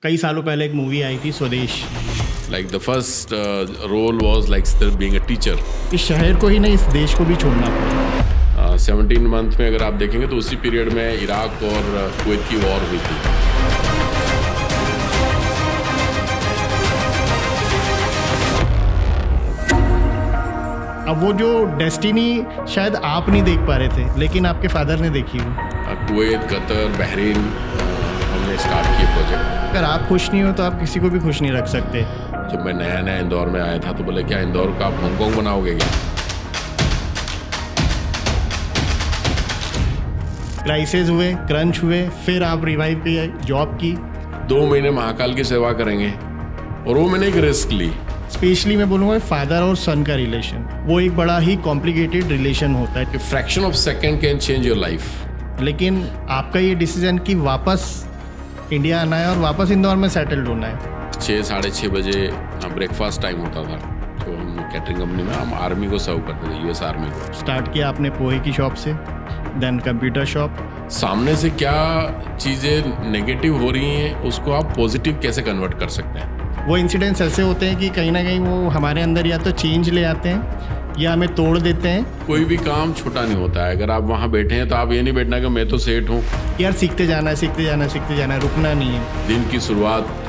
कई सालों पहले एक मूवी आई थी स्वदेश। Like the first role was like still being a teacher. इस शहर को ही नहीं, इस देश को भी छोड़ना पड़ा। 17 मंथ में अगर आप देखेंगे तो उसी पीरियड में इराक और कुवैत की वॉर हुई थी। अब वो जो डेस्टिनी शायद आप नहीं देख पा रहे थे, लेकिन आपके फादर ने देखी हो। कुवैत, कतर, बहरीन हमने स्टार्ट किए प्रोजेक्ट। अगर आप खुश नहीं हो तो आप किसी को भी खुश नहीं रख सकते। जब मैं नया नया इंदौर में आया था तो बोले क्या इंदौर का आप हांगकांग बनाओगे क्या? क्राइसिस हुए, क्रंच हुए, फिर आप रिवाइव किए, जॉब की। 2 महीने महाकाल की सेवा करेंगे और वो मैंने एक रिस्क ली। स्पेशली मैं बोलूँगा फादर और सन का रिलेशन, वो एक बड़ा ही कॉम्प्लिकेटेड रिलेशन होता है। Fraction of second can change your life. लेकिन आपका ये डिसीजन कि वापस इंडिया आना है और वापस इंदौर में सेटल्ड होना है। 6 साढ़े 6 बजे ब्रेकफास्ट टाइम होता था, तो हम कैटरिंग कंपनी में हम आर्मी को सर्व करते थे, यूएस आर्मी को। स्टार्ट किया आपने पोहे की शॉप से, देन कंप्यूटर शॉप। सामने से क्या चीज़ें नेगेटिव हो रही हैं उसको आप पॉजिटिव कैसे कन्वर्ट कर सकते हैं। वो इंसिडेंट्स ऐसे होते हैं कि कहीं ना कहीं वो हमारे अंदर या तो चेंज ले आते हैं या हमें तोड़ देते हैं। कोई भी काम छोटा नहीं होता है। अगर आप वहाँ बैठे हैं तो आप ये नहीं बैठना कि मैं तो सेठ हूँ। यार सीखते जाना है, सीखते जाना है, सीखते जाना है, रुकना नहीं है। दिन की शुरुआत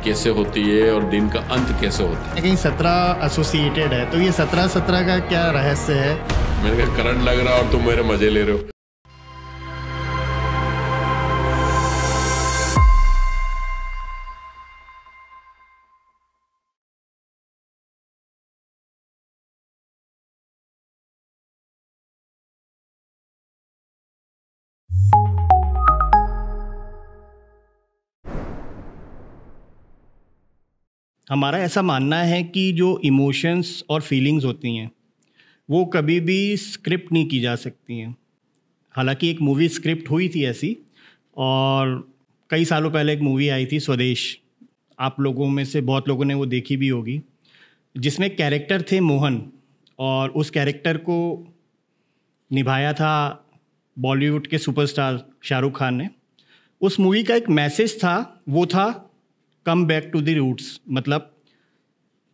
कैसे होती है और दिन का अंत कैसे होता है। कहीं 17 एसोसिएटेड है, तो ये 17 का क्या रहस्य है? मैंने कहा करंट लग रहा और तुम मेरे मजे ले रहे हो। हमारा ऐसा मानना है कि जो इमोशंस और फीलिंग्स होती हैं वो कभी भी स्क्रिप्ट नहीं की जा सकती हैं। हालांकि एक मूवी स्क्रिप्ट हुई थी ऐसी, और कई सालों पहले एक मूवी आई थी स्वदेश। आप लोगों में से बहुत लोगों ने वो देखी भी होगी, जिसमें कैरेक्टर थे मोहन, और उस कैरेक्टर को निभाया था बॉलीवुड के सुपरस्टार शाहरुख खान ने। उस मूवी का एक मैसेज था, वो था come back to the roots. मतलब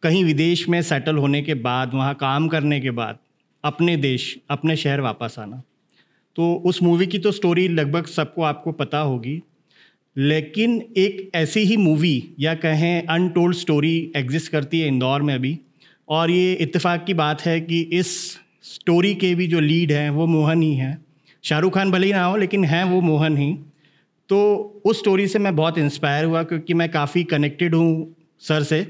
कहीं विदेश में सेटल होने के बाद, वहाँ काम करने के बाद अपने देश, अपने शहर वापस आना। तो उस मूवी की तो स्टोरी लगभग सबको आपको पता होगी, लेकिन एक ऐसी ही मूवी या कहें अनटोल्ड स्टोरी एग्जिस्ट करती है इंदौर में अभी। और ये इत्तेफाक की बात है कि इस स्टोरी के भी जो लीड हैं वो मोहन ही हैं। शाहरुख खान भले ही ना हो, लेकिन हैं वो मोहन ही। तो उस स्टोरी से मैं बहुत इंस्पायर हुआ, क्योंकि मैं काफ़ी कनेक्टेड हूँ सर से।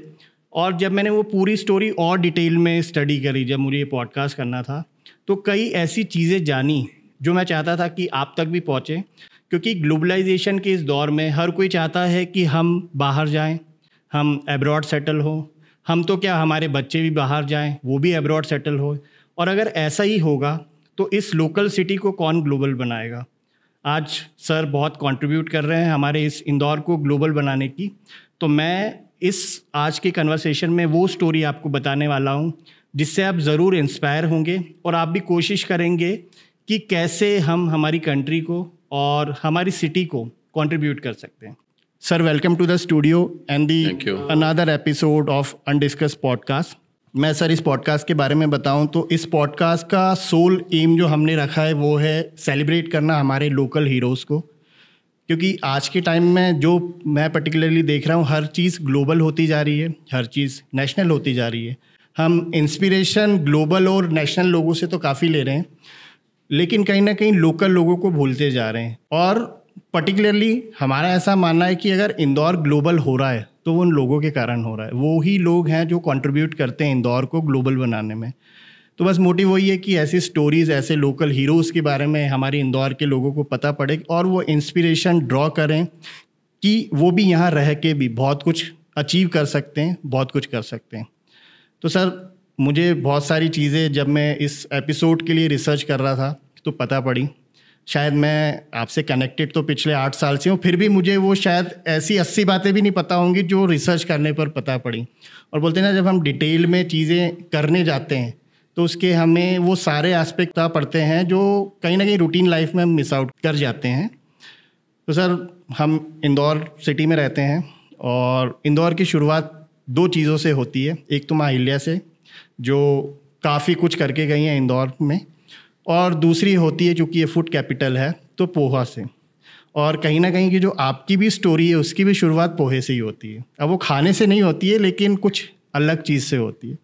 और जब मैंने वो पूरी स्टोरी और डिटेल में स्टडी करी, जब मुझे ये पॉडकास्ट करना था, तो कई ऐसी चीज़ें जानी जो मैं चाहता था कि आप तक भी पहुँचे। क्योंकि ग्लोबलाइजेशन के इस दौर में हर कोई चाहता है कि हम बाहर जाएं, हम एब्रॉड सेटल हो। हम तो क्या, हमारे बच्चे भी बाहर जाएं, वो भी एब्रॉड सेटल हो। और अगर ऐसा ही होगा तो इस लोकल सिटी को कौन ग्लोबल बनाएगा। आज सर बहुत कंट्रीब्यूट कर रहे हैं हमारे इस इंदौर को ग्लोबल बनाने की। तो मैं इस आज के कन्वर्सेशन में वो स्टोरी आपको बताने वाला हूँ जिससे आप ज़रूर इंस्पायर होंगे, और आप भी कोशिश करेंगे कि कैसे हम हमारी कंट्री को और हमारी सिटी को कंट्रीब्यूट कर सकते हैं। Sir, welcome to the studio and the another episode of undiscussed podcast. मैं सर इस पॉडकास्ट के बारे में बताऊं तो इस पॉडकास्ट का सोल एम जो हमने रखा है वो है सेलिब्रेट करना हमारे लोकल हीरोज़ को। क्योंकि आज के टाइम में जो मैं पर्टिकुलरली देख रहा हूँ, हर चीज़ ग्लोबल होती जा रही है, हर चीज़ नेशनल होती जा रही है। हम इंस्पिरेशन ग्लोबल और नेशनल लोगों से तो काफ़ी ले रहे हैं, लेकिन कहीं ना कहीं लोकल लोगों को भूलते जा रहे हैं। और पर्टिकुलरली हमारा ऐसा मानना है कि अगर इंदौर ग्लोबल हो रहा है तो वो उन लोगों के कारण हो रहा है। वो ही लोग हैं जो कंट्रीब्यूट करते हैं इंदौर को ग्लोबल बनाने में। तो बस मोटिव वही है कि ऐसी स्टोरीज़, ऐसे लोकल हीरोज़ के बारे में हमारे इंदौर के लोगों को पता पड़े और वो इंस्पिरेशन ड्रॉ करें कि वो भी यहाँ रह के भी बहुत कुछ अचीव कर सकते हैं, बहुत कुछ कर सकते हैं। तो सर, मुझे बहुत सारी चीज़ें जब मैं इस एपिसोड के लिए रिसर्च कर रहा था तो पता पड़ी। शायद मैं आपसे कनेक्टेड तो पिछले 8 साल से हूँ, फिर भी मुझे वो शायद ऐसी 80 बातें भी नहीं पता होंगी जो रिसर्च करने पर पता पड़ी। और बोलते हैं ना, जब हम डिटेल में चीज़ें करने जाते हैं तो उसके हमें वो सारे एस्पेक्ट पता पड़ते हैं जो कहीं ना कहीं रूटीन लाइफ में हम मिस आउट कर जाते हैं। तो सर, हम इंदौर सिटी में रहते हैं और इंदौर की शुरुआत 2 चीज़ों से होती है। एक तो माँ अहिल्या से, जो काफ़ी कुछ करके गई हैं इंदौर में, और दूसरी होती है, चूँकि ये फूड कैपिटल है, तो पोहा से। और कहीं ना कहीं की जो आपकी भी स्टोरी है उसकी भी शुरुआत पोहे से ही होती है। अब वो खाने से नहीं होती है, लेकिन कुछ अलग चीज़ से होती है।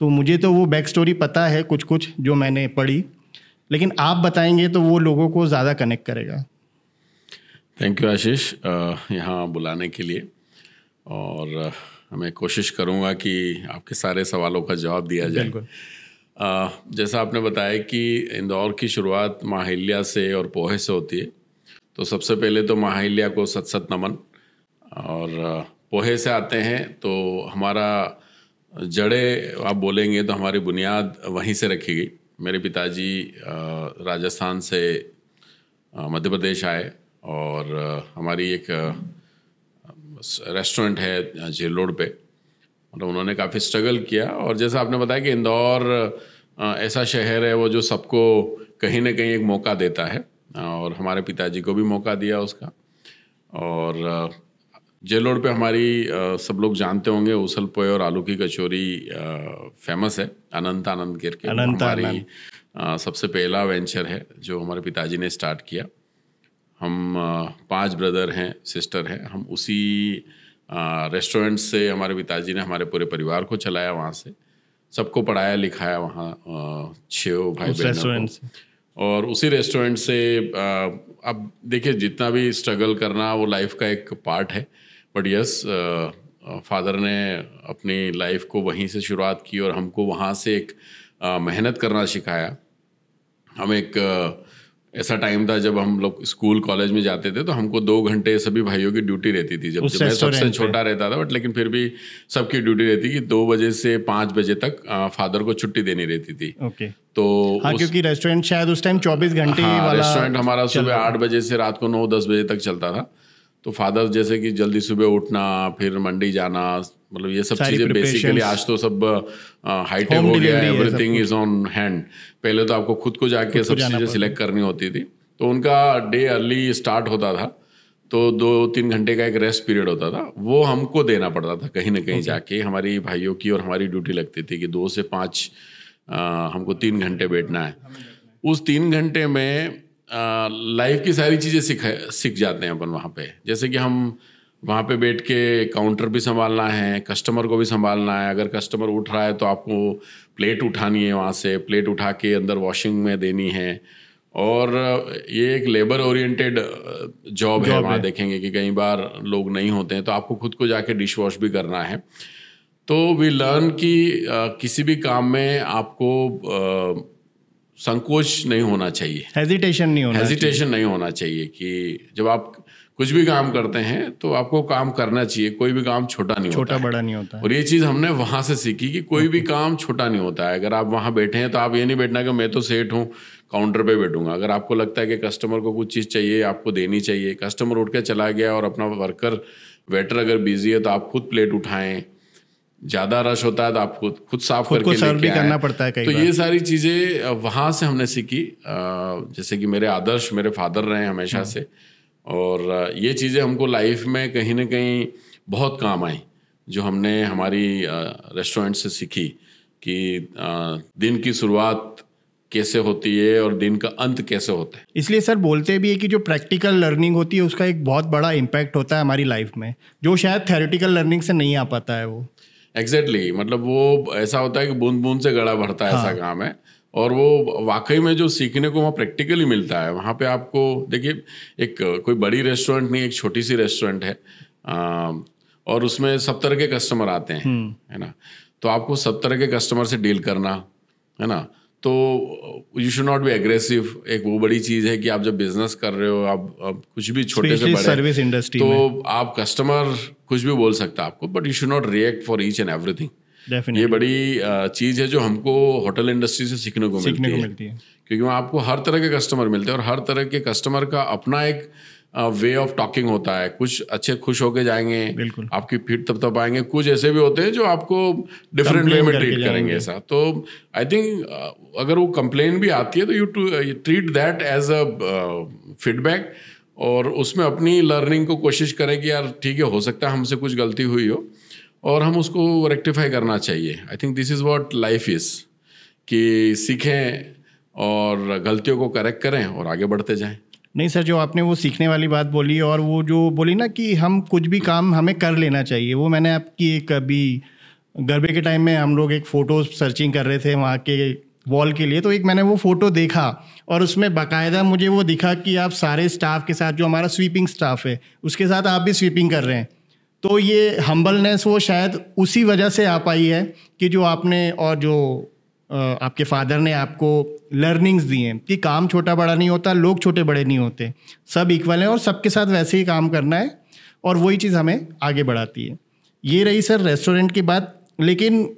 तो मुझे तो वो बैक स्टोरी पता है कुछ कुछ जो मैंने पढ़ी, लेकिन आप बताएंगे तो वो लोगों को ज़्यादा कनेक्ट करेगा। थैंक यू आशीष यहाँ बुलाने के लिए, और मैं कोशिश करूँगा कि आपके सारे सवालों का जवाब दिया जाए। जैसा आपने बताया कि इंदौर की शुरुआत माँ अहिल्या से और पोहे से होती है, तो सबसे पहले तो माँ अहिल्या को सत सत नमन। और पोहे से आते हैं तो हमारा जड़े आप बोलेंगे तो हमारी बुनियाद वहीं से रखी गई। मेरे पिताजी राजस्थान से मध्य प्रदेश आए, और हमारी एक रेस्टोरेंट है जेल रोड पे, मतलब उन्होंने काफ़ी स्ट्रगल किया। और जैसा आपने बताया कि इंदौर ऐसा शहर है वो जो सबको कहीं ना कहीं एक मौका देता है, और हमारे पिताजी को भी मौका दिया उसका। और जेल रोड पे हमारी सब लोग जानते होंगे उसल पोहे और आलू की कचौरी फेमस है, अनंत आनंद करके। हमारी सबसे पहला वेंचर है जो हमारे पिताजी ने स्टार्ट किया। हम 5 ब्रदर हैं, सिस्टर हैं। हम उसी रेस्टोरेंट से हमारे पिताजी ने हमारे पूरे परिवार को चलाया, वहाँ से सबको पढ़ाया लिखाया वहाँ 6 भाई बहनों को। और उसी रेस्टोरेंट से अब देखिए, जितना भी स्ट्रगल करना वो लाइफ का एक पार्ट है, बट यस फादर ने अपनी लाइफ को वहीं से शुरुआत की और हमको वहाँ से एक मेहनत करना सिखाया। हम एक ऐसा टाइम था जब हम लोग स्कूल कॉलेज में जाते थे तो हमको 2 घंटे सभी भाइयों की ड्यूटी रहती थी। जब मैं सबसे छोटा रहता था, बट लेकिन फिर भी सबकी ड्यूटी रहती कि 2 बजे से 5 बजे तक फादर को छुट्टी देनी रहती थी। तो क्योंकि रेस्टोरेंट शायद उस टाइम 24 घंटे वाला रेस्टोरेंट हमारा सुबह 8 बजे से रात को 9-10 बजे तक चलता था। तो फादर जैसे कि जल्दी सुबह उठना, फिर मंडी जाना, मतलब ये सब चीज़ें बेसिकली, आज तो सब हाईटेक हो गया है, एवरीथिंग इज ऑन हैंड। पहले तो आपको खुद को जाके सब चीज़ें सिलेक्ट करनी होती थी। तो उनका डे अर्ली स्टार्ट होता था, तो 2-3 घंटे का एक रेस्ट पीरियड होता था, वो हमको देना पड़ता था कहीं ना कहीं जाके। हमारी भाइयों की और हमारी ड्यूटी लगती थी कि 2 से 5 हमको 3 घंटे बैठना है। उस 3 घंटे में लाइफ की सारी चीज़ें सीख जाते हैं अपन वहाँ पे। जैसे कि हम वहाँ पे बैठ के काउंटर भी संभालना है, कस्टमर को भी संभालना है। अगर कस्टमर उठ रहा है तो आपको प्लेट उठानी है, वहाँ से प्लेट उठा के अंदर वॉशिंग में देनी है। और ये एक लेबर ओरिएंटेड जॉब है। वहाँ देखेंगे कि कई बार लोग नहीं होते हैं तो आपको खुद को जाके डिश वॉश भी करना है। तो वी लर्न कि किसी भी काम में आपको संकोच नहीं होना चाहिए, हेजिटेशन नहीं होना चाहिए कि जब आप कुछ भी काम करते हैं तो आपको काम करना चाहिए। कोई भी काम छोटा बड़ा नहीं होता है। और ये चीज़ हमने वहाँ से सीखी कि कोई भी काम छोटा नहीं होता है। अगर आप वहाँ बैठे हैं तो आप ये नहीं बैठना कि मैं तो सेठ हूँ, काउंटर पे बैठूंगा। अगर आपको लगता है कि कस्टमर को कुछ चीज़ चाहिए, आपको देनी चाहिए। कस्टमर उठ के चला गया और अपना वेटर अगर बिजी है तो आप खुद प्लेट उठाएं। ज़्यादा रश होता है तो आप खुद साफ करके सर्व भी करना पड़ता है। तो ये सारी चीज़ें वहाँ से हमने सीखी। जैसे कि मेरे आदर्श मेरे फादर रहे हमेशा से, और ये चीज़ें हमको लाइफ में कहीं ना कहीं बहुत काम आई, जो हमने हमारी रेस्टोरेंट से सीखी कि दिन की शुरुआत कैसे होती है और दिन का अंत कैसे होता है। इसलिए सर बोलते भी है कि जो प्रैक्टिकल लर्निंग होती है उसका एक बहुत बड़ा इम्पैक्ट होता है हमारी लाइफ में, जो शायद थ्योरेटिकल लर्निंग से नहीं आ पाता है। वो एग्जैक्टली मतलब वो ऐसा होता है कि बूंद बूंद से गड़ा भरता है। ऐसा काम है। और वो वाकई में जो सीखने को वहाँ प्रैक्टिकली मिलता है, वहाँ पे आपको देखिए, एक कोई बड़ी रेस्टोरेंट नहीं, एक छोटी सी रेस्टोरेंट है, और उसमें सब तरह के कस्टमर आते हैं, है ना। तो आपको सब तरह के कस्टमर से डील करना है ना। तो you should not be aggressive. एक वो बड़ी चीज़ है कि आप जब बिजनेस कर रहे हो, आप कुछ भी छोटे से बड़े सर्विस इंडस्ट्री तो आप कस्टमर कुछ भी बोल सकता है आपको, but you should not react for each and everything. ये बड़ी चीज़ है जो हमको होटल इंडस्ट्री से सीखने को मिलती है, क्योंकि वहाँ आपको हर तरह के कस्टमर मिलते हैं और हर तरह के कस्टमर का अपना एक वे ऑफ टॉकिंग होता है। कुछ अच्छे खुश होके जाएंगे, आपकी पीठ तब आएंगे। कुछ ऐसे भी होते हैं जो आपको डिफरेंट वे में ट्रीट करेंगे ऐसा। तो आई थिंक अगर वो कंप्लेन भी आती है तो you treat that as a feedback और उसमें अपनी लर्निंग को कोशिश करें कि यार ठीक है, हो सकता है हमसे कुछ गलती हुई हो और हम उसको रेक्टिफाई करना चाहिए। I think this is what life is, कि सीखें और गलतियों को करेक्ट करें और आगे बढ़ते जाएं। नहीं सर, जो आपने वो सीखने वाली बात बोली और वो जो बोली ना कि हम कुछ भी काम हमें कर लेना चाहिए, वो मैंने आपकी एक अभी गरबे के टाइम में हम लोग एक फ़ोटो सर्चिंग कर रहे थे वहाँ के वॉल के लिए, तो एक मैंने वो फ़ोटो देखा और उसमें बाकायदा मुझे वो दिखा कि आप सारे स्टाफ के साथ, जो हमारा स्वीपिंग स्टाफ है उसके साथ आप भी स्वीपिंग कर रहे हैं। तो ये हम्बलनेस वो शायद उसी वजह से आ पाई है कि जो आपने और जो आपके फादर ने आपको लर्निंग्स दी हैं कि काम छोटा बड़ा नहीं होता, लोग छोटे बड़े नहीं होते, सब इक्वल हैं और सबके साथ वैसे ही काम करना है और वही चीज़ हमें आगे बढ़ाती है। ये रही सर रेस्टोरेंट की बात, लेकिन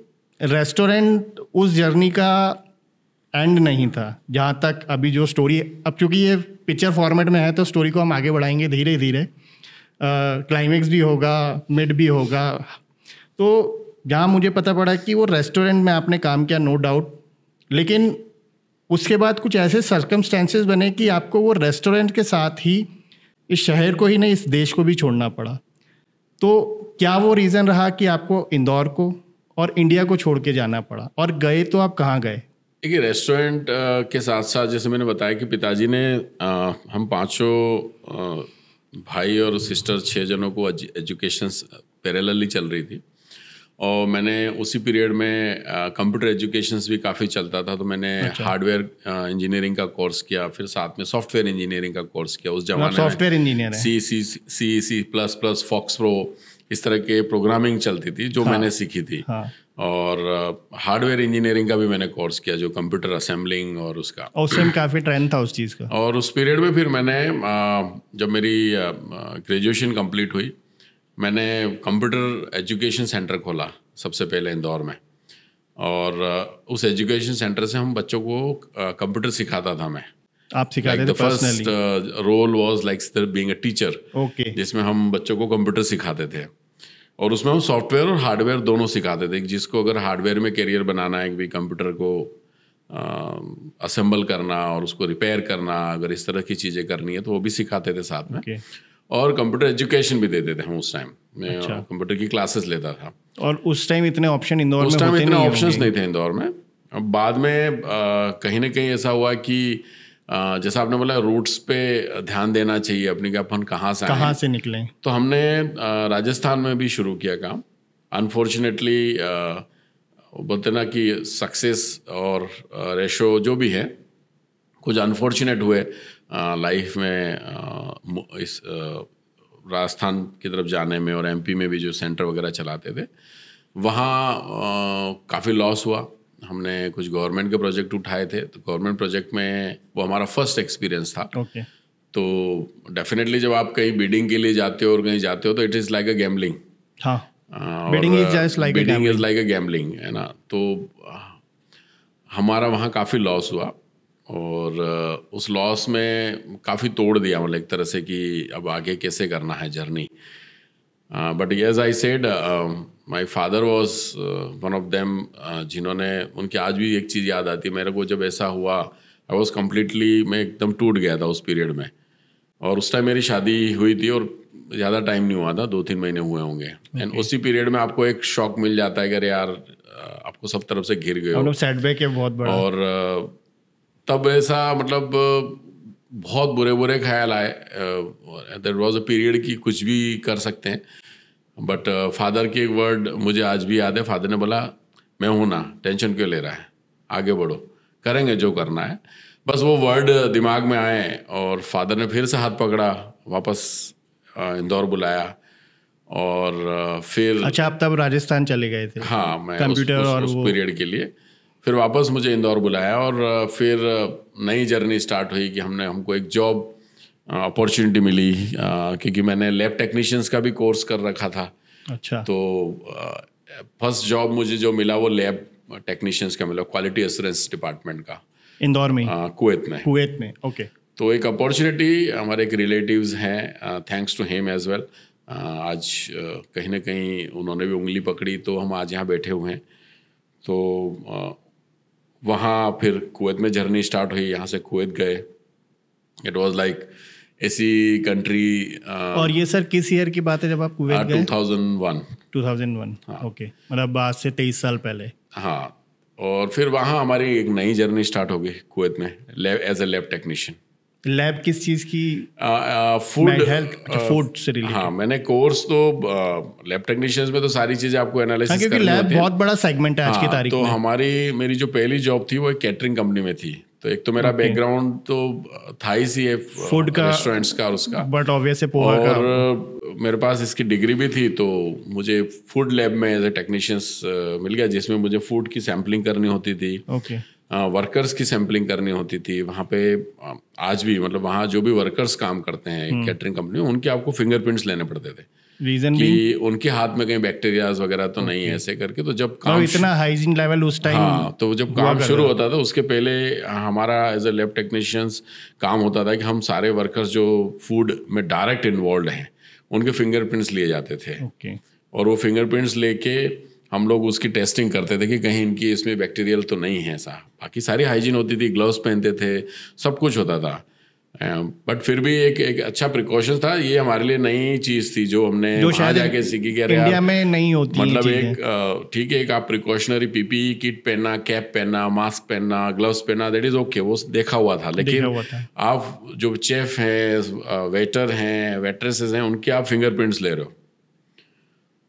रेस्टोरेंट उस जर्नी का एंड नहीं था। जहाँ तक अभी जो स्टोरी, अब चूँकि ये पिक्चर फॉर्मेट में है तो स्टोरी को हम आगे बढ़ाएंगे धीरे धीरे, क्लाइमेक्स भी होगा, मिड भी होगा। तो जहाँ मुझे पता पड़ा कि वो रेस्टोरेंट में आपने काम किया, नो डाउट, लेकिन उसके बाद कुछ ऐसे सर्कमस्टेंसेस बने कि आपको वो रेस्टोरेंट के साथ ही इस शहर को ही नहीं, इस देश को भी छोड़ना पड़ा। तो क्या वो रीज़न रहा कि आपको इंदौर को और इंडिया को छोड़ के जाना पड़ा, और गए तो आप कहाँ गए? देखिए, रेस्टोरेंट के साथ साथ जैसे मैंने बताया कि पिताजी ने हम पाँचों भाई और सिस्टर 6 जनों को एजुकेशन पैरेलली चल रही थी और मैंने उसी पीरियड में कंप्यूटर एजुकेशंस भी काफ़ी चलता था, तो मैंने हार्डवेयर इंजीनियरिंग का कोर्स किया, फिर साथ में सॉफ्टवेयर इंजीनियरिंग का कोर्स किया। उस जमाने में software engineer C++, FoxPro, इस तरह के प्रोग्रामिंग चलती थी जो मैंने सीखी थी। और हार्डवेयर इंजीनियरिंग का भी मैंने कोर्स किया, जो कंप्यूटर असेंबलिंग और उसका, उस टाइम काफ़ी ट्रेंड था उस चीज़ का। और उस पीरियड में फिर मैंने जब मेरी ग्रेजुएशन कंप्लीट हुई, मैंने कंप्यूटर एजुकेशन सेंटर खोला सबसे पहले इंदौर में, और उस एजुकेशन सेंटर से हम बच्चों को कंप्यूटर सिखाता था। मैं आप सिखाते थे personally? First role was like being a teacher, जिसमें हम बच्चों को कंप्यूटर सिखाते थे और उसमें हम सॉफ्टवेयर और हार्डवेयर दोनों सिखाते थे। जिसको अगर हार्डवेयर में करियर बनाना है, कि कंप्यूटर को असेंबल करना और उसको रिपेयर करना, अगर इस तरह की चीज़ें करनी है तो वो भी सिखाते थे साथ में। और कंप्यूटर एजुकेशन भी देते थे हम उस टाइम। मैं कंप्यूटर की क्लासेस लेता था। और उस टाइम इतने ऑप्शन इंदौर में, उस टाइम इतने ऑप्शंस नहीं थे इंदौर में। अब बाद में कहीं ना कहीं ऐसा हुआ कि जैसा आपने बोला रूट्स पे ध्यान देना चाहिए अपनी, कि अपन कहाँ से निकले, तो हमने राजस्थान में भी शुरू किया काम। अनफॉर्चुनेटली बोलते ना कि सक्सेस और रेशो जो भी है, कुछ अनफॉर्चुनेट हुए लाइफ में इस राजस्थान की तरफ जाने में, और एमपी में भी जो सेंटर वगैरह चलाते थे वहाँ काफ़ी लॉस हुआ। हमने कुछ गवर्नमेंट के प्रोजेक्ट उठाए थे, तो गवर्नमेंट प्रोजेक्ट में वो हमारा फर्स्ट एक्सपीरियंस था। तो डेफिनेटली जब आप कहीं बिडिंग के लिए जाते हो और कहीं जाते हो तो it is like a gambling. Bidding is just like a gambling, है ना। तो हमारा वहाँ काफ़ी लॉस हुआ और उस लॉस में काफ़ी तोड़ दिया, मतलब एक तरह से कि अब आगे कैसे करना है journey. But as I said, my father was one of them, जिन्होंने, उनकी आज भी एक चीज़ याद आती है मेरे को। जब ऐसा हुआ, आई वॉज कम्प्लीटली, मैं एकदम टूट गया था उस पीरियड में। और उस टाइम मेरी शादी हुई थी और ज़्यादा टाइम नहीं हुआ था, 2-3 महीने हुए होंगे। एंड उसी पीरियड में आपको एक शॉक मिल जाता है कि अरे यार, आपको सब तरफ से घिर गए हो, सेटबैक है बहुत बड़ा। और तब ऐसा मतलब बहुत बुरे बुरे ख्याल आए। दैट वाज अ पीरियड कि कुछ भी कर सकते हैं। बट फादर की एक वर्ड मुझे आज भी याद है। फादर ने बोला, मैं हूं ना, टेंशन क्यों ले रहा है, आगे बढ़ो, करेंगे जो करना है। बस वो वर्ड दिमाग में आए और फादर ने फिर से हाथ पकड़ा, वापस इंदौर बुलाया। और फिर अच्छा, आप तब राजस्थान चले गए थे? हाँ, मैं कंप्यूटर और उस पीरियड के लिए फिर वापस मुझे इंदौर बुलाया और फिर नई जर्नी स्टार्ट हुई कि हमको एक जॉब अपॉर्चुनिटी मिली, क्योंकि मैंने लैब टेक्नीशियंस का भी कोर्स कर रखा था। अच्छा। तो फर्स्ट जॉब मुझे जो मिला वो लैब टेक्नीशियंस का मिला, क्वालिटी एश्योरेंस डिपार्टमेंट का, इंदौर में? कुवैत में। ओके। तो एक अपॉर्चुनिटी, हमारे एक रिलेटिव्स हैं, thanks to him as well, आज कहीं ना कहीं उन्होंने भी उंगली पकड़ी तो हम आज यहाँ बैठे हुए हैं। तो वहाँ फिर कुवैत में जर्नी स्टार्ट हुई। यहाँ से कुवैत गए। इट वाज लाइक ऐसी कंट्री। और ये सर किस ईयर की बात है जब आप कुवैत गए? 2001। 2001। हाँ। ओके, मतलब आज से 23 साल पहले। हाँ, और फिर वहाँ हमारी एक नई जर्नी स्टार्ट हो गई कुवैत में, as a lab technician. Lab किस चीज़ की? फूड, हेल्थ, फूड से रिलेटेड। हाँ, मैंने कोर्स तो लैब टेक्नीशियंस में तो सारी चीज़ें आपको एनालिसिस करनी होती है, क्योंकि लैब बहुत बड़ा सेगमेंट है आज की तारीख तो में। मेरी जो पहली जॉब थी वो एक कैटरिंग कंपनी में थी। तो एक तो मेरा बैकग्राउंड तो था ही सी है फूड का, रेस्टोरेंट्स का और उसका, बट ऑब्वियसली पोहा का, और मेरे पास इसकी डिग्री भी थी। तो मुझे फूड लैब में एज ए टेक्नीशियंस मिल गया, जिसमें मुझे फूड की सैम्पलिंग करनी होती थी, वर्कर्स की सैम्पलिंग करनी होती थी वहाँ पे। आज भी मतलब वहाँ जो भी वर्कर्स काम करते हैं कैटरिंग कंपनी में, उनके आपको फिंगरप्रिंट्स लेने पड़ते थे, रीजन कि उनके हाथ में कहीं बैक्टीरियाज वगैरह तो नहीं है, ऐसे करके। तो जब काम इतना हाइजीन लेवल उस टाइम, हाँ, तो जब काम शुरू होता था उसके पहले हमारा एज ए लैब टेक्नीशियंस काम होता था कि हम सारे वर्कर्स जो फूड में डायरेक्ट इन्वॉल्व हैं उनके फिंगरप्रिंट्स लिए जाते थे। और वो फिंगरप्रिंट्स लेके हम लोग उसकी टेस्टिंग करते थे कि कहीं इनकी इसमें बैक्टीरियल तो नहीं है। ऐसा बाकी सारी हाइजीन होती थी, ग्लव्स पहनते थे, सब कुछ होता था। बट फिर भी एक अच्छा प्रिकॉशन था। ये हमारे लिए नई चीज़ थी जो हमने वहाँ जाके सीखी कि इंडिया में नहीं होती, मतलब एक ठीक है, एक आप प्रिकॉशनरी पीपीई किट पहनना, कैप पहनना, मास्क पहनना, ग्लव्स पहनना, दैट इज ओके, वो देखा हुआ था। लेकिन आप जो चेफ हैं, वेटर हैं, वेट्रेसेस हैं, उनके आप फिंगरप्रिंट्स ले रहे हो,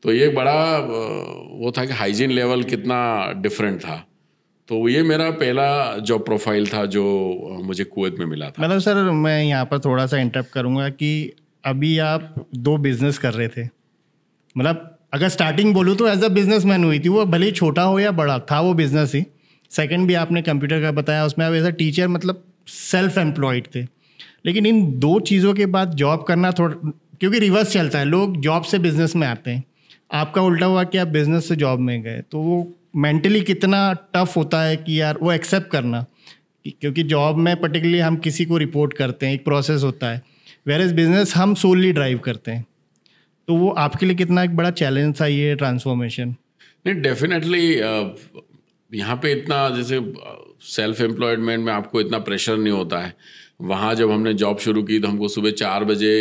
तो ये बड़ा वो था कि हाइजीन लेवल कितना डिफरेंट था। तो ये मेरा पहला जॉब प्रोफाइल था जो मुझे कुवैत में मिला था। मतलब सर मैं यहाँ पर थोड़ा सा इंटरप्ट करूँगा कि अभी आप 2 बिजनेस कर रहे थे, मतलब अगर स्टार्टिंग बोलूँ तो एज अ बिजनेसमैन हुई थी, वो भले ही छोटा हो या बड़ा, था वो बिजनेस ही। सेकंड भी आपने कंप्यूटर का बताया, उसमें आप एज अ टीचर मतलब सेल्फ एम्प्लॉयड थे। लेकिन इन 2 चीज़ों के बाद जॉब करना थोड़ा, क्योंकि रिवर्स चलता है, लोग जॉब से बिजनेस में आते हैं, आपका उल्टा हुआ कि आप बिजनेस से जॉब में गए। तो वो मेंटली कितना टफ होता है कि यार वो एक्सेप्ट करना, क्योंकि जॉब में पर्टिकुलरली हम किसी को रिपोर्ट करते हैं, एक प्रोसेस होता है, वेयर एज बिजनेस हम सोलली ड्राइव करते हैं। तो वो आपके लिए कितना एक बड़ा चैलेंज था ये ट्रांसफॉर्मेशन? नहीं, डेफिनेटली यहाँ पे इतना जैसे सेल्फ एम्प्लॉयमेंट में आपको इतना प्रेशर नहीं होता है। वहाँ जब हमने जॉब शुरू की तो हमको सुबह 4 बजे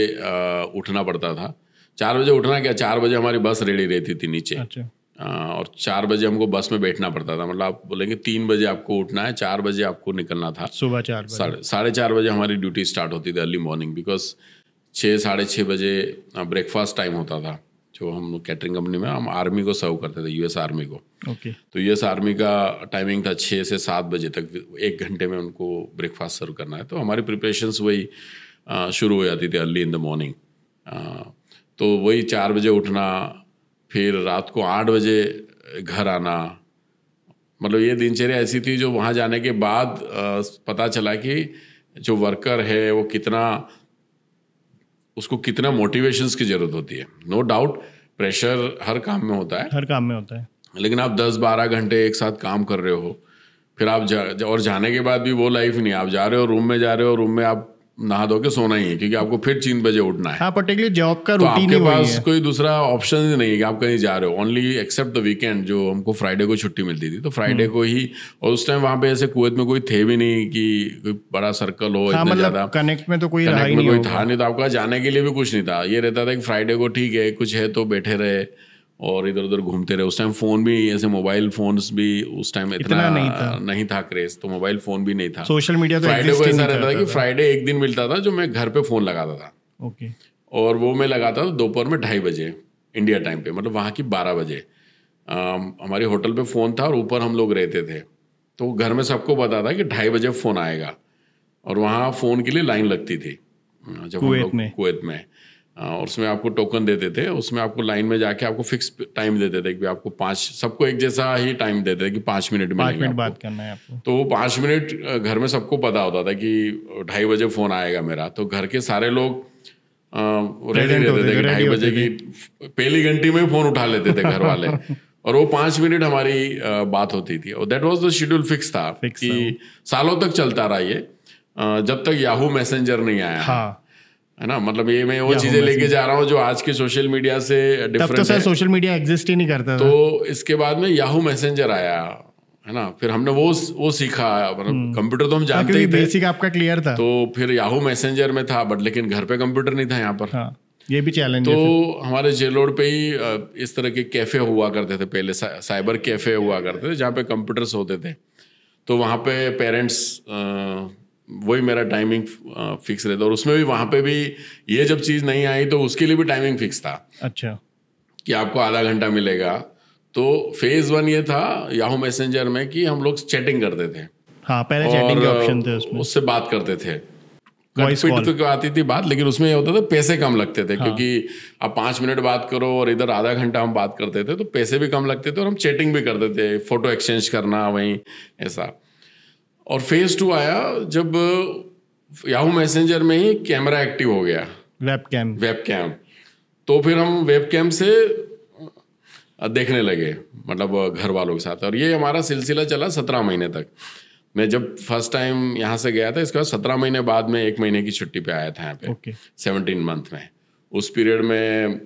उठना पड़ता था। 4 बजे उठना क्या, 4 बजे हमारी बस रेडी रहती थी नीचे। अच्छा। और 4 बजे हमको बस में बैठना पड़ता था। मतलब आप बोलेंगे 3 बजे आपको उठना है, 4 बजे आपको निकलना था। सुबह 4 बजे, 4:30 बजे हमारी ड्यूटी स्टार्ट होती थी, अर्ली मॉर्निंग, बिकॉज 6-6:30 बजे ब्रेकफास्ट टाइम होता था। जो हम कैटरिंग कंपनी में हम आर्मी को सर्व करते थे, यूएस आर्मी को। तो यूएस आर्मी का टाइमिंग था 6 से 7 बजे तक, 1 घंटे में उनको ब्रेकफास्ट सर्व करना है। तो हमारी प्रिपरेशंस वही शुरू हो जाती थी अर्ली इन द मॉर्निंग। तो वही 4 बजे उठना, फिर रात को 8 बजे घर आना। मतलब ये दिनचर्या ऐसी थी जो वहाँ जाने के बाद पता चला कि जो वर्कर है वो उसको कितना मोटिवेशंस की ज़रूरत होती है। नो डाउट प्रेशर हर काम में होता है, हर काम में होता है, लेकिन आप 10-12 घंटे एक साथ काम कर रहे हो, फिर आप और जाने के बाद भी वो लाइफ नहीं। आप जा रहे हो, रूम में जा रहे हो, रूम में आप नहा धो के सोना ही है, क्योंकि आपको फिर 3 बजे उठना है। हाँ, पर्टिकुलरली जॉब का रूटीन ही वही है। आपके पास कोई दूसरा ऑप्शन ही नहीं है कि आप कहीं जा रहे हो, ओनली एक्सेप्ट द वीकेंड। जो हमको फ्राइडे को छुट्टी मिलती थी, तो फ्राइडे को ही, और उस टाइम वहाँ पे ऐसे कुवैत में कोई थे भी नहीं कि कोई बड़ा सर्कल हो, इतना ज़्यादा कनेक्ट में तो कोई था नहीं, तो आपका जाने के लिए भी कुछ नहीं था। ये रहता था कि फ्राइडे को ठीक है, कुछ है तो बैठे रहे और इधर उधर घूमते रहे। उस टाइम फ़ोन भी ऐसे मोबाइल फ़ोन्स भी उस टाइम इतना नहीं था क्रेज, तो मोबाइल फ़ोन भी नहीं था, सोशल मीडिया। फ्राइडे को ऐसा रहता था कि फ्राइडे एक दिन मिलता था जो मैं घर पे फ़ोन लगाता था। ओके। और वो मैं लगाता था दोपहर में 2:30 बजे इंडिया टाइम पे, मतलब वहाँ की 12 बजे। हमारी होटल पे फ़ोन था और ऊपर हम लोग रहते थे, तो घर में सबको पता था कि 2:30 बजे फ़ोन आएगा। और वहाँ फ़ोन के लिए लाइन लगती थी जब हम लोग कुवैत में, और उसमें आपको टोकन देते थे। उसमें आपको लाइन में जाके आपको फिक्स टाइम देते थे कि आपको 5, सबको एक जैसा ही टाइम देते थे कि 5 मिनट मिलेंगे, 5 मिनट बात करना है आपको। तो वो 5 मिनट घर में सबको पता होता था कि 2:30 बजे फ़ोन आएगा मेरा। तो घर के सारे लोग रेडी रहते थे कि 2:30 बजे की पहली घंटी में फ़ोन उठा लेते थे घर वाले। और वो 5 मिनट हमारी बात होती थी, और that was the schedule fix था कि सालों तक चलता रहा ये, जब तक याहू मैसेंजर नहीं आया। है ना, मतलब ये मैं वो चीजें लेके जा रहा हूँ जो आज के सोशल मीडिया से डिफरेंट है। सोशल मीडिया एग्जिस्ट ही नहीं करता था। तो इसके बाद में याहू मैसेंजर आया, है ना, फिर हमने वो सीखा, मतलब कंप्यूटर तो हम जानते ही थे, बेसिक आपका क्लियर था। तो फिर याहू मैसेंजर में था, बट लेकिन घर पे कंप्यूटर नहीं था यहाँ पर। हाँ, ये भी चैलेंज तो है। हमारे जेल रोड पे ही इस तरह के कैफे हुआ करते थे पहले, साइबर कैफे हुआ करते थे जहाँ पे कंप्यूटर्स होते थे। तो वहाँ पे पेरेंट्स, वही मेरा टाइमिंग फिक्स रहता, और उसमें भी वहाँ पे भी ये जब चीज़ नहीं आई तो उसके लिए भी टाइमिंग फिक्स था। अच्छा, कि आपको आधा घंटा मिलेगा। तो फेज 1 ये था याहू मैसेंजर में कि हम लोग चैटिंग करते थे। हाँ, पहले चैटिंग के ऑप्शन थे उसमें, उससे बात करते थे, वॉइस कॉल तो आती थी बात, लेकिन उसमें ये होता था पैसे कम लगते थे। हाँ। क्योंकि आप 5 मिनट बात करो और इधर आधा घंटा हम बात करते थे, तो पैसे भी कम लगते थे और हम चैटिंग भी करते थे, फोटो एक्सचेंज करना वहीं ऐसा। और फेज 2 आया जब याहू मैसेंजर में ही कैमरा एक्टिव हो गया, वेब कैम। तो फिर हम वेब कैम से देखने लगे, मतलब घर वालों के साथ। और ये हमारा सिलसिला चला 17 महीने तक। मैं जब फर्स्ट टाइम यहाँ से गया था, इसके बाद 17 महीने बाद में 1 महीने की छुट्टी पे आया था यहाँ पे, 17 मंथ में। उस पीरियड में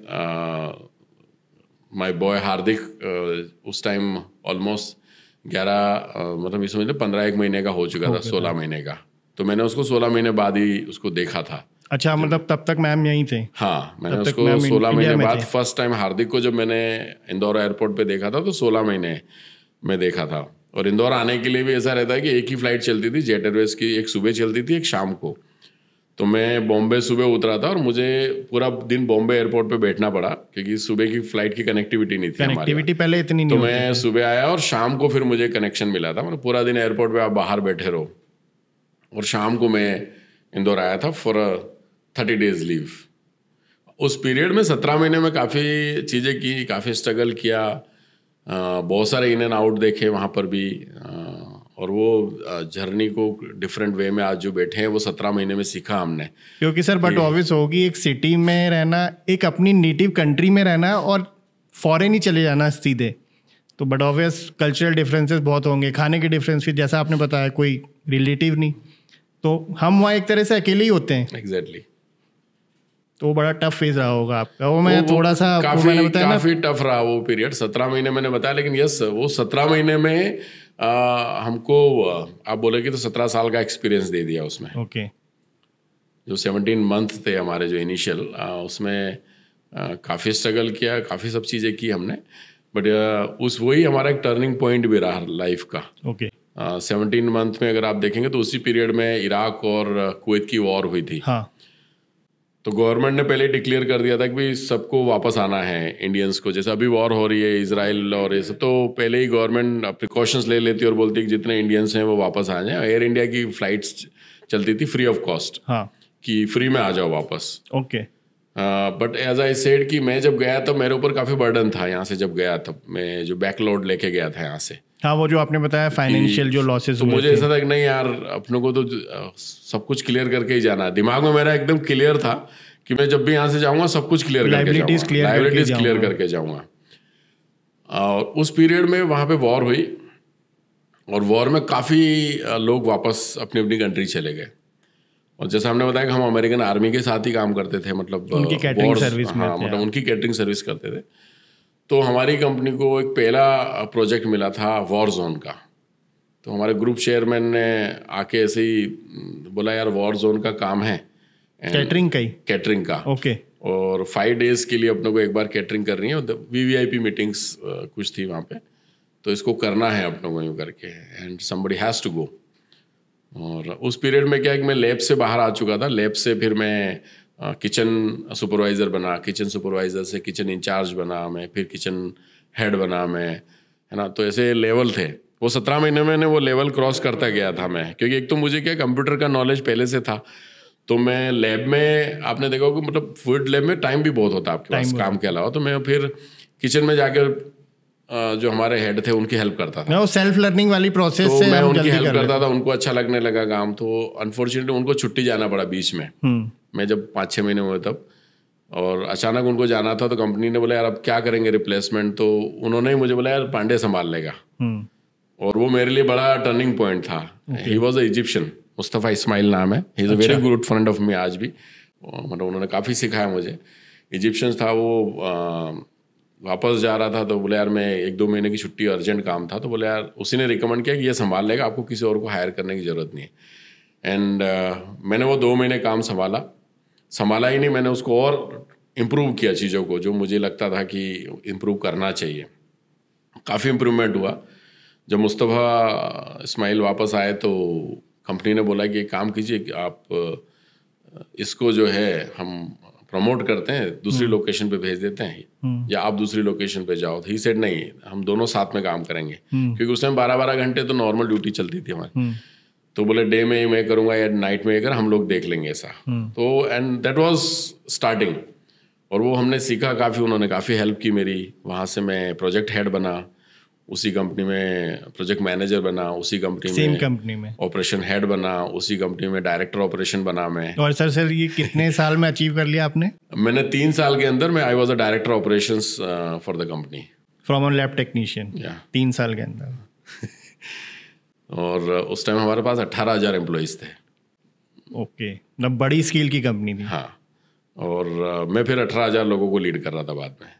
माय बॉय हार्दिक उस टाइम ऑलमोस्ट 11 मतलब इस महीने 15 महीने का हो चुका था, 16 महीने का। तो मैंने उसको 16 महीने बाद ही उसको देखा था। अच्छा, मतलब तब तक मैम यहीं थे? हाँ, मैंने उसको 16 महीने बाद फर्स्ट टाइम हार्दिक को जब मैंने इंदौर एयरपोर्ट पे देखा था, तो 16 महीने में देखा था। और इंदौर आने के लिए भी ऐसा रहता है कि एक ही फ्लाइट चलती थी जेट एयरवेज की, एक सुबह चलती थी, एक शाम को। तो मैं बॉम्बे सुबह उतरा था और मुझे पूरा दिन बॉम्बे एयरपोर्ट पे बैठना पड़ा, क्योंकि सुबह की फ्लाइट की कनेक्टिविटी नहीं थी, कनेक्टिविटी पहले इतनी नहीं होती। तो मैं सुबह आया और शाम को फिर मुझे कनेक्शन मिला था। मतलब पूरा दिन एयरपोर्ट पे आप बाहर बैठे रहो, और शाम को मैं इंदौर आया था फॉर 30 days लीव। उस पीरियड में 17 महीने में काफ़ी चीज़ें की, काफ़ी स्ट्रगल किया, बहुत सारे इन एंड आउट देखे वहाँ पर भी। और वो जर्नी को डिफरेंट वे में आज जो बैठे हैं वो 17 महीने में सीखा हमने। क्योंकि सर बट ऑब्वियस होगी, एक सिटी में रहना, एक अपनी नेटिव कंट्री में रहना और फॉरेन ही चले जाना सीधे, तो बट ऑब्वियस कल्चरल डिफरेंसेस बहुत होंगे, खाने के डिफरेंस, जैसा आपने बताया कोई रिलेटिव नहीं, तो हम वहाँ एक तरह से अकेले ही होते हैं। एग्जैक्टली। तो बड़ा टफ फेज रहा होगा आपका। वो मैं थोड़ा सा काफी टफ रहा वो पीरियड, 17 महीने मैंने बताया। लेकिन यस, वो 17 महीने में हमको आप बोलेंगे तो 17 साल का एक्सपीरियंस दे दिया उसमें। ओके। जो 17 मंथ थे हमारे जो इनिशियल, उसमें काफ़ी स्ट्रगल किया, काफ़ी सब चीज़ें की हमने। बट उस वही हमारा एक टर्निंग पॉइंट भी रहा लाइफ का। ओके। 17 मंथ में अगर आप देखेंगे तो उसी पीरियड में इराक और कुवैत की वॉर हुई थी। हाँ। तो गवर्नमेंट ने पहले डिक्लेयर कर दिया था कि भाई सबको वापस आना है, इंडियंस को। जैसे अभी वॉर हो रही है इजराइल और ये सब, तो पहले ही गवर्नमेंट प्रिकॉशंस ले लेती है और बोलती है कि जितने इंडियंस हैं वो वापस आ जाएं। एयर इंडिया की फ्लाइट्स चलती थी फ्री ऑफ कॉस्ट, हाँ, कि फ्री में आ जाओ वापस। Okay. But as I said कि मैं जब गया तब मेरे ऊपर काफ़ी बर्डन था यहाँ से। जब गया तब मैं जो बैकलोड लेके गया था यहाँ से, हाँ, वो जो आपने बताया फाइनेंशियल जो लॉसेस, तो मुझे ऐसा था कि नहीं यार, अपनों को तो सब कुछ क्लियर करके ही जाना है। दिमाग में मेरा एकदम क्लियर था कि मैं जब भी यहाँ से जाऊँगा सब कुछ क्लियर करके जाऊँगा, लाइबिलिटीज क्लियर करके जाऊँगा। और उस पीरियड में वहाँ पे वॉर हुई, और वॉर में काफ़ी लोग वापस अपनी अपनी कंट्री चले गए। और जैसा हमने बताया कि हम अमेरिकन आर्मी के साथ ही काम करते थे, मतलब उनकी कैटरिंग सर्विस में, हाँ, मतलब उनकी कैटरिंग सर्विस करते थे। तो हमारी कंपनी को एक पहला प्रोजेक्ट मिला था वॉर जोन का। तो हमारे ग्रुप चेयरमैन ने आके ऐसे ही बोला, यार वॉर जोन का काम है, कैटरिंग का। ओके। और 5 days के लिए अपने को एक बार कैटरिंग करनी है, VVIP मीटिंग्स कुछ थी वहाँ पे, तो इसको करना है अपने को यूँ करके, and somebody has to go. और उस पीरियड में क्या है कि मैं लैब से बाहर आ चुका था। लैब से फिर मैं किचन सुपरवाइज़र बना, किचन सुपरवाइज़र से किचन इंचार्ज बना मैं, फिर किचन हेड बना मैं, है ना। तो ऐसे लेवल थे। वो 17 महीने में वो लेवल क्रॉस करता गया था मैं, क्योंकि एक तो मुझे क्या कंप्यूटर का नॉलेज पहले से था। तो मैं लैब में, आपने देखा कि मतलब फूड लैब में टाइम भी बहुत होता है आपके पास काम के अलावा। तो मैं फिर किचन में जाकर जो हमारे हेड थे उनकी हेल्प करता था। वो सेल्फ लर्निंग वाली प्रोसेस तो से मैं उनकी हेल्प करता था, उनको अच्छा लगने लगा काम। तो अनफॉर्चुनेटली उनको छुट्टी जाना पड़ा बीच में। मैं जब 5-6 महीने हुए तब, और अचानक उनको जाना था, तो कंपनी ने बोला यार अब क्या करेंगे रिप्लेसमेंट। तो उन्होंने ही मुझे बोला यार पांडे संभाल लेगा। और वो मेरे लिए बड़ा टर्निंग पॉइंट था। He was a Egyptian, Mustafa Ismail नाम है। He is a very good friend of me आज भी। मतलब उन्होंने काफ़ी सिखाया मुझे। इजिप्शियंस था वो, वापस जा रहा था तो बोले यार मैं 1-2 महीने की छुट्टी, अर्जेंट काम था, तो बोले यार उसी ने रिकमेंड किया कि ये संभाल लेगा, आपको किसी और को हायर करने की ज़रूरत नहीं है। एंड मैंने वो 2 महीने काम संभाला ही नहीं, मैंने उसको और इम्प्रूव किया चीज़ों को, जो मुझे लगता था कि इम्प्रूव करना चाहिए। काफ़ी इम्प्रूवमेंट हुआ। जब मुस्तफ़ा इस्माइल वापस आए तो कंपनी ने बोला कि एक काम कीजिए कि आप इसको जो है हम प्रमोट करते हैं, दूसरी लोकेशन पे भेज देते हैं, या आप दूसरी लोकेशन पे जाओ। ही सेड नहीं, हम दोनों साथ में काम करेंगे, क्योंकि उस टाइम 12-12 घंटे तो नॉर्मल ड्यूटी चलती थी हमारी। तो बोले डे में मैं करूँगा या नाइट में कर, हम लोग देख लेंगे ऐसा। तो एंड दैट वाज स्टार्टिंग, और वो हमने सीखा काफ़ी, उन्होंने काफ़ी हेल्प की मेरी। वहाँ से मैं प्रोजेक्ट हेड बना, उसी कंपनी में प्रोजेक्ट मैनेजर बना, उसी कंपनी में सेम कंपनी में ऑपरेशन हेड बना, उसी कंपनी में डायरेक्टर ऑपरेशन बना मैं। और सर ये कितने साल में अचीव कर लिया आपने? मैंने 3 साल के अंदर में I was a director operations for the company from a lab technician. 3 साल के अंदर। और उस टाइम हमारे पास 18,000 एम्प्लॉइज थे। ओके, मतलब बड़ी स्केल की कंपनी थी। हाँ, और मैं फिर 18,000 लोगों को लीड कर रहा था बाद में।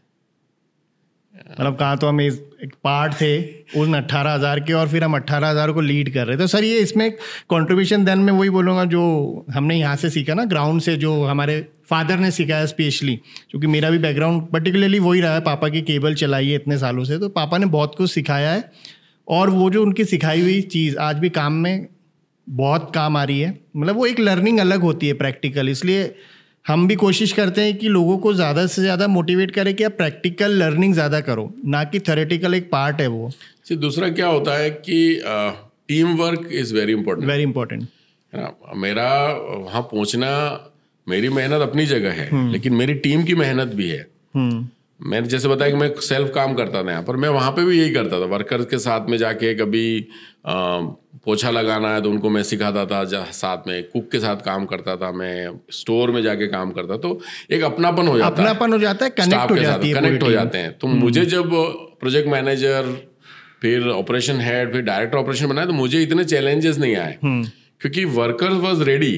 मतलब कहा तो हम एक पार्ट थे उन 18,000 के, और फिर हम 18,000 को लीड कर रहे थे। तो सर ये इसमें कंट्रीब्यूशन देन मैं वही बोलूँगा जो हमने यहाँ से सीखा ना, ग्राउंड से, जो हमारे फादर ने सिखाया स्पेशली, क्योंकि मेरा भी बैकग्राउंड पर्टिकुलरली वही रहा है। पापा की केबल चलाई है इतने सालों से, तो पापा ने बहुत कुछ सिखाया है, और वो जो उनकी सिखाई हुई चीज़ आज भी काम में बहुत काम आ रही है। मतलब वो एक लर्निंग अलग होती है प्रैक्टिकल, इसलिए हम भी कोशिश करते हैं कि लोगों को ज़्यादा से ज़्यादा मोटिवेट करें कि आप प्रैक्टिकल लर्निंग ज़्यादा करो, ना कि थ्योरेटिकल एक पार्ट है वो। दूसरा क्या होता है कि team work is very important. Very important है ना। मेरा वहाँ पहुँचना, मेरी मेहनत अपनी जगह है, लेकिन मेरी टीम की मेहनत भी है। मैंने जैसे बताया कि मैं सेल्फ काम करता था यहाँ पर, मैं वहाँ पे भी यही करता था। वर्कर्स के साथ में जाके कभी पोछा लगाना है तो उनको मैं सिखाता था, साथ में कुक के साथ काम करता था, मैं स्टोर में जाके काम करता। तो एक अपनापन हो जाता है, कनेक्ट हो जाते हैं। तो मुझे जब प्रोजेक्ट मैनेजर, फिर ऑपरेशन हेड, फिर डायरेक्टर ऑपरेशन बनाया, तो मुझे इतने चैलेंजेस नहीं आए, क्योंकि वर्कर्स वॉज रेडी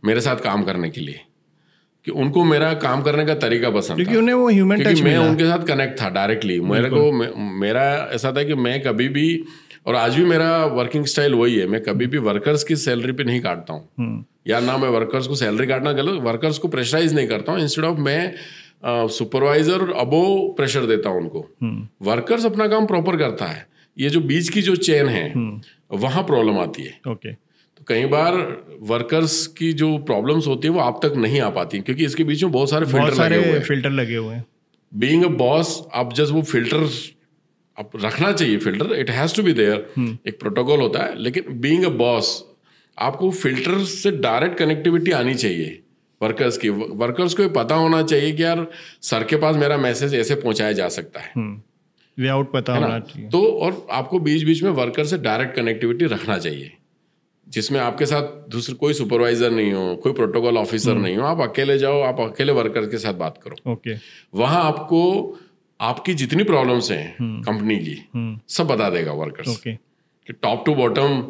मेरे साथ काम करने के लिए, कि उनको मेरा काम करने का तरीका पसंद था, क्योंकि उन्हें वो ह्यूमन टच मिला। मैं उनके साथ कनेक्ट था डायरेक्टली। मेरा ऐसा था कि मैं कभी भी, और आज भी मेरा वर्किंग स्टाइल वही है, मैं कभी भी वर्कर्स की सैलरी पे नहीं काटता हूँ, या ना मैं वर्कर्स को सैलरी काटना गलत, वर्कर्स को प्रेशराइज नहीं करता हूँ। इंस्टेड ऑफ मैं सुपरवाइजर और अबो प्रेशर देता हूँ उनको। वर्कर्स अपना काम प्रॉपर करता है, ये जो बीच की जो चेन है वहाँ प्रॉब्लम आती है। ओके, तो कई बार वर्कर्स की जो प्रॉब्लम्स होती है वो आप तक नहीं आ पाती, क्योंकि इसके बीच में बहुत सारे फिल्टर लगे हुए हैं। बीइंग अ बॉस, आप जस्ट वो फिल्टर आप रखना चाहिए, filter it has to be there, एक प्रोटोकॉल होता है, लेकिन बीइंग अ बॉस आपको फिल्टर से डायरेक्ट कनेक्टिविटी आनी चाहिए वर्कर्स की। वर्कर्स को ये पता होना चाहिए कि यार सर के पास मेरा मैसेज ऐसे पहुंचाया जा सकता है, वे आउट पता होना चाहिए। तो और आपको बीच बीच में वर्कर से डायरेक्ट कनेक्टिविटी रखना चाहिए, जिसमें आपके साथ दूसरे कोई सुपरवाइजर नहीं हो, कोई प्रोटोकॉल ऑफिसर नहीं हो, आप अकेले जाओ, आप अकेले वर्कर के साथ बात करो। ओके, वहां आपको आपकी जितनी प्रॉब्लम्स हैं कंपनी की सब बता देगा वर्कर्स। ओके, कि टॉप टू बॉटम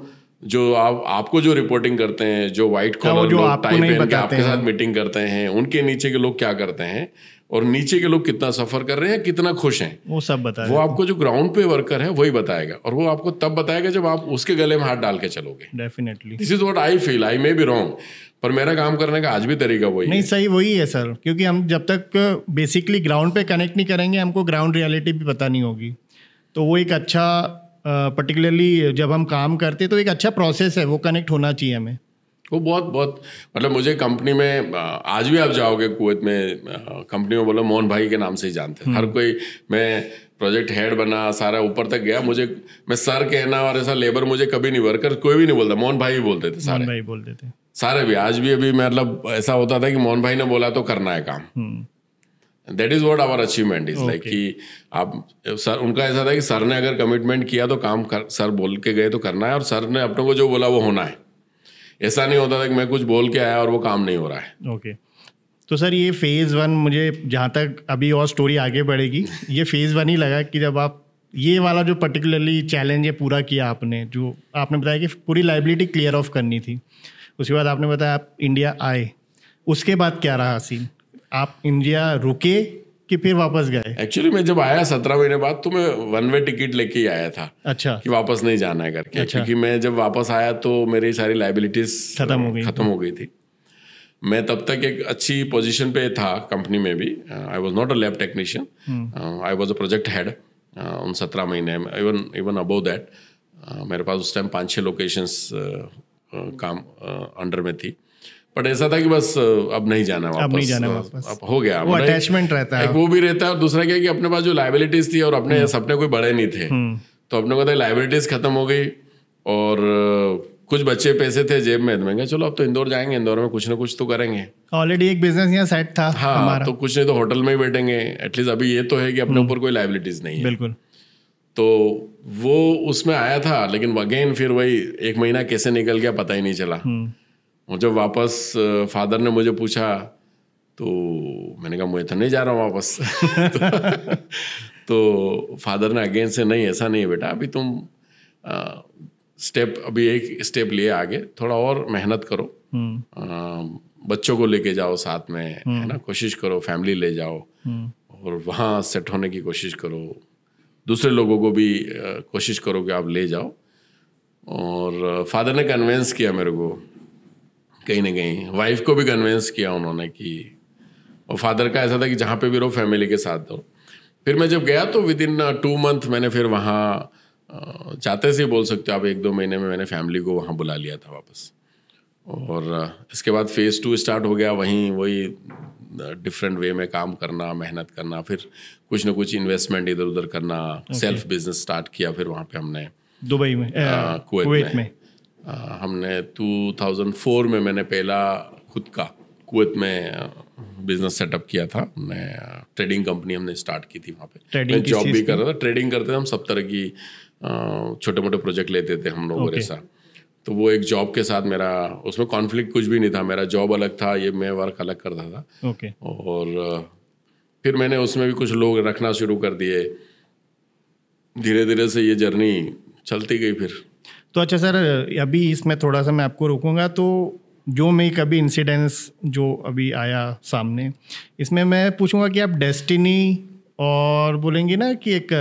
जो आपको जो रिपोर्टिंग करते हैं, जो व्हाइट कॉलर लोग टाई पहन के आपके साथ मीटिंग करते हैं, उनके नीचे के लोग क्या करते हैं, और नीचे के लोग कितना सफर कर रहे हैं, कितना खुश हैं, वो सब बताएगा। वो आपको जो ग्राउंड पे वर्कर है वही बताएगा, और वो आपको तब बताएगा जब आप उसके गले में हाथ डाल के चलोगे। Definitely, this is what I feel. I may be wrong, पर मेरा काम करने का आज भी तरीका वही नहीं, सही वही है सर, क्योंकि हम जब तक बेसिकली ग्राउंड पे कनेक्ट नहीं करेंगे, हमको ग्राउंड रियलिटी भी पता नहीं होगी। तो वो एक अच्छा पर्टिकुलरली जब हम काम करते तो एक अच्छा प्रोसेस है, वो कनेक्ट होना चाहिए हमें। वो बहुत मतलब मुझे कंपनी में, आज भी आप जाओगे कुवैत में, कंपनी में बोलो मोहन भाई के नाम से ही जानते हैं हर कोई। मैं प्रोजेक्ट हेड बना, सारा ऊपर तक गया, मैं सर कहना और ऐसा लेबर मुझे कभी नहीं, वर्कर कोई भी नहीं बोलता, मोहन भाई ही बोलते थे सारे। मोहन भाई बोलते थे सारे भी, आज भी अभी मतलब ऐसा होता था कि मोहन भाई ने बोला तो करना है काम। That is what our achievement is like, कि आप सर, उनका ऐसा था कि सर ने अगर कमिटमेंट किया तो काम सर बोल के गए तो करना है, और सर ने अपने को जो बोला वो होना है। ऐसा नहीं होता था कि मैं कुछ बोल के आया और वो काम नहीं हो रहा है। ओके, तो सर ये फेज़ 1, मुझे जहाँ तक अभी और स्टोरी आगे बढ़ेगी, ये फेज़ 1 ही लगा कि जब आप ये वाला जो पर्टिकुलरली चैलेंज है पूरा किया आपने, जो आपने बताया कि पूरी लाइबिलिटी क्लियर ऑफ करनी थी, उसके बाद आपने बताया आप इंडिया आए, उसके बाद क्या रहा सीन? आप इंडिया रुके कि फिर वापस गए? एक्चुअली मैं जब आया 17 महीने बाद तो मैं वन वे टिकट लेके ही आया था। अच्छा। कि वापस नहीं जाना है करके। अच्छा। क्योंकि मैं जब वापस आया तो मेरी सारी लाइबिलिटीज खत्म हो गई थी। मैं तब तक एक अच्छी पोजीशन पे था कंपनी में भी। I was not a lab technician, I was a project head उन 17 महीने में, इवन अबव दैट। मेरे पास उस टाइम 5-6 लोकेशंस काम अंडर में थी। बट ऐसा था कि बस अब नहीं जाना वापस, अब नहीं जाना वापस, अब हो गया। वो अटैचमेंट रहता है, एक वो भी रहता है, और दूसरा क्या है कि अपने पास जो लाइबिलिटीज थी और अपने सपने कोई बड़े नहीं थे, तो अपने को लाइबिलिटीज खत्म हो गई और कुछ बच्चे पैसे थे जेब में। मैं कहा चलो अब तो इंदौर जाएंगे, इंदौर में कुछ ना कुछ तो करेंगे। ऑलरेडी एक बिजनेस यहाँ सेट था। हाँ, हमारा तो कुछ नहीं तो होटल में ही बैठेंगे एटलीस्ट। अभी ये तो है कि अपने ऊपर कोई लाइबिलिटीज नहीं है। बिल्कुल। तो वो उसमें आया था, लेकिन अगेन फिर वही 1 महीना कैसे निकल गया पता ही नहीं चला। और जब वापस फादर ने मुझे पूछा तो मैंने कहा मैं तो नहीं जा रहा हूँ वापस। तो फादर ने अगेन से नहीं, ऐसा नहीं है बेटा, अभी तुम अभी एक स्टेप लिए आगे, थोड़ा और मेहनत करो, बच्चों को लेके जाओ साथ में, है ना, कोशिश करो फैमिली ले जाओ और वहाँ सेट होने की कोशिश करो, दूसरे लोगों को भी कोशिश करो कि आप ले जाओ। और फादर ने कन्विंस किया मेरे को, कहीं ना कहीं वाइफ को भी कन्विंस किया उन्होंने कि, और फादर का ऐसा था कि जहाँ पे भी रहो फैमिली के साथ रहो। फिर मैं जब गया तो विद इन 2 मंथ मैंने फिर वहाँ चाहते से बोल सकते हो आप 1-2 महीने में मैंने फैमिली को वहाँ बुला लिया था वापस। और इसके बाद फेज़ 2 स्टार्ट हो गया, वही डिफरेंट वे में काम करना, मेहनत करना, फिर कुछ ना कुछ इन्वेस्टमेंट इधर उधर करना, सेल्फ बिजनेस स्टार्ट किया। फिर वहाँ पे हमने दुबई में, कुवैत में हमने 2004 में मैंने पहला खुद का कुवैत में बिजनेस सेटअप किया था। हमने ट्रेडिंग कंपनी हमने स्टार्ट की थी वहाँ पे। मैं जॉब भी कर रहा था, ट्रेडिंग करते थे हम, सब तरह की छोटे मोटे प्रोजेक्ट लेते थे हम लोग ऐसा। तो वो एक जॉब के साथ मेरा उसमें कॉन्फ्लिक्ट कुछ भी नहीं था, मेरा जॉब अलग था, ये मैं वर्क अलग करता था। और फिर मैंने उसमें भी कुछ लोग रखना शुरू कर दिए, धीरे धीरे से ये जर्नी चलती गई फिर। तो अच्छा सर, अभी इसमें थोड़ा सा मैं आपको रोकूंगा। तो जो मैं कभी इंसिडेंस जो अभी आया सामने, इसमें मैं पूछूंगा कि आप डेस्टिनी और बोलेंगे ना कि एक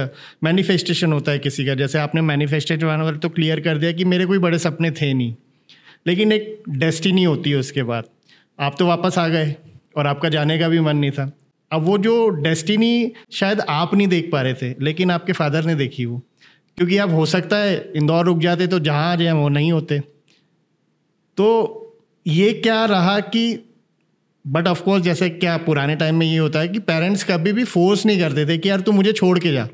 मैनिफेस्टेशन होता है किसी का, जैसे आपने मैनिफेस्टेशन वाला तो क्लियर कर दिया कि मेरे कोई बड़े सपने थे नहीं, लेकिन एक डेस्टिनी होती है उसके बाद। आप तो वापस आ गए और आपका जाने का भी मन नहीं था। अब वो जो डेस्टिनी शायद आप नहीं देख पा रहे थे, लेकिन आपके फादर ने देखी वो, क्योंकि आप हो सकता है इंदौर रुक जाते तो जहाँ जाए वो नहीं होते। तो ये क्या रहा कि बट ऑफ कोर्स जैसे क्या पुराने टाइम में ये होता है कि पेरेंट्स कभी भी फोर्स नहीं करते थे कि यार तू मुझे छोड़ के जा,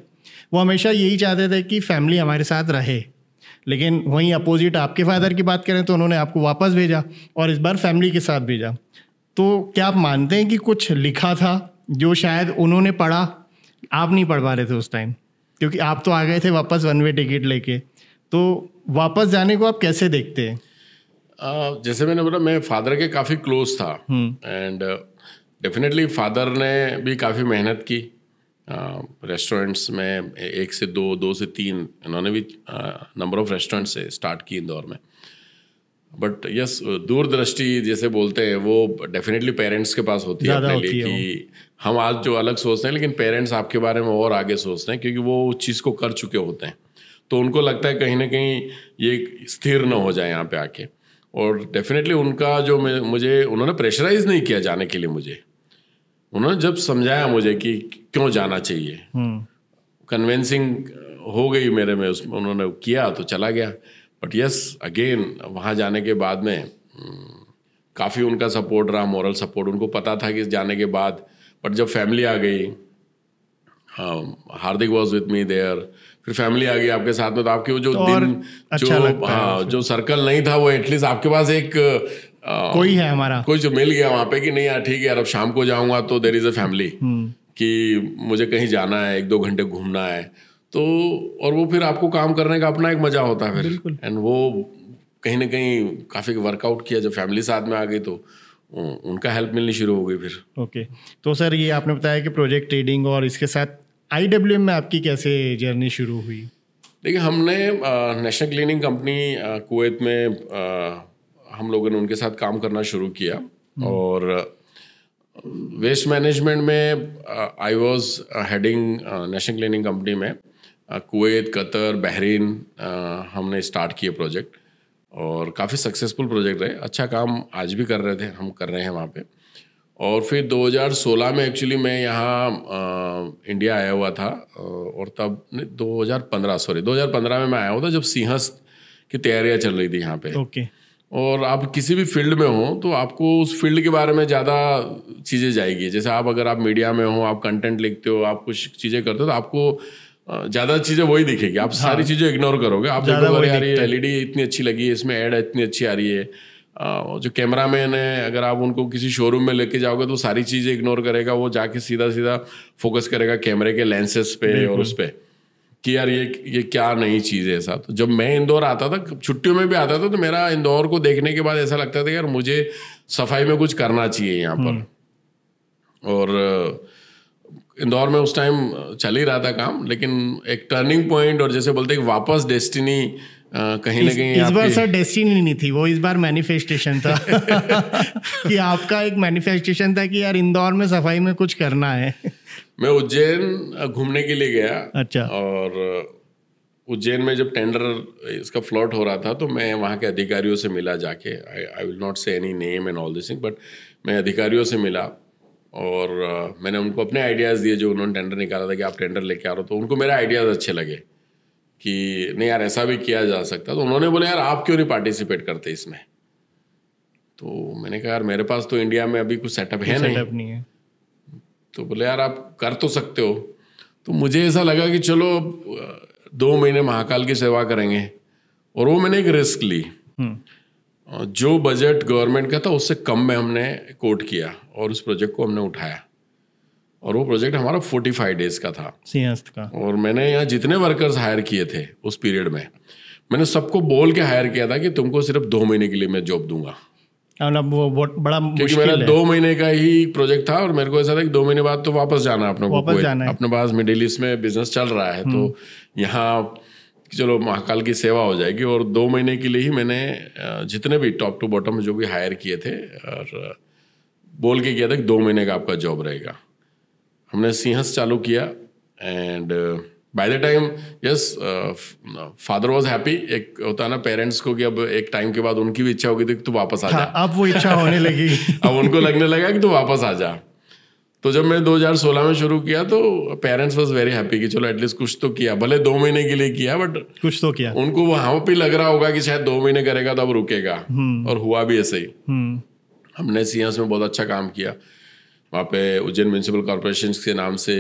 वो हमेशा यही चाहते थे कि फैमिली हमारे साथ रहे। लेकिन वहीं अपोजिट आपके फादर की बात करें तो उन्होंने आपको वापस भेजा और इस बार फैमिली के साथ भेजा। तो क्या आप मानते हैं कि कुछ लिखा था जो शायद उन्होंने पढ़ा, आप नहीं पढ़ पा रहे थे उस टाइम, क्योंकि आप तो आ गए थे वापस वन वे टिकट लेके? तो वापस जाने को आप कैसे देखते हैं? जैसे मैंने बोला, मैं फादर के काफ़ी क्लोज था एंड डेफिनेटली फादर ने भी काफ़ी मेहनत की। रेस्टोरेंट्स में 1 से 2, 2 से 3 इन्होंने भी नंबर ऑफ रेस्टोरेंट्स से स्टार्ट की इंदौर में। बट यस, दूरदृष्टि जैसे बोलते हैं वो डेफिनेटली पेरेंट्स के पास होती है अपने लिए, कि हम आज जो अलग सोचते हैं लेकिन पेरेंट्स आपके बारे में और आगे सोचते हैं, क्योंकि वो उस चीज़ को कर चुके होते हैं। तो उनको लगता है कहीं ना कहीं ये स्थिर ना हो जाए यहाँ पे आके। और डेफिनेटली उनका जो मुझे उन्होंने प्रेशराइज नहीं किया जाने के लिए, मुझे उन्होंने जब समझाया मुझे कि क्यों जाना चाहिए, कन्विंसिंग हो गई मेरे में, उसमें उन्होंने किया तो चला गया। बट यस, अगेन वहाँ जाने के बाद में काफ़ी उनका सपोर्ट रहा, मॉरल सपोर्ट। उनको पता था कि जाने के बाद, बट जब फैमिली आ गई, हार्दिक वॉज विथ मी देयर, फिर फैमिली आ गई आपके साथ में, तो आपके वो जो दिन अच्छा जो सर्कल नहीं था वो एटलीस्ट आपके पास एक कोई है, हमारा कोई जो मिल गया वहाँ पे कि नहीं यार ठीक है यार, अब शाम को जाऊँगा तो देयर इज़ अ फैमिली, कि मुझे कहीं जाना है, 1-2 घंटे घूमना है। तो और वो फिर आपको काम करने का अपना एक मजा होता है फिर, एंड वो कहीं ना कहीं काफ़ी वर्कआउट किया। जब फैमिली साथ में आ गई तो उनका हेल्प मिलनी शुरू हो गई फिर। ओके। तो सर ये आपने बताया कि प्रोजेक्ट ट्रेडिंग और इसके साथ IWM में आपकी कैसे जर्नी शुरू हुई? देखिए, हमने नेशनल क्लीनिंग कंपनी कुवैत में हम लोगों ने उनके साथ काम करना शुरू किया, और वेस्ट मैनेजमेंट में I was heading national cleaning company में कुवैत, कतर, बहरीन हमने स्टार्ट किए प्रोजेक्ट और काफ़ी सक्सेसफुल प्रोजेक्ट रहे। अच्छा काम आज भी कर रहे थे, हम कर रहे हैं वहाँ पे। और फिर 2016 में एक्चुअली मैं यहाँ इंडिया आया हुआ था और तब 2015 में मैं आया हुआ था जब सिंहस्थ की तैयारियाँ चल रही थी यहाँ पे। ओके। और आप किसी भी फील्ड में हो तो आपको उस फील्ड के बारे में ज़्यादा चीज़ें जाएगी। जैसे अगर आप मीडिया में हो, आप कंटेंट लिखते हो, आप कुछ चीज़ें करते हो तो आपको ज़्यादा चीज़ें वही दिखेगी। आप सारी चीज़ें इग्नोर करोगे। आप देखो अरे यार ये LED इतनी अच्छी लगी है, इसमें ऐड इतनी अच्छी आ रही है। जो कैमरामैन है अगर आप उनको किसी शोरूम में लेके जाओगे तो सारी चीज़ें इग्नोर करेगा, वो जाके सीधा सीधा फोकस करेगा कैमरे के लेंसेज पे और उस पर कि यार ये क्या नई चीज़ है ऐसा। तो जब मैं इंदौर आता था, छुट्टियों में भी आता था, तो मेरा इंदौर को देखने के बाद ऐसा लगता था यार मुझे सफाई में कुछ करना चाहिए यहाँ पर। और इंदौर में उस टाइम चल ही रहा था काम, लेकिन एक टर्निंग पॉइंट और जैसे बोलते हैं वापस डेस्टिनी कहीं ना कहीं इस बार सर डेस्टिनी नहीं थी वो, इस बार मैनिफेस्टेशन था कि आपका एक मैनिफेस्टेशन था कि यार इंदौर में सफाई में कुछ करना है। मैं उज्जैन घूमने के लिए गया। अच्छा। और उज्जैन में जब टेंडर इसका फ्लॉट हो रहा था तो मैं वहाँ के अधिकारियों से मिला जाके। आई विल नॉट से any name and all this thing, but मैं अधिकारियों से मिला और मैंने उनको अपने आइडियाज़ दिए जो उन्होंने टेंडर निकाला था कि आप टेंडर लेके आ रहे हो। तो उनको मेरे आइडियाज़ अच्छे लगे कि नहीं यार ऐसा भी किया जा सकता। तो उन्होंने बोले यार आप क्यों नहीं पार्टिसिपेट करते इसमें। तो मैंने कहा यार मेरे पास तो इंडिया में अभी कुछ सेटअप है नहीं है। तो बोले यार आप कर तो सकते हो। तो मुझे ऐसा लगा कि चलो 2 महीने महाकाल की सेवा करेंगे। और वो मैंने एक रिस्क ली। जो बजट गवर्नमेंट का था उससे कम में हमने कोट किया और उस प्रोजेक्ट को हमने उठाया। और वो प्रोजेक्ट हमारा 45 डेज का था, सिंहस्थ का। और मैंने यहाँ जितने वर्कर्स हायर किए थे उस पीरियड में मैंने सबको बोल के हायर किया था कि तुमको सिर्फ 2 महीने के लिए मैं जॉब दूंगा। अब वो बहुत बड़ा क्योंकि मेरा 2 महीने का ही प्रोजेक्ट था और मेरे को ऐसा था कि 2 महीने बाद तो वापस जाना है अपने को। अपने पास मिडिल ईस्ट में बिजनेस चल रहा है तो यहाँ चलो महाकाल की सेवा हो जाएगी। और 2 महीने के लिए ही मैंने जितने भी टॉप टू बॉटम जो भी हायर किए थे और बोल के किया था कि 2 महीने का आपका जॉब रहेगा। हमने सिंहस्थ चालू किया and by the time yes father was happy. एक होता है ना पेरेंट्स को कि अब एक टाइम के बाद उनकी भी इच्छा होगी थी कि तू वापस आ जा। अब वो इच्छा होने लगी अब उनको लगने लगा कि तू वापस आ जा। तो जब मैं 2016 में शुरू किया तो पेरेंट्स वाज वेरी हैप्पी कि चलो एटलीस्ट कुछ तो किया, भले 2 महीने के लिए किया बट कुछ तो किया। उनको वहाँ पे लग रहा होगा कि शायद 2 महीने करेगा तो अब रुकेगा। और हुआ भी ऐसे ही। हमने सिंहस्थ में बहुत अच्छा काम किया। वहाँ पे उज्जैन म्यूनिसिपल कॉर्पोरेशन के नाम से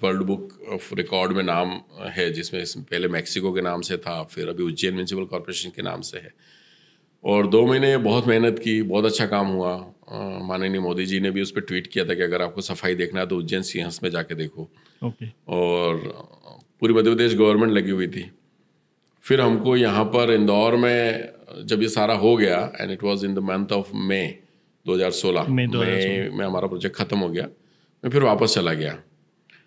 वर्ल्ड बुक ऑफ रिकॉर्ड में नाम है, जिसमें पहले मैक्सिको के नाम से था, फिर अभी उज्जैन म्यूनिसिपल कॉर्पोरेशन के नाम से है। और 2 महीने बहुत मेहनत की, बहुत अच्छा काम हुआ। माननीय मोदी जी ने भी उस पर ट्वीट किया था कि अगर आपको सफाई देखना है तो उज्जैन सिंहस्थ में जाके देखो। और पूरी मध्य प्रदेश गवर्नमेंट लगी हुई थी। फिर हमको यहाँ पर इंदौर में जब ये सारा हो गया and it was in the month of May 2016 में हमारा प्रोजेक्ट खत्म हो गया। मैं फिर वापस चला गया,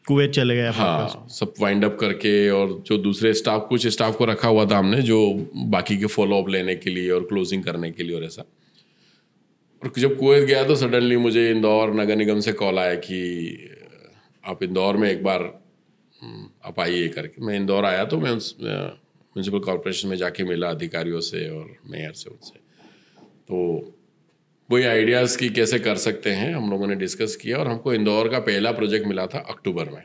कुवैत चले गया। हाँ, सब वाइंड अप करके। और जो दूसरे कुछ स्टाफ को रखा हुआ था हमने जो बाकी के फॉलोअप लेने के लिए और क्लोजिंग करने के लिए और ऐसा। और जब कुवैत गया तो सडनली मुझे इंदौर नगर निगम से कॉल आया कि आप इंदौर में एक बार आप आइए करके। मैं इंदौर आया तो मैं म्यूनिसिपल कॉर्पोरेशन में जाके मिला अधिकारियों से और मेयर से उनसे। तो वही आइडियाज़ की कैसे कर सकते हैं हम लोगों ने डिस्कस किया। और हमको इंदौर का पहला प्रोजेक्ट मिला था अक्टूबर में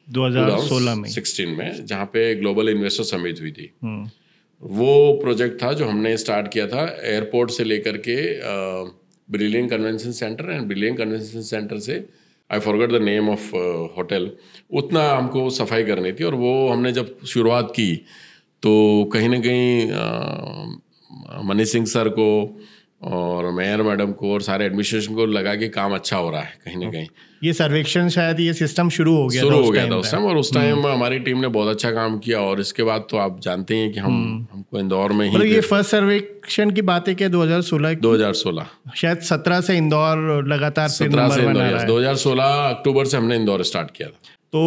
2016 में, जहाँ पे ग्लोबल इन्वेस्टर समिट हुई थी। वो प्रोजेक्ट था जो हमने स्टार्ट किया था एयरपोर्ट से लेकर के brilliant convention centre. And brilliant convention centre से I forgot the name of hotel, उतना हमको सफाई करनी थी। और वो हमने जब शुरुआत की तो कहीं ना कहीं मनीष सिंह सर को और मेयर मैडम को और सारे एडमिनिस्ट्रेशन को लगा कि काम अच्छा हो रहा है कहीं ना कहीं। ये सर्वेक्षण शायद ये सिस्टम शुरू हो गया था उस टाइम। और उस टाइम हमारी टीम ने बहुत अच्छा काम किया। और इसके बाद तो आप जानते हैं कि हमको इंदौर में ही ये फर्स्ट सर्वेक्षण की बात है क्या 2016 शायद 17 से इंदौर लगातार 2016 अक्टूबर से हमने इंदौर स्टार्ट किया था। तो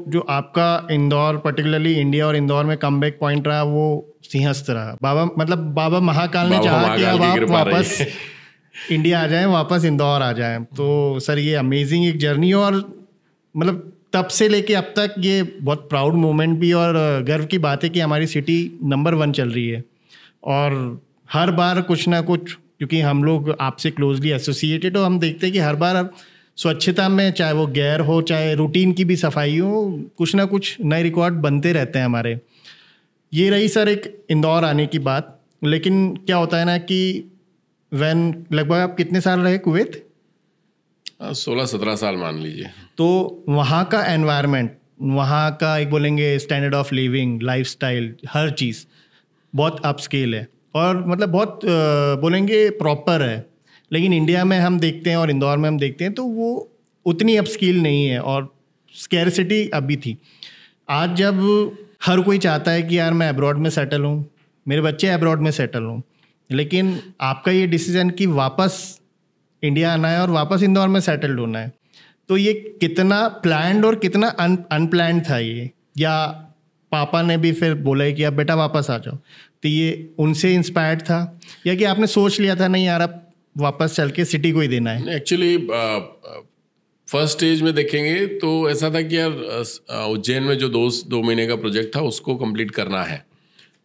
जो आपका इंदौर पर्टिकुलरली इंडिया और इंदौर में कमबैक पॉइंट रहा वो सिंहस्थ रहा। बाबा महाकाल ने चाहा कि अब आप वापस इंडिया आ जाएं, वापस इंदौर आ जाएं। तो सर ये अमेजिंग एक जर्नी, और मतलब तब से लेके अब तक ये बहुत प्राउड मोमेंट भी और गर्व की बात है कि हमारी सिटी नंबर 1 चल रही है। और हर बार कुछ ना कुछ, क्योंकि हम लोग आपसे क्लोजली एसोसिएटेड हो, हम देखते हैं कि हर बार स्वच्छता में, चाहे वो गैर हो चाहे रूटीन की भी सफाई हो, कुछ ना कुछ नए रिकॉर्ड बनते रहते हैं हमारे। ये रही सर एक इंदौर आने की बात। लेकिन क्या होता है ना कि लगभग आप कितने साल रहे कुवैत? 16-17 साल मान लीजिए। तो वहाँ का एनवायरनमेंट, वहाँ का एक बोलेंगे स्टैंडर्ड ऑफ लिविंग, लाइफस्टाइल, हर चीज़ बहुत अपस्केल है और मतलब बहुत बोलेंगे प्रॉपर है। लेकिन इंडिया में हम देखते हैं और इंदौर में हम देखते हैं तो वो उतनी अपस्केल नहीं है और स्कैरसिटी अभी थी। आज जब हर कोई चाहता है कि यार मैं अब्रॉड में सेटल हूँ, मेरे बच्चे अब्रॉड में सेटल हों, लेकिन आपका ये डिसीज़न कि वापस इंडिया आना है और वापस इंदौर में सेटल्ड होना है, तो ये कितना प्लान्ड और कितना अनप्लान्ड था ये? या पापा ने भी फिर बोला है कि अब बेटा वापस आ जाओ, तो ये उनसे इंस्पायर्ड था या कि आपने सोच लिया था नहीं यार अब वापस चल के सिटी को ही देना है? एक्चुअली फर्स्ट स्टेज में देखेंगे तो ऐसा था कि यार उज्जैन में जो 2 महीने का प्रोजेक्ट था उसको कंप्लीट करना है,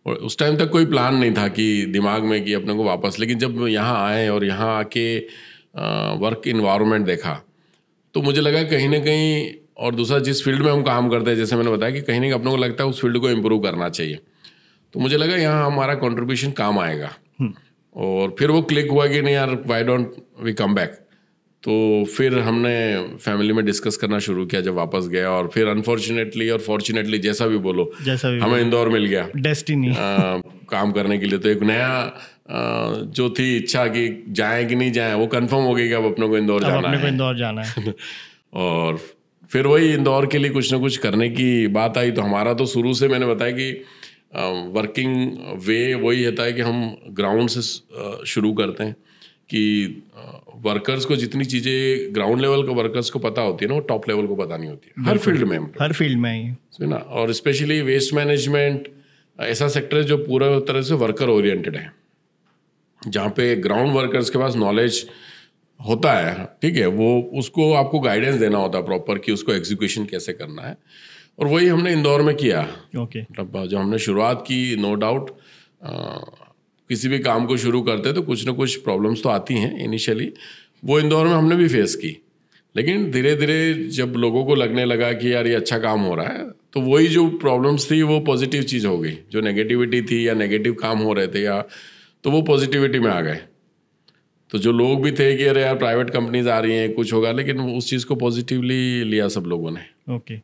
और उस टाइम तक कोई प्लान नहीं था कि दिमाग में कि अपने को वापस। लेकिन जब यहाँ आए और यहाँ आके वर्क इन्वायरमेंट देखा तो मुझे लगा कहीं ना कहीं, और दूसरा जिस फील्ड में हम काम करते हैं, जैसे मैंने बताया कि कहीं ना कहीं अपने को लगता है उस फील्ड को इम्प्रूव करना चाहिए, तो मुझे लगा यहाँ हमारा कंट्रीब्यूशन काम आएगा। और फिर वो क्लिक हुआ कि नहीं यार why don't we come back. तो फिर हमने फैमिली में डिस्कस करना शुरू किया जब वापस गया, और फिर अनफॉर्चुनेटली और फॉर्चुनेटली जैसा भी बोलो हमें इंदौर मिल गया डेस्टिनी काम करने के लिए। तो एक नया जो थी इच्छा कि जाएं कि नहीं जाएं, वो कंफर्म हो गई कि अब अपने को इंदौर जाना है। और फिर वही इंदौर के लिए कुछ ना कुछ करने की बात आई। तो हमारा तो शुरू से मैंने बताया कि वर्किंग वे वही होता है कि हम ग्राउंड से शुरू करते हैं कि वर्कर्स को जितनी चीज़ें ग्राउंड लेवल के वर्कर्स को पता होती है ना, वो टॉप लेवल को पता नहीं होती है हर फील्ड में ही ना। और स्पेशली वेस्ट मैनेजमेंट ऐसा सेक्टर है जो पूरा तरह से वर्कर ओरिएंटेड है, जहाँ पे ग्राउंड वर्कर्स के पास नॉलेज होता है, ठीक है, वो उसको आपको गाइडेंस देना होता है प्रॉपर कि उसको एग्जीक्यूशन कैसे करना है। और वही हमने इंदौर में किया। मतलब जब हमने शुरुआत की, नो डाउट किसी भी काम को शुरू करते तो कुछ ना कुछ प्रॉब्लम्स तो आती हैं इनिशियली, वो इंदौर में हमने भी फेस की। लेकिन धीरे धीरे जब लोगों को लगने लगा कि यार ये अच्छा काम हो रहा है, तो वही जो प्रॉब्लम्स थी वो पॉजिटिव चीज़ हो गई। जो नेगेटिविटी थी या नेगेटिव काम हो रहे थे या, तो वो पॉजिटिविटी में आ गए। तो जो लोग भी थे कि अरे यार प्राइवेट कंपनीज आ रही हैं कुछ होगा, लेकिन उस चीज़ को पॉजिटिवली लिया सब लोगों ने। ओके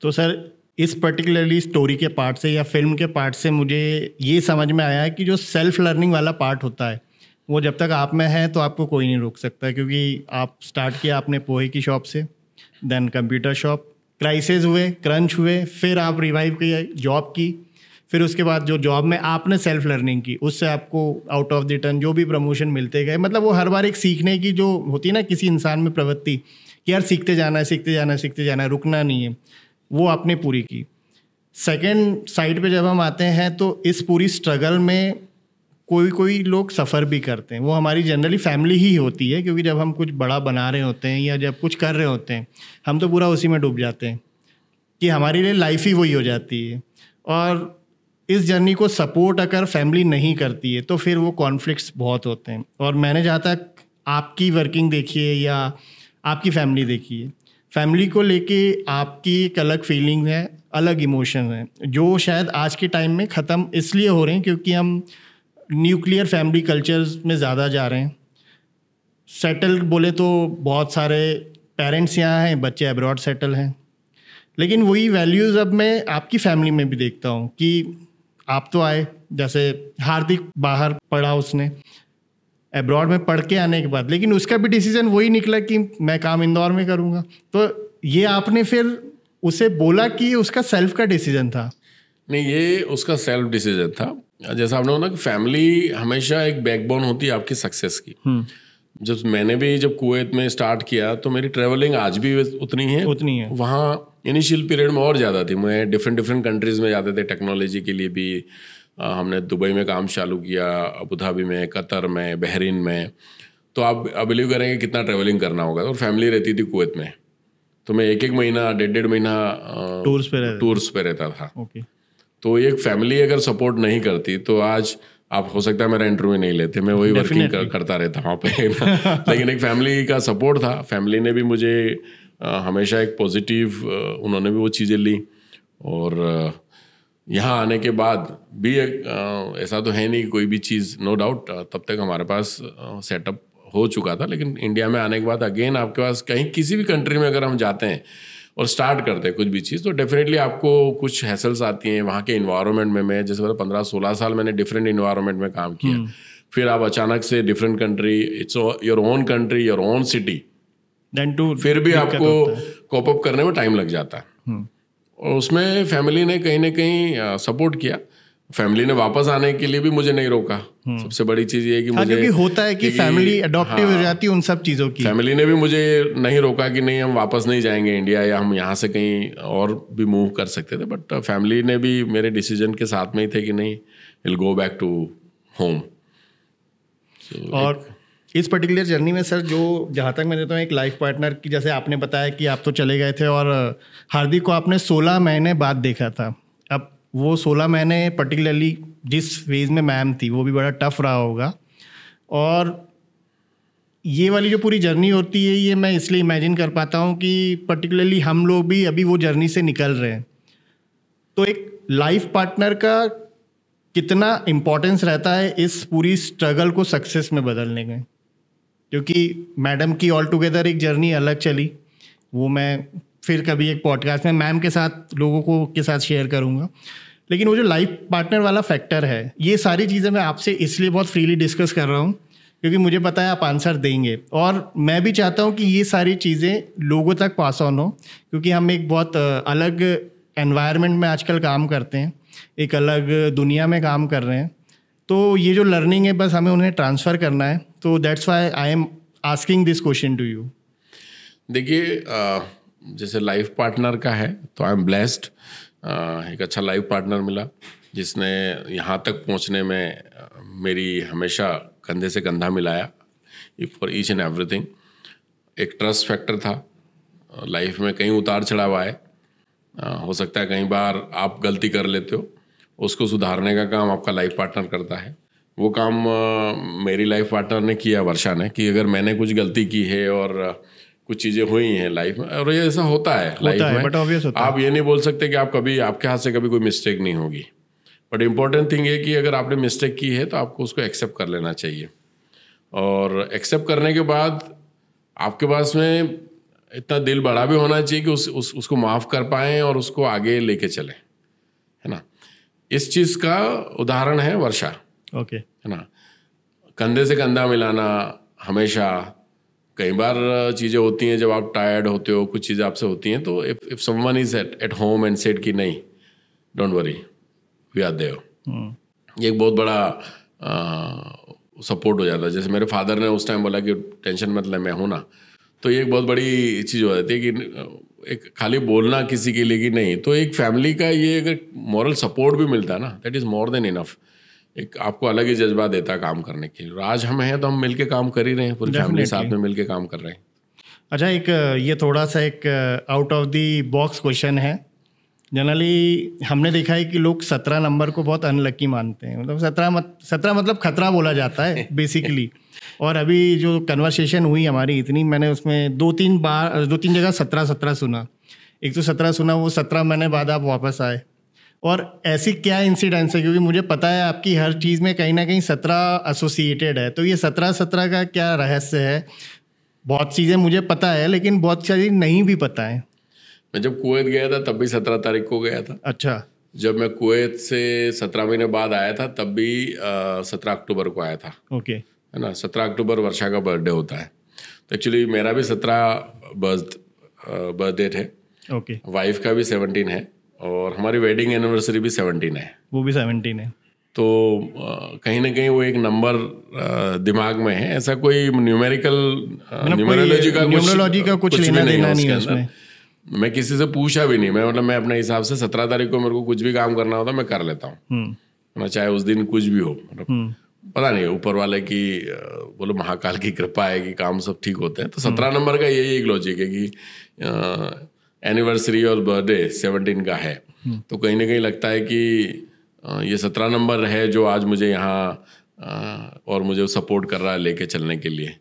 तो सर इस पर्टिकुलरली स्टोरी के पार्ट से या फिल्म के पार्ट से मुझे ये समझ में आया है कि जो सेल्फ लर्निंग वाला पार्ट होता है वो जब तक आप में है तो आपको कोई नहीं रोक सकता, क्योंकि आप स्टार्ट किया आपने पोहे की शॉप से, देन कंप्यूटर शॉप, क्राइसिस हुए, क्रंच हुए, फिर आप रिवाइव किए, जॉब की, फिर उसके बाद जो जॉब में आपने सेल्फ लर्निंग की उससे आपको आउट ऑफ द टर्न जो भी प्रमोशन मिलते गए। मतलब वो हर बार एक सीखने की जो होती है ना किसी इंसान में प्रवृत्ति कि यार सीखते जाना है, सीखते जाना है, सीखते जाना है, रुकना नहीं है, वो आपने पूरी की। सेकेंड साइड पे जब हम आते हैं तो इस पूरी स्ट्रगल में कोई लोग सफ़र भी करते हैं, वो हमारी जनरली फैमिली ही होती है, क्योंकि जब हम कुछ बड़ा बना रहे होते हैं या जब कुछ कर रहे होते हैं हम तो पूरा उसी में डूब जाते हैं कि हमारे लिए लाइफ ही वही हो जाती है। और इस जर्नी को सपोर्ट अगर फैमिली नहीं करती है तो फिर वो कॉन्फ्लिक्ट्स बहुत होते हैं। और मैंने जहाँ तक आपकी वर्किंग देखी है या आपकी फैमिली देखी है, फैमिली को लेके आपकी एक अलग फीलिंग है, अलग इमोशन है, जो शायद आज के टाइम में ख़त्म इसलिए हो रहे हैं क्योंकि हम न्यूक्लियर फैमिली कल्चर्स में ज़्यादा जा रहे हैं। सेटल बोले तो बहुत सारे पेरेंट्स यहाँ हैं, बच्चे अब्रॉड सेटल हैं, लेकिन वही वैल्यूज़ अब मैं आपकी फैमिली में भी देखता हूँ कि आप तो आए, जैसे हार्दिक बाहर पढ़ा उसने अब्रॉड में पढ़ के आने के बाद, लेकिन उसका भी डिसीजन वही निकला कि मैं काम इंदौर में करूँगा। तो ये आपने फिर उसे बोला कि उसका सेल्फ का डिसीजन था? नहीं, ये उसका सेल्फ डिसीजन था। जैसा आपने बोला कि फैमिली हमेशा एक बैकबोन होती है आपकी सक्सेस की। मैंने भी जब कुवैत में स्टार्ट किया तो मेरी ट्रैवलिंग आज भी उतनी है। वहाँ इनिशियल पीरियड में और ज़्यादा थी, मैं डिफरेंट कंट्रीज़ में जाते थे टेक्नोलॉजी के लिए भी, हमने दुबई में काम चालू किया, अबू धाबी में, कतर में, बहरीन में। तो आप बिलीव करेंगे कितना ट्रैवलिंग करना होगा। और फैमिली रहती थी कुवैत में, तो मैं एक महीना, डेढ़ महीना टूर्स पे रहता था। तो एक फैमिली अगर सपोर्ट नहीं करती तो आज आप हो सकता है मेरा इंटरव्यू नहीं लेते, मैं वही वर्किंग करता रहता वहाँ पे लेकिन एक फैमिली का सपोर्ट था। फैमिली ने भी मुझे हमेशा एक पॉजिटिव, उन्होंने भी वो चीज़ें ली। और यहाँ आने के बाद भी ऐसा तो है नहीं कोई भी चीज़, नो डाउट तब तक हमारे पास सेटअप हो चुका था। लेकिन इंडिया में आने के बाद अगेन आपके पास कहीं किसी भी कंट्री में अगर हम जाते हैं और स्टार्ट करते हैं कुछ भी चीज़, तो डेफिनेटली आपको कुछ हैसल्स आती हैं वहाँ के इन्वायरमेंट में। मैं जैसे 15-16 साल मैंने डिफरेंट इन्वायरमेंट में काम किया। फिर आप अचानक से different country, it's your own country, your own city, फिर भी आपको कोप अप करने में टाइम लग जाता है। और उसमें फैमिली ने कहीं ना कहीं सपोर्ट किया। फैमिली ने वापस आने के लिए भी मुझे नहीं रोका। सबसे बड़ी चीज़ ये है कि मुझे, क्योंकि होता है कि फैमिली अडॉप्टिव हो जाती है उन सब चीज़ों की। फैमिली ने भी मुझे नहीं रोका कि नहीं हम वापस नहीं जाएंगे इंडिया, या हम यहाँ से कहीं और भी मूव कर सकते थे। बट फैमिली ने भी मेरे डिसीजन के साथ में ही थे कि नहीं, will go back to home. और इस पर्टिकुलर जर्नी में सर, जो जहाँ तक मैं देता हूँ एक लाइफ पार्टनर की, जैसे आपने बताया कि आप तो चले गए थे और हार्दिक को आपने 16 महीने बाद देखा था। अब वो 16 महीने पर्टिकुलरली जिस फेज़ में मैम थी वो भी बड़ा टफ रहा होगा। और ये वाली जो पूरी जर्नी होती है, ये मैं इसलिए इमेजिन कर पाता हूँ कि पर्टिकुलरली हम लोग भी अभी वो जर्नी से निकल रहे हैं। तो एक लाइफ पार्टनर का कितना इम्पोर्टेंस रहता है इस पूरी स्ट्रगल को सक्सेस में बदलने में? क्योंकि मैडम की ऑल टुगेदर एक जर्नी अलग चली, वो मैं फिर कभी एक पॉडकास्ट में मैम के साथ लोगों को के साथ शेयर करूँगा। लेकिन वो जो लाइफ पार्टनर वाला फैक्टर है, ये सारी चीज़ें मैं आपसे इसलिए बहुत फ्रीली डिस्कस कर रहा हूँ क्योंकि मुझे पता है आप आंसर देंगे। और मैं भी चाहता हूँ कि ये सारी चीज़ें लोगों तक पास ऑन हो, क्योंकि हम एक बहुत अलग एनवायरनमेंट में आजकल काम करते हैं, एक अलग दुनिया में काम कर रहे हैं। तो ये जो लर्निंग है बस हमें उन्हें ट्रांसफ़र करना है। तो that's why I am asking this question to you. देखिए, जैसे लाइफ पार्टनर का है तो आई एम ब्लेस्ड, एक अच्छा लाइफ पार्टनर मिला जिसने यहाँ तक पहुँचने में मेरी हमेशा कंधे से कंधा मिलाया फॉर ईच एंड एवरीथिंग। एक ट्रस्ट फैक्टर था। लाइफ में कहीं उतार चढ़ाव आए, हो सकता है कई बार आप गलती कर लेते हो, उसको सुधारने का काम आपका लाइफ पार्टनर करता है। वो काम मेरी लाइफ पार्टनर ने किया, वर्षा ने, कि अगर मैंने कुछ गलती की है और कुछ चीज़ें हुई हैं लाइफ में, और ये ऐसा होता है लाइफ में, बट ऑब्वियस होता है। आप ये नहीं बोल सकते कि आप कभी आपके हाथ से कभी कोई मिस्टेक नहीं होगी। बट इम्पोर्टेंट थिंग है कि अगर आपने मिस्टेक की है तो आपको उसको एक्सेप्ट कर लेना चाहिए। और एक्सेप्ट करने के बाद आपके पास में इतना दिल बड़ा भी होना चाहिए कि उसको माफ़ कर पाएँ और उसको आगे लेके चलें, है ना। इस चीज़ का उदाहरण है वर्षा। ओके, है ना। कंधे से कंधा मिलाना हमेशा। कई बार चीज़ें होती हैं जब आप टायर्ड होते हो, कुछ चीज़ें आपसे होती हैं, तो if someone is at home and said कि नहीं, don't worry, we are there, ये एक बहुत बड़ा सपोर्ट हो जाता है। जैसे मेरे फादर ने उस टाइम बोला कि टेंशन मत ले, मैं हूँ ना, तो ये एक बहुत बड़ी चीज़ हो जाती है कि एक खाली बोलना किसी के लिए कि नहीं, तो एक फैमिली का ये अगर मॉरल सपोर्ट भी मिलता है ना, that is more than enough. एक आपको अलग ही जज्बा देता है काम करने के लिए। आज हम हैं तो हम मिलके काम कर ही रहे हैं, पूरी फैमिली साथ में मिलके काम कर रहे हैं। अच्छा, एक ये थोड़ा सा एक out of the box question है। जनरली हमने देखा है कि लोग 17 नंबर को बहुत अनलकी मानते हैं, मतलब 17 मतलब खतरा बोला जाता है बेसिकली। और अभी जो कन्वर्सेशन हुई हमारी इतनी, मैंने उसमें 2-3 जगह 17 सुना। एक तो 17 सुना, वो 17 महीने बाद आप वापस आए। और ऐसी क्या इंसिडेंस है, क्योंकि मुझे पता है आपकी हर चीज़ में कहीं ना कहीं 17 एसोसिएटेड है, तो ये 17 का क्या रहस्य है? बहुत चीज़ें मुझे पता है लेकिन बहुत सारी नहीं भी पता है। मैं जब कुवैत गया था तब भी 17 तारीख को गया था। अच्छा। जब मैं कुवैत से 17 महीने बाद आया था तब भी 17 अक्टूबर को आया था। ओके, है ना। 17 अक्टूबर वर्षा का बर्थडे होता है, तो एक्चुअली मेरा भी 17 बर्थ डेट है। ओके। वाइफ का भी 17 है और हमारी वेडिंग एनिवर्सरी भी 17 है। वो भी 17 है। तो कहीं ना कहीं वो एक नंबर दिमाग में है। ऐसा कोई न्यूमेरिकल न्यूमरोलॉजी का कुछ लेना देना नहीं है उसमें। मैं किसी से पूछा भी नहीं, मैं अपने हिसाब से 17 तारीख को मेरे को कुछ भी काम करना होता मैं कर लेता हूँ। ना, चाहे उस दिन कुछ भी हो, मतलब पता नहीं ऊपर वाले की बोलो महाकाल की कृपा है कि काम सब ठीक होते हैं। तो 17 नंबर का यही एक लॉजिक है कि एनिवर्सरी और बर्थडे 17 का है, तो कहीं ना कहीं लगता है कि ये 17 नंबर है जो आज मुझे यहाँ और मुझे सपोर्ट कर रहा है लेके चलने के लिए।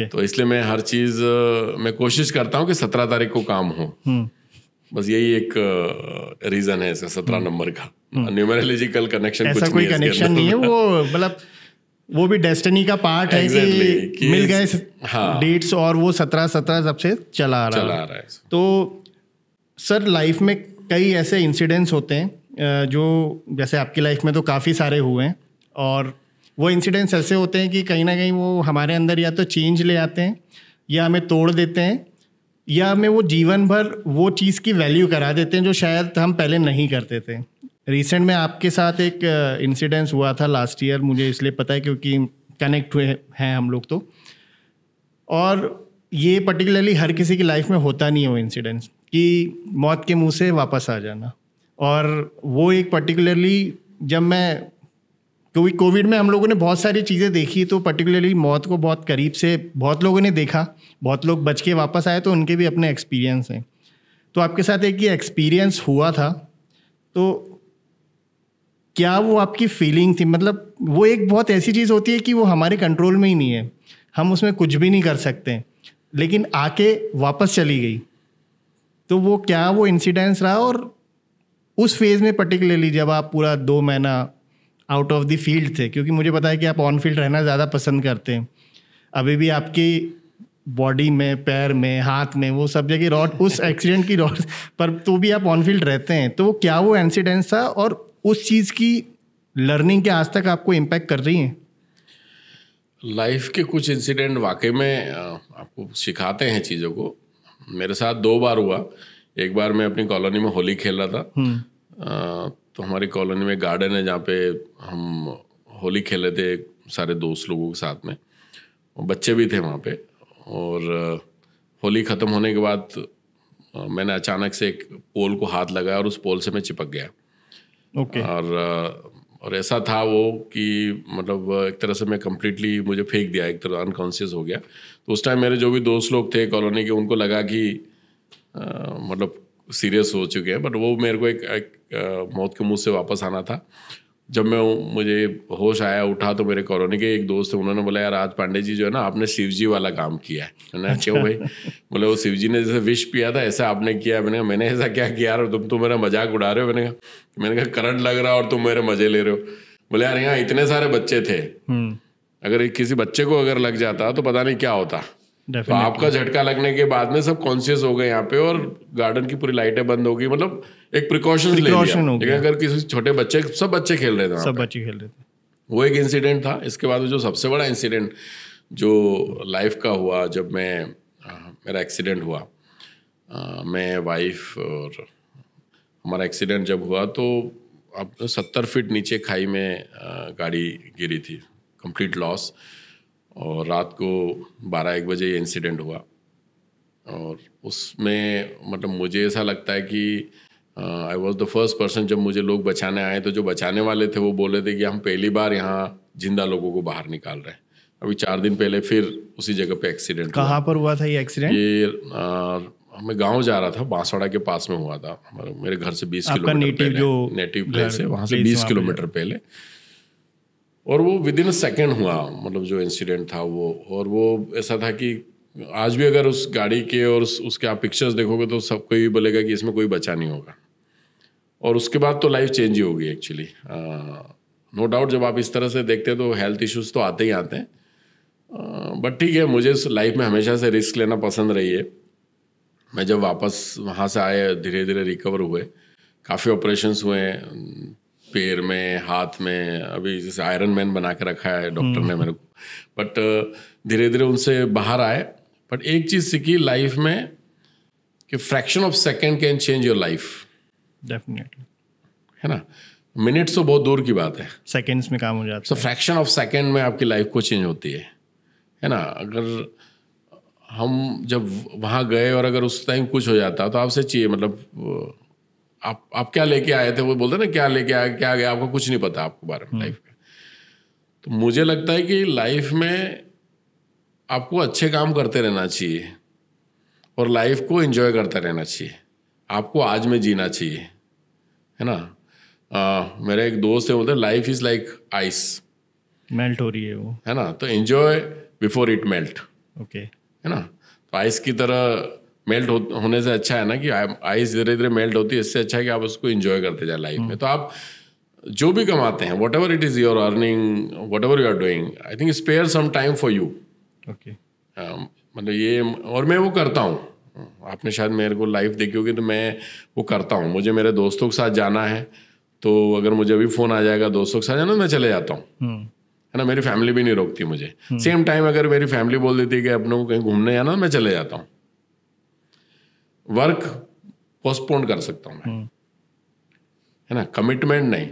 तो इसलिए मैं हर चीज़ मैं कोशिश करता हूँ कि 17 तारीख को काम हो। बस यही एक रीजन है इसका 17 नंबर का। न्यूमेरोलॉजिकल कनेक्शन ऐसा कोई कनेक्शन नहीं है, वो मतलब वो भी डेस्टिनी का पार्ट है कि मिल गए डेट्स और वो 17 सबसे चला आ रहा है। तो सर लाइफ में कई ऐसे इंसिडेंट्स होते हैं जो जैसे आपकी लाइफ में तो काफ़ी सारे हुए हैं, और वो इंसिडेंट्स ऐसे होते हैं कि कहीं ना कहीं वो हमारे अंदर या तो चेंज ले आते हैं या हमें तोड़ देते हैं या हमें वो जीवन भर वो चीज़ की वैल्यू करा देते हैं जो शायद हम पहले नहीं करते थे। रिसेंट में आपके साथ एक इंसिडेंस हुआ था लास्ट ईयर, मुझे इसलिए पता है क्योंकि कनेक्ट हुए हैं हम लोग तो, और ये पर्टिकुलरली हर किसी की लाइफ में होता नहीं है वो इंसिडेंस कि मौत के मुंह से वापस आ जाना। और वो एक पर्टिकुलरली जब मैं कोविड में हम लोगों ने बहुत सारी चीज़ें देखी, तो पर्टिकुलरली मौत को बहुत करीब से बहुत लोगों ने देखा, बहुत लोग बच के वापस आए, तो उनके भी अपने एक्सपीरियंस हैं। तो आपके साथ एक ये एक्सपीरियंस हुआ था, तो क्या वो आपकी फीलिंग थी? मतलब वो एक बहुत ऐसी चीज़ होती है कि वो हमारे कंट्रोल में ही नहीं है, हम उसमें कुछ भी नहीं कर सकते, लेकिन आके वापस चली गई। तो वो क्या वो इंसिडेंस रहा, और उस फेज़ में पर्टिकुलरली जब आप पूरा 2 महीना आउट ऑफ द फील्ड थे, क्योंकि मुझे पता है कि आप ऑन फील्ड रहना ज़्यादा पसंद करते हैं, अभी भी आपकी बॉडी में, पैर में, हाथ में, वो सब जगह रॉड, उस एक्सीडेंट की रॉड पर तो भी आप ऑन फील्ड रहते हैं। तो वो क्या वो इंसिडेंस था, और उस चीज़ की लर्निंग क्या आज तक आपको इम्पैक्ट कर रही है? लाइफ के कुछ इंसिडेंट वाकई में आपको सिखाते हैं चीज़ों को। मेरे साथ 2 बार हुआ। एक बार मैं अपनी कॉलोनी में होली खेल रहा था, तो हमारी कॉलोनी में गार्डन है जहाँ पे हम होली खेल रहे थे सारे दोस्त लोगों के साथ में, बच्चे भी थे वहाँ पे। और होली ख़त्म होने के बाद मैंने अचानक से एक पोल को हाथ लगाया और उस पोल से मैं चिपक गया। और ऐसा था वो कि मतलब एक तरह से मैं कम्प्लीटली, मुझे फेंक दिया, एक तरह अनकॉन्शियस हो गया। तो उस टाइम मेरे जो भी दोस्त लोग थे कॉलोनी के, उनको लगा कि मतलब सीरियस हो चुके हैं, बट वो मेरे को एक मौत के मुंह से वापस आना था। जब मुझे होश आया, उठा, तो मेरे कॉलोनी के एक दोस्त थे, उन्होंने बोला यार आज पांडे जी जो है ना, आपने शिव जी वाला काम किया है। मैंने क्यों भाई? बोले वो शिव जी ने जैसे विश पिया था ऐसा आपने किया। मैंने कहा मैंने ऐसा क्या किया यार, तुम तो मेरा मजाक उड़ा रहे हो। मैंने कहा करंट लग रहा और तुम मेरे मजे ले रहे हो। बोले यार यहाँ इतने सारे बच्चे थे, अगर किसी बच्चे को अगर लग जाता तो पता नहीं क्या होता। तो आपका झटका लगने के बाद में सब कॉन्शियस हो गए यहाँ पे, और गार्डन की पूरी लाइटें बंद हो गई, मतलब एक प्रिकॉशन ले लिया। लेकिन अगर किसी छोटे बच्चे, सब बच्चे खेल रहे थे, सब बच्चे खेल रहे थे, वो एक इंसिडेंट था। इसके बाद जो सबसे बड़ा इंसिडेंट जो लाइफ का हुआ, जब मेरा एक्सीडेंट हुआ, मैं वाइफ और हमारा एक्सीडेंट जब हुआ तो अब 70 फीट नीचे खाई में गाड़ी गिरी थी, कंप्लीट लॉस। और रात को 12-1 बजे ये इंसिडेंट हुआ, और उसमें मतलब मुझे ऐसा लगता है कि I was the first person. जब मुझे लोग बचाने आए तो जो बचाने वाले थे वो बोले थे कि हम पहली बार यहाँ जिंदा लोगों को बाहर निकाल रहे हैं। अभी 4 दिन पहले फिर उसी जगह पे एक्सीडेंट हुआ। कहाँ पर हुआ था ये एक्सीडेंट? ये मैं गांव जा रहा था, बांसवाड़ा के पास में हुआ था। मेरे घर से 20 किलोमीटर पहले, नेटिव प्लेस है, वहाँ से 20 किलोमीटर पहले। और वो विदिन अ सेकेंड हुआ, मतलब जो इंसिडेंट था वो। और वो ऐसा था कि आज भी अगर उस गाड़ी के और उसके आप पिक्चर्स देखोगे तो सब कोई बोलेगा कि इसमें कोई बचा नहीं होगा। और उसके बाद तो लाइफ चेंज ही होगी एक्चुअली, नो डाउट। जब आप इस तरह से देखते हैं तो हेल्थ इश्यूज तो आते ही आते हैं, बट ठीक है, मुझे लाइफ में हमेशा से रिस्क लेना पसंद रही है। मैं जब वापस वहाँ से आए, धीरे धीरे रिकवर हुए, काफ़ी ऑपरेशंस हुए पैर में, हाथ में, अभी जैसे आयरन मैन बना के रखा है डॉक्टर ने मेरे को। बट धीरे धीरे उनसे बाहर आए। बट एक चीज़ सीखी लाइफ में कि fraction of second can change your life. Definitely, है ना। मिनट्स तो बहुत दूर की बात है, सेकेंड्स में काम हो जाता है। सो फ्रैक्शन ऑफ सेकेंड में आपकी लाइफ को चेंज होती है ना। अगर हम जब वहाँ गए और अगर उस टाइम कुछ हो जाता तो आपसे चाहिए, मतलब आप क्या लेके आए थे, वो बोलते ना क्या लेके आए क्या गया, आपको कुछ नहीं पता आपके बारे में लाइफ में। तो मुझे लगता है कि लाइफ में आपको अच्छे काम करते रहना चाहिए और लाइफ को एंजॉय करते रहना चाहिए, आपको आज में जीना चाहिए, है ना। मेरा एक दोस्त है, बोलते life is like ice, melt हो रही है वो, है ना, तो enjoy before it melt, okay, है ना। तो आइस की तरह मेल्ट होने से अच्छा है ना कि आइस धीरे धीरे मेल्ट होती है, इससे अच्छा है कि आप उसको एंजॉय करते जाए लाइफ में। तो आप जो भी कमाते हैं, whatever it is your earning, whatever you are doing, I think spare some time for you, okay. मतलब ये, और मैं वो करता हूँ, आपने शायद मेरे को लाइफ देखी होगी, तो मैं वो करता हूँ। मुझे मेरे दोस्तों के साथ जाना है, तो अगर मुझे अभी फ़ोन आ जाएगा दोस्तों के साथ जाना, मैं चले जाता हूँ, है ना। मेरी फैमिली भी नहीं रोकती मुझे। सेम टाइम अगर मेरी फैमिली बोल देती है कि अपने को कहीं घूमने जाना, मैं चले जाता हूँ। वर्क पोस्टपोन कर सकता हूँ मैं, है ना, कमिटमेंट नहीं।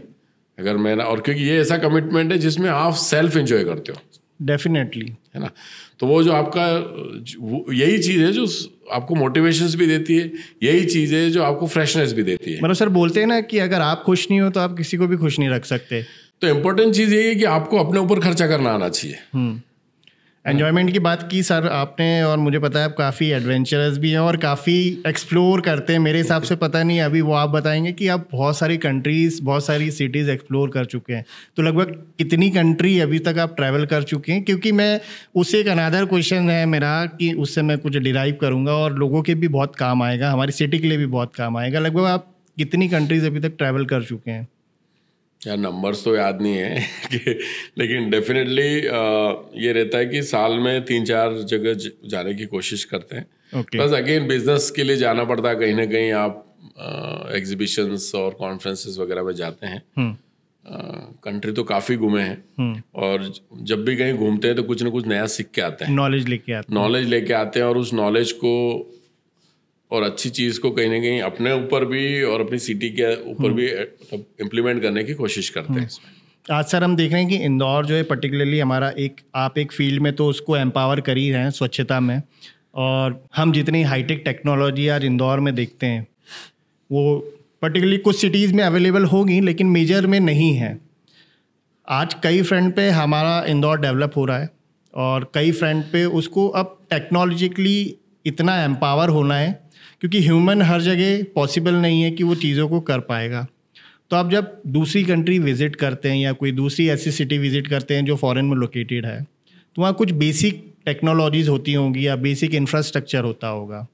अगर मेरा, और क्योंकि ये ऐसा कमिटमेंट है जिसमें आप सेल्फ एंजॉय करते हो, डेफिनेटली, है ना। तो वो जो आपका, यही चीज़ है जो आपको मोटिवेशंस भी देती है, यही चीज़ है जो आपको फ्रेशनेस भी देती है। मतलब सर बोलते हैं ना कि अगर आप खुश नहीं हो तो आप किसी को भी खुश नहीं रख सकते। तो इम्पोर्टेंट चीज़ यही है कि आपको अपने ऊपर खर्चा करना आना चाहिए। एन्जॉयमेंट की बात की सर आपने, और मुझे पता है आप काफ़ी एडवेंचरस भी हैं और काफ़ी एक्सप्लोर करते हैं। मेरे हिसाब से पता नहीं, अभी वो आप बताएंगे कि आप बहुत सारी कंट्रीज़, बहुत सारी सिटीज़ एक्सप्लोर कर चुके हैं। तो लगभग कितनी कंट्री अभी तक आप ट्रैवल कर चुके हैं? क्योंकि मैं उससे एक अनदर क्वेश्चन है मेरा कि उससे मैं कुछ डिराइव करूँगा और लोगों के भी बहुत काम आएगा, हमारी सिटी के लिए भी बहुत काम आएगा। लगभग आप कितनी कंट्रीज़ अभी तक ट्रैवल कर चुके हैं? यार नंबर्स तो याद नहीं है कि, लेकिन डेफिनेटली ये रहता है कि साल में 3-4 जगह जाने की कोशिश करते हैं। प्लस अगेन बिजनेस के लिए जाना पड़ता है, कहीं ना कहीं आप एग्जीबिशंस और कॉन्फ्रेंसेस वगैरह में जाते हैं। कंट्री तो काफ़ी घूमे हैं, और जब भी कहीं घूमते हैं तो कुछ ना कुछ नया सीख के आते हैं, नॉलेज लेके आते हैं, और उस नॉलेज को और अच्छी चीज़ को कहीं ना कहीं अपने ऊपर भी और अपनी सिटी के ऊपर भी इम्प्लीमेंट करने की कोशिश करते हैं। आज सर हम देख रहे हैं कि इंदौर जो है पर्टिकुलरली हमारा आप एक फील्ड में तो उसको एम्पावर कर ही रहे हैं स्वच्छता में, और हम जितनी हाईटेक टेक्नोलॉजी आज इंदौर में देखते हैं वो पर्टिकुलरली कुछ सिटीज़ में अवेलेबल होगी लेकिन मेजर में नहीं है। आज कई फ्रंट पे हमारा इंदौर डेवलप हो रहा है, और कई फ्रंट पे उसको अब टेक्नोलॉजिकली इतना एम्पावर होना है, क्योंकि ह्यूमन हर जगह पॉसिबल नहीं है कि वो चीज़ों को कर पाएगा। तो आप जब दूसरी कंट्री विज़िट करते हैं या कोई दूसरी ऐसी सिटी विज़िट करते हैं जो फॉरेन में लोकेटेड है, तो वहाँ कुछ बेसिक टेक्नोलॉजीज़ होती होंगी या बेसिक इंफ्रास्ट्रक्चर होता होगा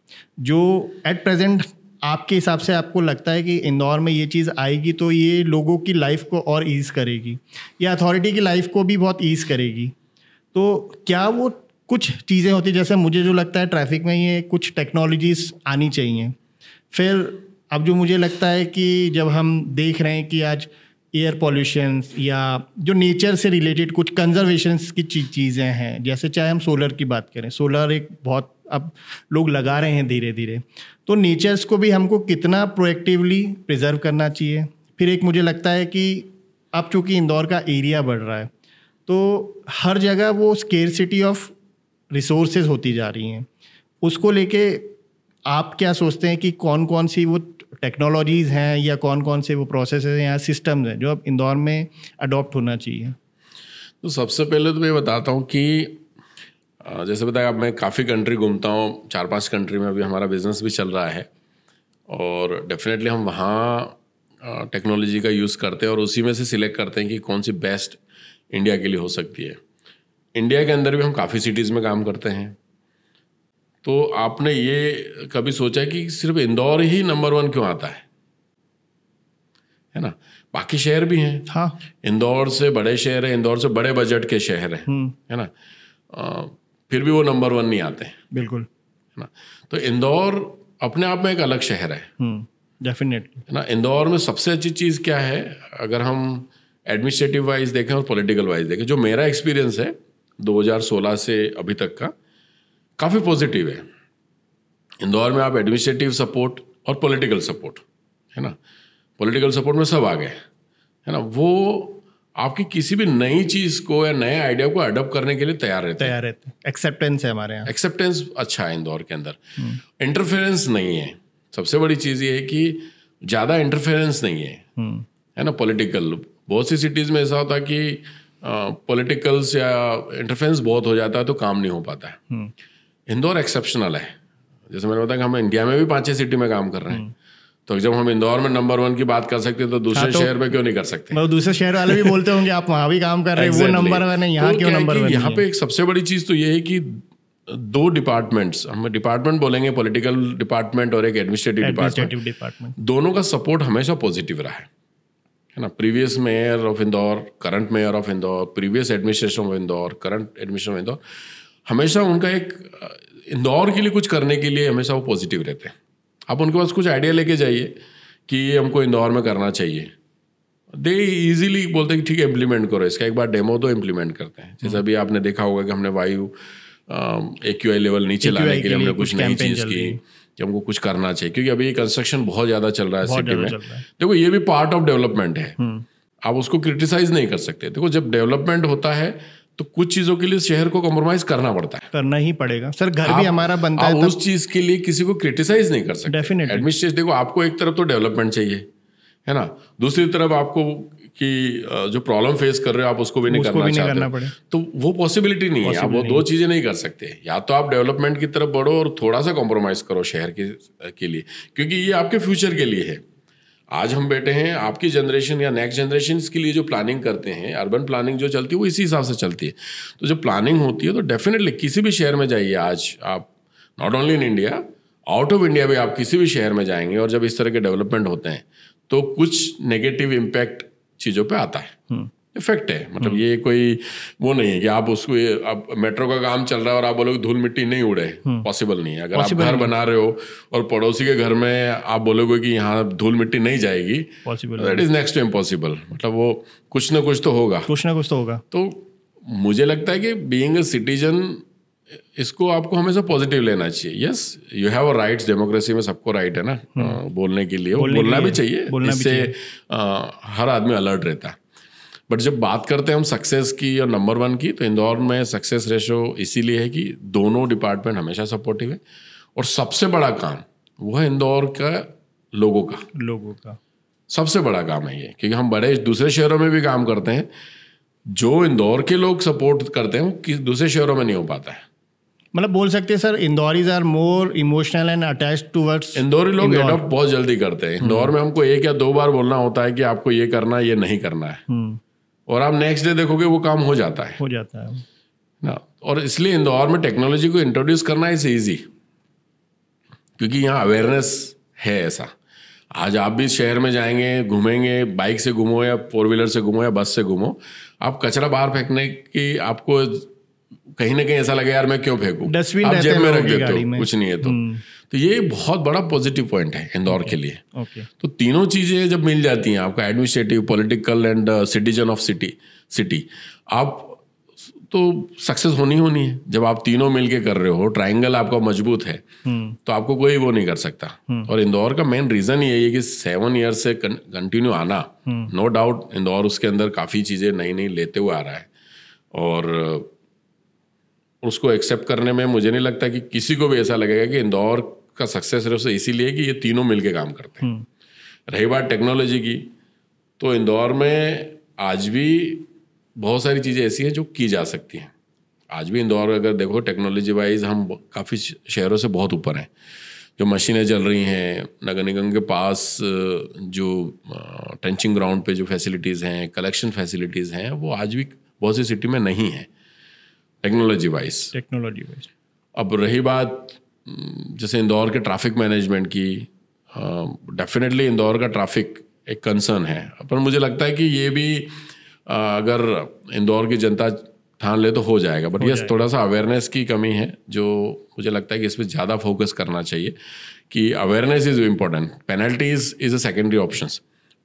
जो एट प्रेजेंट आपके हिसाब से आपको लगता है कि इंदौर में ये चीज़ आएगी तो ये लोगों की लाइफ को और ईज़ करेगी या अथॉरिटी की लाइफ को भी बहुत ईज़ करेगी। तो क्या वो कुछ चीज़ें होती, जैसे मुझे जो लगता है ट्रैफिक में ये कुछ टेक्नोलॉजीज़ आनी चाहिए। फिर अब जो मुझे लगता है कि जब हम देख रहे हैं कि आज एयर पॉल्यूशन या जो नेचर से रिलेटेड कुछ कंजर्वेशंस की चीज़ें हैं, जैसे चाहे हम सोलर की बात करें, सोलर एक बहुत अब लोग लगा रहे हैं धीरे धीरे, तो नेचर्स को भी हमको कितना प्रोएक्टिवली प्रिजर्व करना चाहिए। फिर एक मुझे लगता है कि अब चूँकि इंदौर का एरिया बढ़ रहा है तो हर जगह वो स्केर्सिटी ऑफ रिसोर्सेज होती जा रही हैं, उसको लेके आप क्या सोचते हैं कि कौन कौन सी वो टेक्नोलॉजीज़ हैं या कौन कौन से वो प्रोसेस हैं या सिस्टम्स हैं जो अब इंदौर में अडॉप्ट होना चाहिए? तो सबसे पहले तो मैं बताता हूँ कि जैसे बताया, अब मैं काफ़ी कंट्री घूमता हूँ, 4-5 कंट्री में अभी हमारा बिजनेस भी चल रहा है, और डेफिनेटली हम वहाँ टेक्नोलॉजी का यूज़ करते हैं और उसी में से सिलेक्ट करते हैं कि कौन सी बेस्ट इंडिया के लिए हो सकती है। इंडिया के अंदर भी हम काफ़ी सिटीज़ में काम करते हैं। तो आपने ये कभी सोचा कि सिर्फ इंदौर ही नंबर 1 क्यों आता है ना? बाकी शहर भी हैं। हाँ, इंदौर से बड़े शहर हैं, इंदौर से बड़े बजट के शहर हैं, है ना, फिर भी वो नंबर 1 नहीं आते हैं। बिल्कुल, है ना। तो इंदौर अपने आप में एक अलग शहर है, डेफिनेटली, है ना। इंदौर में सबसे अच्छी चीज़ क्या है, अगर हम एडमिनिस्ट्रेटिव वाइज देखें और पॉलिटिकल वाइज देखें, जो मेरा एक्सपीरियंस है 2016 से अभी तक का, काफ़ी पॉजिटिव है। इंदौर में आप एडमिनिस्ट्रेटिव सपोर्ट और पॉलिटिकल सपोर्ट, है ना, पॉलिटिकल सपोर्ट में सब आ गए, है ना, वो आपकी किसी भी नई चीज़ को या नए आइडिया को अडॉप्ट करने के लिए तैयार रहते हैं। एक्सेप्टेंस है हमारे यहाँ, एक्सेप्टेंस अच्छा है इंदौर के अंदर, इंटरफेरेंस नहीं है। सबसे बड़ी चीज़ ये है कि ज़्यादा इंटरफेरेंस नहीं है ना पॉलिटिकल। बहुत सी सिटीज़ में ऐसा होता है कि पॉलिटिकल्स या इंटरफेरेंस बहुत हो जाता है तो काम नहीं हो पाता है। इंदौर एक्सेप्शनल है। जैसे मैंने बताया कि हम इंडिया में भी 5-6 सिटी में काम कर रहे हैं, तो जब हम इंदौर में नंबर 1 की बात कर सकते हैं तो दूसरे शहर में क्यों नहीं कर सकते? दूसरे शहर वाले भी बोलते होंगे आप वहाँ भी काम कर रहे हैं, वो नंबर 1 है, यहाँ क्यों नंबर 1? यहाँ पे एक सबसे बड़ी चीज़ तो ये है कि 2 डिपार्टमेंट्स, हम डिपार्टमेंट बोलेंगे, पॉलिटिकल डिपार्टमेंट और एक एडमिनिस्ट्रेटिव डिपार्टमेंट, दोनों का सपोर्ट हमेशा पॉजिटिव रहा है ना। Previous mayor of Indore, current mayor of Indore, previous administration of Indore, current administration of Indore, हमेशा उनका एक इंदौर के लिए कुछ करने के लिए हमेशा वो पॉजिटिव रहते हैं। आप उनके पास कुछ आइडिया लेके जाइए कि ये हमको इंदौर में करना चाहिए, दे इजीली बोलते हैं कि ठीक है इम्प्लीमेंट करो, इसका एक बार डेमो तो इम्प्लीमेंट करते हैं। जैसे अभी आपने देखा होगा कि हमने वायु AQI लेवल नीचे लाने के लिए हमने कुछ नई चीज़ की कि हमको कुछ करना चाहिए, क्योंकि अभी कंस्ट्रक्शन बहुत ज़्यादा चल रहा है सिटी में। देखो ये भी पार्ट ऑफ डेवलपमेंट है, आप उसको क्रिटिसाइज नहीं कर सकते। देखो जब डेवलपमेंट होता है तो कुछ चीज़ों के लिए शहर को कॉम्प्रोमाइज करना पड़ता है, करना ही पड़ेगा सर। घर भी हमारा बनता है, उस चीज़ के लिए किसी को क्रिटिसाइज नहीं कर सकते। डेफिनेटली एडमिनिस्ट्रेशन, देखो आपको एक तरफ तो डेवलपमेंट चाहिए है ना, दूसरी तरफ आपको कि जो प्रॉब्लम फेस कर रहे हो आप उसको भी नहीं करना चाहते, तो वो पॉसिबिलिटी नहीं है। आप वो 2 चीज़ें नहीं कर सकते। या तो आप डेवलपमेंट की तरफ बढ़ो और थोड़ा सा कॉम्प्रोमाइज़ करो शहर के लिए, क्योंकि ये आपके फ्यूचर के लिए है। आज हम बैठे हैं, आपकी जनरेशन या नेक्स्ट जनरेशन के लिए जो प्लानिंग करते हैं, अर्बन प्लानिंग जो चलती है वो इसी हिसाब से चलती है। तो जब प्लानिंग होती है तो डेफिनेटली किसी भी शहर में जाइए, आज आप not only in India, out of India भी आप किसी भी शहर में जाएंगे और जब इस तरह के डेवलपमेंट होते हैं तो कुछ नेगेटिव इम्पैक्ट चीज़ों पे आता है, इफेक्ट है। मतलब ये कोई वो नहीं है कि आप उसको, आप मेट्रो का काम चल रहा है और आप बोलोगे धूल मिट्टी नहीं उड़े, पॉसिबल नहीं है। अगर आप घर बना रहे हो और पड़ोसी के घर में आप बोलोगे कि यहाँ धूल मिट्टी नहीं जाएगी, that is next to impossible. मतलब वो कुछ ना कुछ तो होगा। तो मुझे लगता है कि बीइंग अ सिटीजन, इसको आपको हमेशा पॉजिटिव लेना चाहिए। Yes, you have a rights, democracy में सबको राइट है ना बोलने के लिए, बोलना भी चाहिए, इससे हर आदमी अलर्ट रहता है। बट जब बात करते हैं हम सक्सेस की और नंबर 1 की, तो इंदौर में सक्सेस रेशो इसीलिए है कि दोनों डिपार्टमेंट हमेशा सपोर्टिव है, और सबसे बड़ा काम वो है इंदौर का लोगों का सबसे बड़ा काम है ये, क्योंकि हम बड़े दूसरे शहरों में भी काम करते हैं, जो इंदौर के लोग सपोर्ट करते हैं वो दूसरे शहरों में नहीं हो पाता है। मतलब बोल सकते हैं sir, Indoris are more emotional and attached towards. Indori लोग एडॉप्ट बहुत जल्दी करते हैं। इंदौर में हमको 1 या 2 बार बोलना होता है कि आपको ये करना है, ये नहीं करना है, और आप नेक्स्ट डे देखोगे वो काम हो जाता है ना। और इसलिए इंदौर में टेक्नोलॉजी को इंट्रोड्यूस करना इज ईजी, क्योंकि यहाँ अवेयरनेस है ऐसा। आज आप भी शहर में जाएंगे, घूमेंगे, बाइक से घूमो या 4 व्हीलर से घूमो या बस से घूमो, आप कचरा बाहर फेंकने की आपको कहीं ना कहीं ऐसा लगे यार मैं क्यों फेंकूं, आप जेब में रख देते हो, कुछ नहीं है तो ये बहुत बड़ा पॉजिटिव पॉइंट है इंदौर के लिए। तो तीनों चीजें जब मिल जाती हैं, आपका administrative, political and citizen of city, आप तो सक्सेस होनी है। जब आप तीनों मिलके कर रहे हो, ट्रायंगल आपका मजबूत है, तो आपको कोई वो नहीं कर सकता। और इंदौर का मेन रीजन ये है कि 7 ईयर से कंटिन्यू आना, नो डाउट इंदौर उसके अंदर काफ़ी चीज़ें नई लेते हुए आ रहा है, और उसको एक्सेप्ट करने में मुझे नहीं लगता कि किसी को भी ऐसा लगेगा कि इंदौर का सक्सेस सिर्फ से इसीलिए कि ये तीनों मिलके काम करते हैं। रही बात टेक्नोलॉजी की, तो इंदौर में आज भी बहुत सारी चीज़ें ऐसी हैं जो की जा सकती हैं। आज भी इंदौर अगर देखो टेक्नोलॉजी वाइज हम काफ़ी शहरों से बहुत ऊपर हैं। जो मशीनें चल रही हैं नगर निगम के पास, जो ट्रेंचिंग ग्राउंड पे जो फैसिलिटीज़ हैं, कलेक्शन फैसिलिटीज़ हैं, वो आज भी बहुत सी सिटी में नहीं है टेक्नोलॉजी वाइज। अब रही बात जैसे इंदौर के ट्रैफिक मैनेजमेंट की, डेफिनेटली इंदौर का ट्रैफिक एक कंसर्न है, पर मुझे लगता है कि ये भी अगर इंदौर की जनता ठान ले तो हो जाएगा। बट यस, थोड़ा सा अवेयरनेस की कमी है, जो मुझे लगता है कि इस पर ज़्यादा फोकस करना चाहिए कि awareness is important, penalties is a secondary option.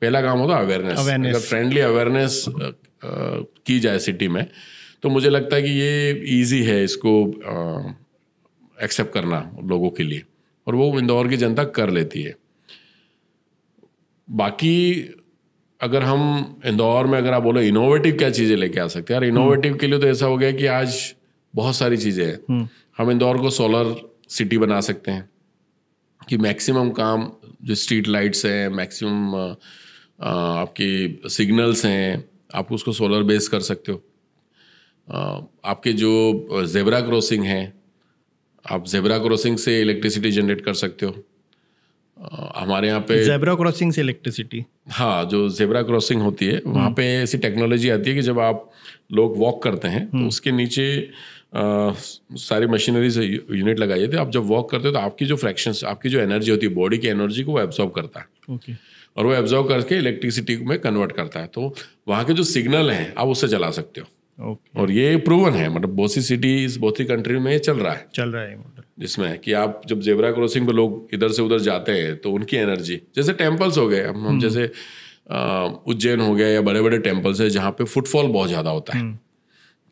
पहला काम होता है अवेयरनेस। अगर फ्रेंडली अवेयरनेस की जाए सिटी में, तो मुझे लगता है कि ये इजी है इसको एक्सेप्ट करना लोगों के लिए, और वो इंदौर की जनता कर लेती है। बाकी अगर हम इंदौर में, अगर आप बोलो इनोवेटिव क्या चीज़ें लेके आ सकते हैं, यार इनोवेटिव के लिए तो ऐसा हो गया कि आज बहुत सारी चीज़ें हैं। हम इंदौर को सोलर सिटी बना सकते हैं कि मैक्सिमम काम जो स्ट्रीट लाइट्स हैं, मैक्सिमम आपके सिग्नल्स हैं, आप उसको सोलर बेस कर सकते हो। आपके जो जेब्रा क्रॉसिंग है, आप जेब्रा क्रॉसिंग से इलेक्ट्रिसिटी जनरेट कर सकते हो। हमारे यहाँ पे जेब्रा क्रॉसिंग से इलेक्ट्रिसिटी, हाँ, जो जेब्रा क्रॉसिंग होती है वहाँ पे ऐसी टेक्नोलॉजी आती है कि जब आप लोग वॉक करते हैं तो उसके नीचे सारी मशीनरी से यूनिट लगाई जाती है। आप जब वॉक करते हो तो आपकी जो फ्रैक्शंस, आपकी जो एनर्जी होती है, बॉडी की एनर्जी को वो एब्जॉर्ब करता है। ओके। और वो एब्जॉर्ब करके इलेक्ट्रिसिटी में कन्वर्ट करता है। तो वहाँ के जो सिग्नल हैं आप उससे चला सकते हो। ओके। और ये प्रूवन है, मतलब बहुत सी सिटीज, बहुत सी कंट्री में ये चल रहा है जिसमें कि आप जब जेब्रा क्रॉसिंग पे लोग इधर से उधर जाते हैं तो उनकी एनर्जी, जैसे टेम्पल्स हो गए, हम जैसे उज्जैन हो गया या बड़े बड़े टेम्पल्स है जहाँ पे फुटफॉल बहुत ज़्यादा होता है,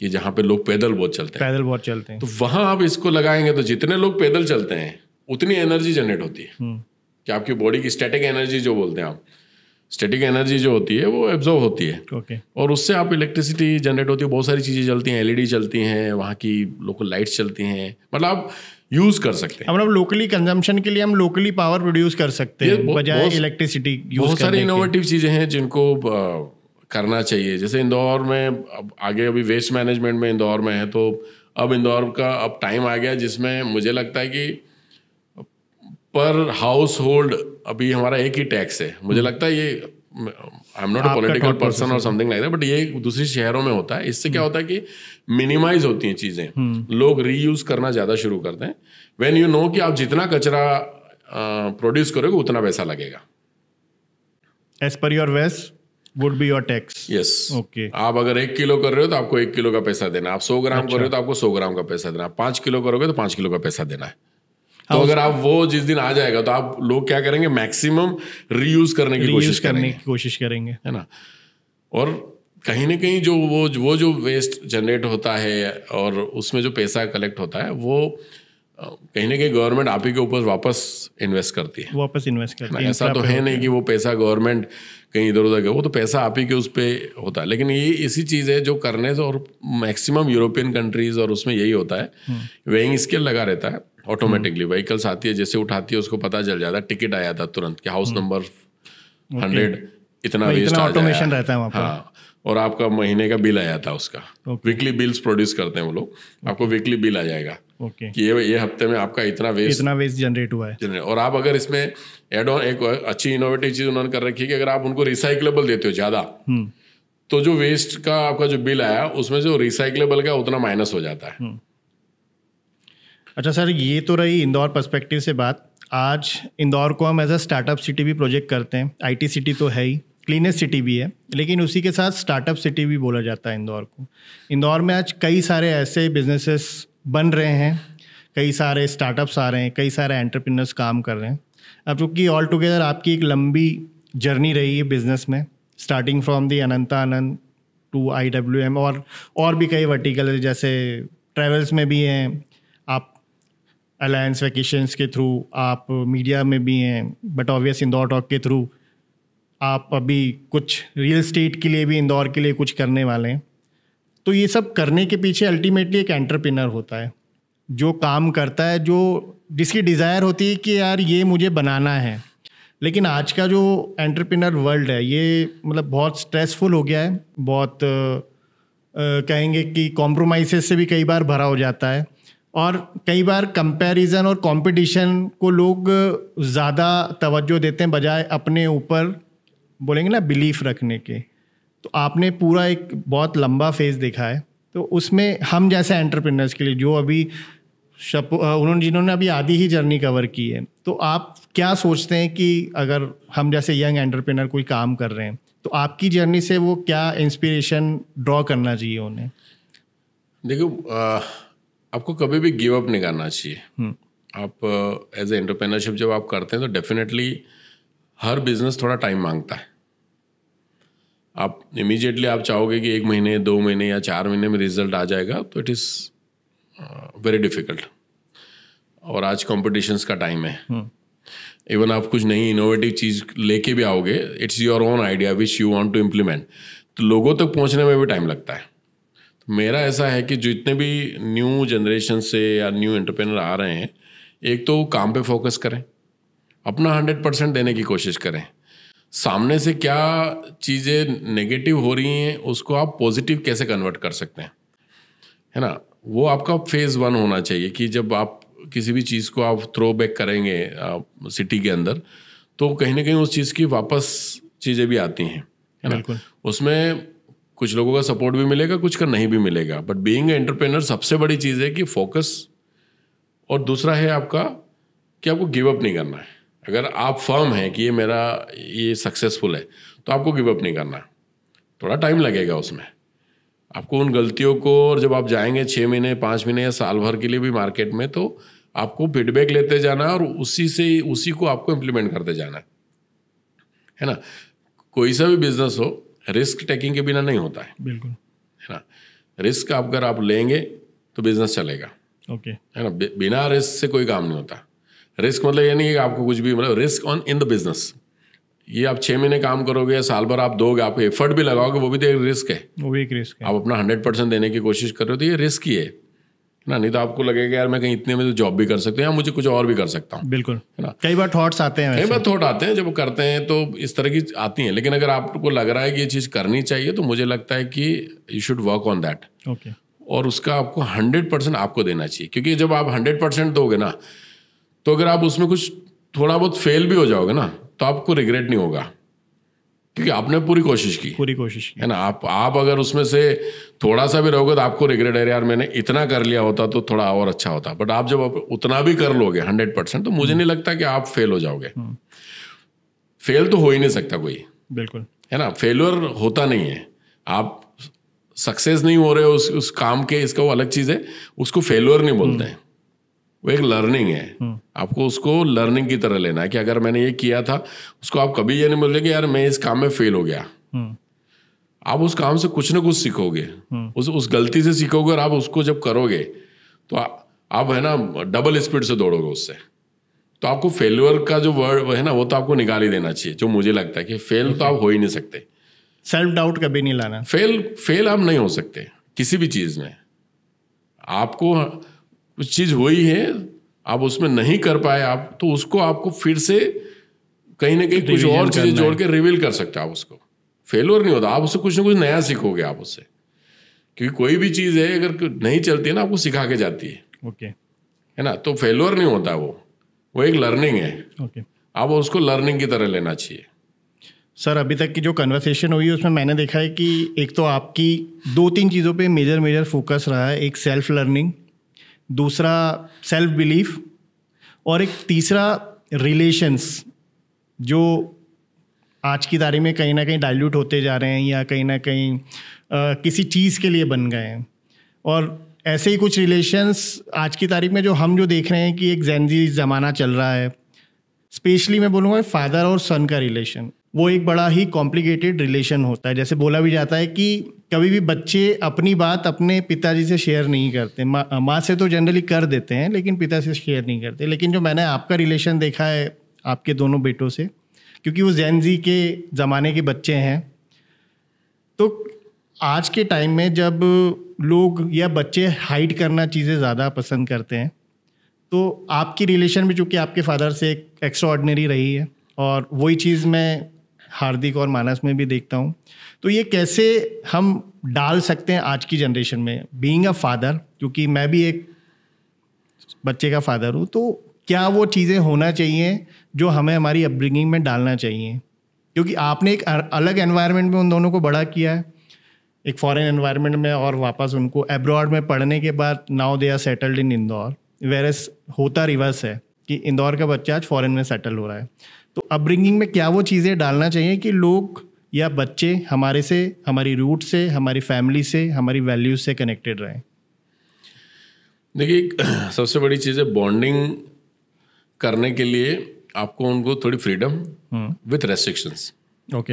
कि जहाँ पे लोग पैदल बहुत चलते हैं, तो वहाँ आप इसको लगाएंगे तो जितने लोग पैदल चलते हैं उतनी एनर्जी जनरेट होती है कि आपकी बॉडी की स्टैटिक एनर्जी जो बोलते हैं आप, स्टैटिक एनर्जी जो होती है वो एब्जॉर्ब होती है। ओके। और उससे आप इलेक्ट्रिसिटी जनरेट होती है, बहुत सारी चीज़ें चलती हैं, एलईडी चलती हैं, वहाँ की लोकल लाइट्स चलती हैं, मतलब आप यूज़ कर सकते हैं। मतलब लोकली कंजम्पशन के लिए हम लोकली पावर प्रोड्यूस कर सकते हैं बजाय इलेक्ट्रिसिटी यूज करने के। बहुत सारी इनोवेटिव चीज़ें हैं जिनको करना चाहिए। जैसे इंदौर में अब आगे अभी वेस्ट मैनेजमेंट में इंदौर में है, तो अब इंदौर का अब टाइम आ गया जिसमें मुझे लगता है कि पर हाउस होल्ड अभी हमारा एक ही टैक्स है। मुझे लगता है ये, I am not a political person और समथिंग लाइक दैट, बट ये दूसरी शहरों में होता है। इससे क्या होता है कि मिनिमाइज होती हैं चीज़ें, लोग रीयूज करना ज़्यादा शुरू करते हैं। व्हेन यू नो कि आप जितना कचरा प्रोड्यूस करोगे उतना पैसा लगेगा, as per your waste would be your tax. Yes, okay. आप अगर 1 किलो कर रहे हो तो आपको 1 किलो का पैसा देना, आप 100 ग्राम कर रहे हो तो आपको 100 ग्राम का पैसा देना, आप 5 किलो करोगे तो 5 किलो का पैसा देना है। तो अगर आप वो जिस दिन आ जाएगा तो आप लोग क्या करेंगे, मैक्सिमम रीयूज करने की कोशिश करेंगे, है ना। और कहीं ना कहीं जो वो जो वेस्ट जनरेट होता है और उसमें जो पैसा कलेक्ट होता है वो कहीं ना कहीं गवर्नमेंट आप ही के ऊपर वापस इन्वेस्ट करती है। ऐसा तो है नहीं कि वो पैसा गवर्नमेंट कहीं इधर उधर गया, वो तो पैसा आप ही के उस पर होता है। लेकिन ये इसी चीज़ है जो करने से, और मैक्सिमम यूरोपियन कंट्रीज और उसमें यही होता है, वेइंग स्केल लगा रहता है ऑटोमेटिकली। व्हीकल्स आती है, जैसे उठाती है उसको पता चल जाता है, टिकट आया था तुरंत कि हाउस नंबर 100 इतना वेस्ट ऑटोमेशन रहता है वहाँ पर। हाँ, और आपका महीने का बिल आया था उसका। वीकली बिल्स प्रोड्यूस करते हैं वो लोग, आपको वीकली बिल आ जाएगा कि ये हफ्ते में आपका इतना वेस्ट जनरेट हुआ है। और आप अगर इसमें एड ऑन एक अच्छी इनोवेटिव चीज उन्होंने कर रखी है कि अगर आप उनको रिसाइक्लेबल देते हो ज़्यादा, तो जो वेस्ट का आपका जो बिल आया उसमें जो रिसाइक्लेबल का उतना माइनस हो जाता है। अच्छा सर, ये तो रही इंदौर पर्सपेक्टिव से बात। आज इंदौर को हम एज अ स्टार्टअप सिटी भी प्रोजेक्ट करते हैं। आईटी सिटी तो है ही, क्लीनेस्ट सिटी भी है, लेकिन उसी के साथ स्टार्टअप सिटी भी बोला जाता है इंदौर को। इंदौर में आज कई सारे ऐसे बिजनेसेस बन रहे हैं, कई सारे स्टार्टअप्स आ रहे हैं, कई सारे एंटरप्रेन्योर्स काम कर रहे हैं। अब चूँकि ऑल टुगेदर आपकी एक लंबी जर्नी रही है बिजनेस में, starting from the Ananta Anand to IWM और भी कई वर्टिकल है, जैसे ट्रैवल्स में भी हैं आप, अलायंस वैकेशंस के थ्रू आप, मीडिया में भी हैं, बट ऑब्वियस इंदौर टॉक के थ्रू आप अभी कुछ रियल एस्टेट के लिए भी इंदौर के लिए कुछ करने वाले हैं। तो ये सब करने के पीछे अल्टीमेटली एक एंटरप्रेन्योर होता है जो काम करता है, जो जिसकी डिज़ायर होती है कि यार ये मुझे बनाना है। लेकिन आज का जो एंटरप्रेन्योर वर्ल्ड है ये मतलब बहुत स्ट्रेसफुल हो गया है, बहुत कहेंगे कि कॉम्प्रोमाइज़ से भी कई बार भरा हो जाता है, और कई बार कंपैरिजन और कंपटीशन को लोग ज़्यादा तवज्जो देते हैं बजाय अपने ऊपर बोलेंगे ना बिलीफ रखने के। तो आपने पूरा एक बहुत लंबा फेज़ देखा है, तो उसमें हम जैसे एंटरप्रेन्योर्स के लिए जो अभी जिन्होंने अभी आधी ही जर्नी कवर की है, तो आप क्या सोचते हैं कि अगर हम जैसे यंग एंटरप्रेन्योर कोई काम कर रहे हैं तो आपकी जर्नी से वो क्या इंस्पिरेशन ड्रॉ करना चाहिए उन्हें? देखो, आपको कभी भी गिव अप नहीं करना चाहिए। आप एज ए एंटरप्रेन्योरशिप जब आप करते हैं तो डेफिनेटली हर बिजनेस थोड़ा टाइम मांगता है। आप इमीडिएटली आप चाहोगे कि 1 महीने 2 महीने या 4 महीने में रिजल्ट आ जाएगा, तो इट इज़ वेरी डिफ़िकल्ट। और आज कॉम्पिटिशन्स का टाइम है। इवन आप कुछ नई इनोवेटिव चीज़ लेके भी आओगे, it's your own idea which you want to implement, तो लोगों तक पहुंचने में भी टाइम लगता है। तो मेरा ऐसा है कि जितने भी न्यू जनरेशन से या न्यू एंटरप्रेन्योर आ रहे हैं, एक तो काम पे फोकस करें, अपना 100% देने की कोशिश करें। सामने से क्या चीज़ें नेगेटिव हो रही हैं उसको आप पॉजिटिव कैसे कन्वर्ट कर सकते हैं, है ना। वो आपका फेज़ 1 होना चाहिए कि जब आप किसी भी चीज़ को आप थ्रो बैक करेंगे सिटी के अंदर, तो कहीं ना कहीं उस चीज़ की वापस चीज़ें भी आती हैं, है ना। उसमें कुछ लोगों का सपोर्ट भी मिलेगा, कुछ का नहीं भी मिलेगा, बट बीइंग एंटरप्रेन्योर सबसे बड़ी चीज़ है कि फोकस, और दूसरा है आपका कि आपको गिव अप नहीं करना है। अगर आप फर्म हैं कि ये सक्सेसफुल है तो आपको गिव अप नहीं करना है। थोड़ा टाइम लगेगा उसमें आपको उन गलतियों को, और जब आप जाएंगे 6 महीने 5 महीने या साल भर के लिए भी मार्केट में, तो आपको फीडबैक लेते जाना और उसी को आपको इम्प्लीमेंट करते जाना है ना। कोई सा भी बिजनेस हो रिस्क टेकिंग के बिना नहीं होता है, बिल्कुल, है ना। रिस्क अगर आप लेंगे तो बिजनेस चलेगा, ओके, है ना। बिना रिस्क से कोई काम नहीं होता। रिस्क मतलब ये नहीं है कि आपको कुछ भी, मतलब risk on in the business, ये आप 6 महीने काम करोगे या साल भर आप दोगे, आप एफर्ट भी लगाओगे, वो भी तो एक रिस्क है, वो भी एक रिस्क है। आप अपना 100% देने की कोशिश कर रहे हो तो ये रिस्क ही है ना। नहीं तो आपको लगेगा यार मैं कहीं इतने में तो जॉब भी कर सकता हूँ या मुझे कुछ और भी कर सकता हूँ, बिल्कुल, है ना। कई बार थॉट्स आते हैं, कई बार थॉट आते हैं, जब करते हैं तो इस तरह की आती हैं, लेकिन अगर आपको लग रहा है कि ये चीज़ करनी चाहिए तो मुझे लगता है कि you should work on that, okay, और उसका आपको 100% आपको देना चाहिए। क्योंकि जब आप 100% दोगे ना, तो अगर आप उसमें कुछ थोड़ा बहुत फेल भी हो जाओगे ना, तो आपको रिग्रेट नहीं होगा, क्योंकि आपने पूरी कोशिश की, है ना। आप अगर उसमें से थोड़ा सा भी रहोगे तो आपको रिग्रेट है, यार मैंने इतना कर लिया होता तो थोड़ा और अच्छा होता। बट आप जब उतना भी कर लोगे 100%, तो मुझे नहीं लगता कि आप फेल हो जाओगे। फेल तो हो ही नहीं सकता कोई, बिल्कुल, है ना। फेल्योर होता नहीं है, आप सक्सेस नहीं हो रहे हो उस काम के, इसका वो अलग चीज़ है, उसको फेल्योर नहीं बोलते हैं, वो एक लर्निंग है। आपको उसको लर्निंग की तरह लेना है कि अगर मैंने ये किया था, उसको आप कभी ये नहीं बोलोगे कि यार मैं इस काम में फेल हो गया। आप उस काम से कुछ ना कुछ सीखोगे, उस गलती से सीखोगे, और आप उसको जब करोगे तो आप है ना डबल स्पीड से दौड़ोगे उससे। तो आपको फेल्योर का जो वर्ड है ना, वो तो आपको निकाल ही देना चाहिए। जो मुझे लगता है कि फेल तो आप हो ही नहीं सकते, सेल्फ डाउट कभी नहीं लाना। फेल आप नहीं हो सकते किसी भी चीज़ में। आपको कुछ चीज़ हुई है, आप उसमें नहीं कर पाए, आप तो उसको आपको फिर से कहीं ना कहीं कुछ और चीज़ें जोड़ के रिवील कर सकते हो। आप उसको फेल्योर नहीं होता, आप उससे कुछ ना कुछ नया सीखोगे आप उससे, क्योंकि कोई भी चीज़ है अगर नहीं चलती है ना, आपको सिखा के जाती है, ओके, है ना। तो फेल्योर नहीं होता, वो एक लर्निंग है, ओके। आप उसको लर्निंग की तरह लेना चाहिए। सर, अभी तक की जो कन्वर्सेशन हुई है उसमें मैंने देखा है कि एक तो आपकी 2-3 चीज़ों पे मेजर फोकस रहा है। एक सेल्फ लर्निंग, दूसरा सेल्फ बिलीफ, और एक तीसरा रिलेशंस, जो आज की तारीख में कहीं ना कहीं डाइल्यूट होते जा रहे हैं या कहीं ना कहीं किसी चीज़ के लिए बन गए हैं। और ऐसे ही कुछ रिलेशंस आज की तारीख में हम जो देख रहे हैं कि एक जेनजी ज़माना चल रहा है, स्पेशली मैं बोलूँगा फादर और सन का रिलेशन, वो एक बड़ा ही कॉम्प्लिकेटेड रिलेशन होता है। जैसे बोला भी जाता है कि कभी भी बच्चे अपनी बात अपने पिताजी से शेयर नहीं करते। माँ से तो जनरली कर देते हैं, लेकिन पिता से शेयर नहीं करते। लेकिन जो मैंने आपका रिलेशन देखा है आपके दोनों बेटों से, क्योंकि वो जेन ज़ी के ज़माने के बच्चे हैं, तो आज के टाइम में जब लोग या बच्चे हाइड करना चीज़ें ज़्यादा पसंद करते हैं, तो आपकी रिलेशन भी चूँकि आपके फादर से एक एक्स्ट्रा ऑर्डिनरी रही है, और वही चीज़ मैं हार्दिक और मानस में भी देखता हूँ। तो ये कैसे हम डाल सकते हैं आज की जनरेशन में, बीइंग अ फादर, क्योंकि मैं भी एक बच्चे का फादर हूँ, तो क्या वो चीज़ें होना चाहिए जो हमें हमारी अपब्रिंगिंग में डालना चाहिए? क्योंकि आपने एक अलग एनवायरनमेंट में उन दोनों को बड़ा किया है, एक फॉरेन एनवायरनमेंट में, और वापस उनको अब्रॉड में पढ़ने के बाद now they are settled in Indore. वेरस होता रिवर्स है कि इंदौर का बच्चा आज फॉरेन में सेटल हो रहा है। तो अपब्रिंगिंग में क्या वो चीज़ें डालना चाहिए कि लोग या बच्चे हमारे से, हमारी रूट से, हमारी फैमिली से, हमारी वैल्यूज से कनेक्टेड रहें? देखिए, सबसे बड़ी चीज़ है बॉन्डिंग करने के लिए आपको उनको थोड़ी फ्रीडम विथ रेस्ट्रिक्शंस, ओके,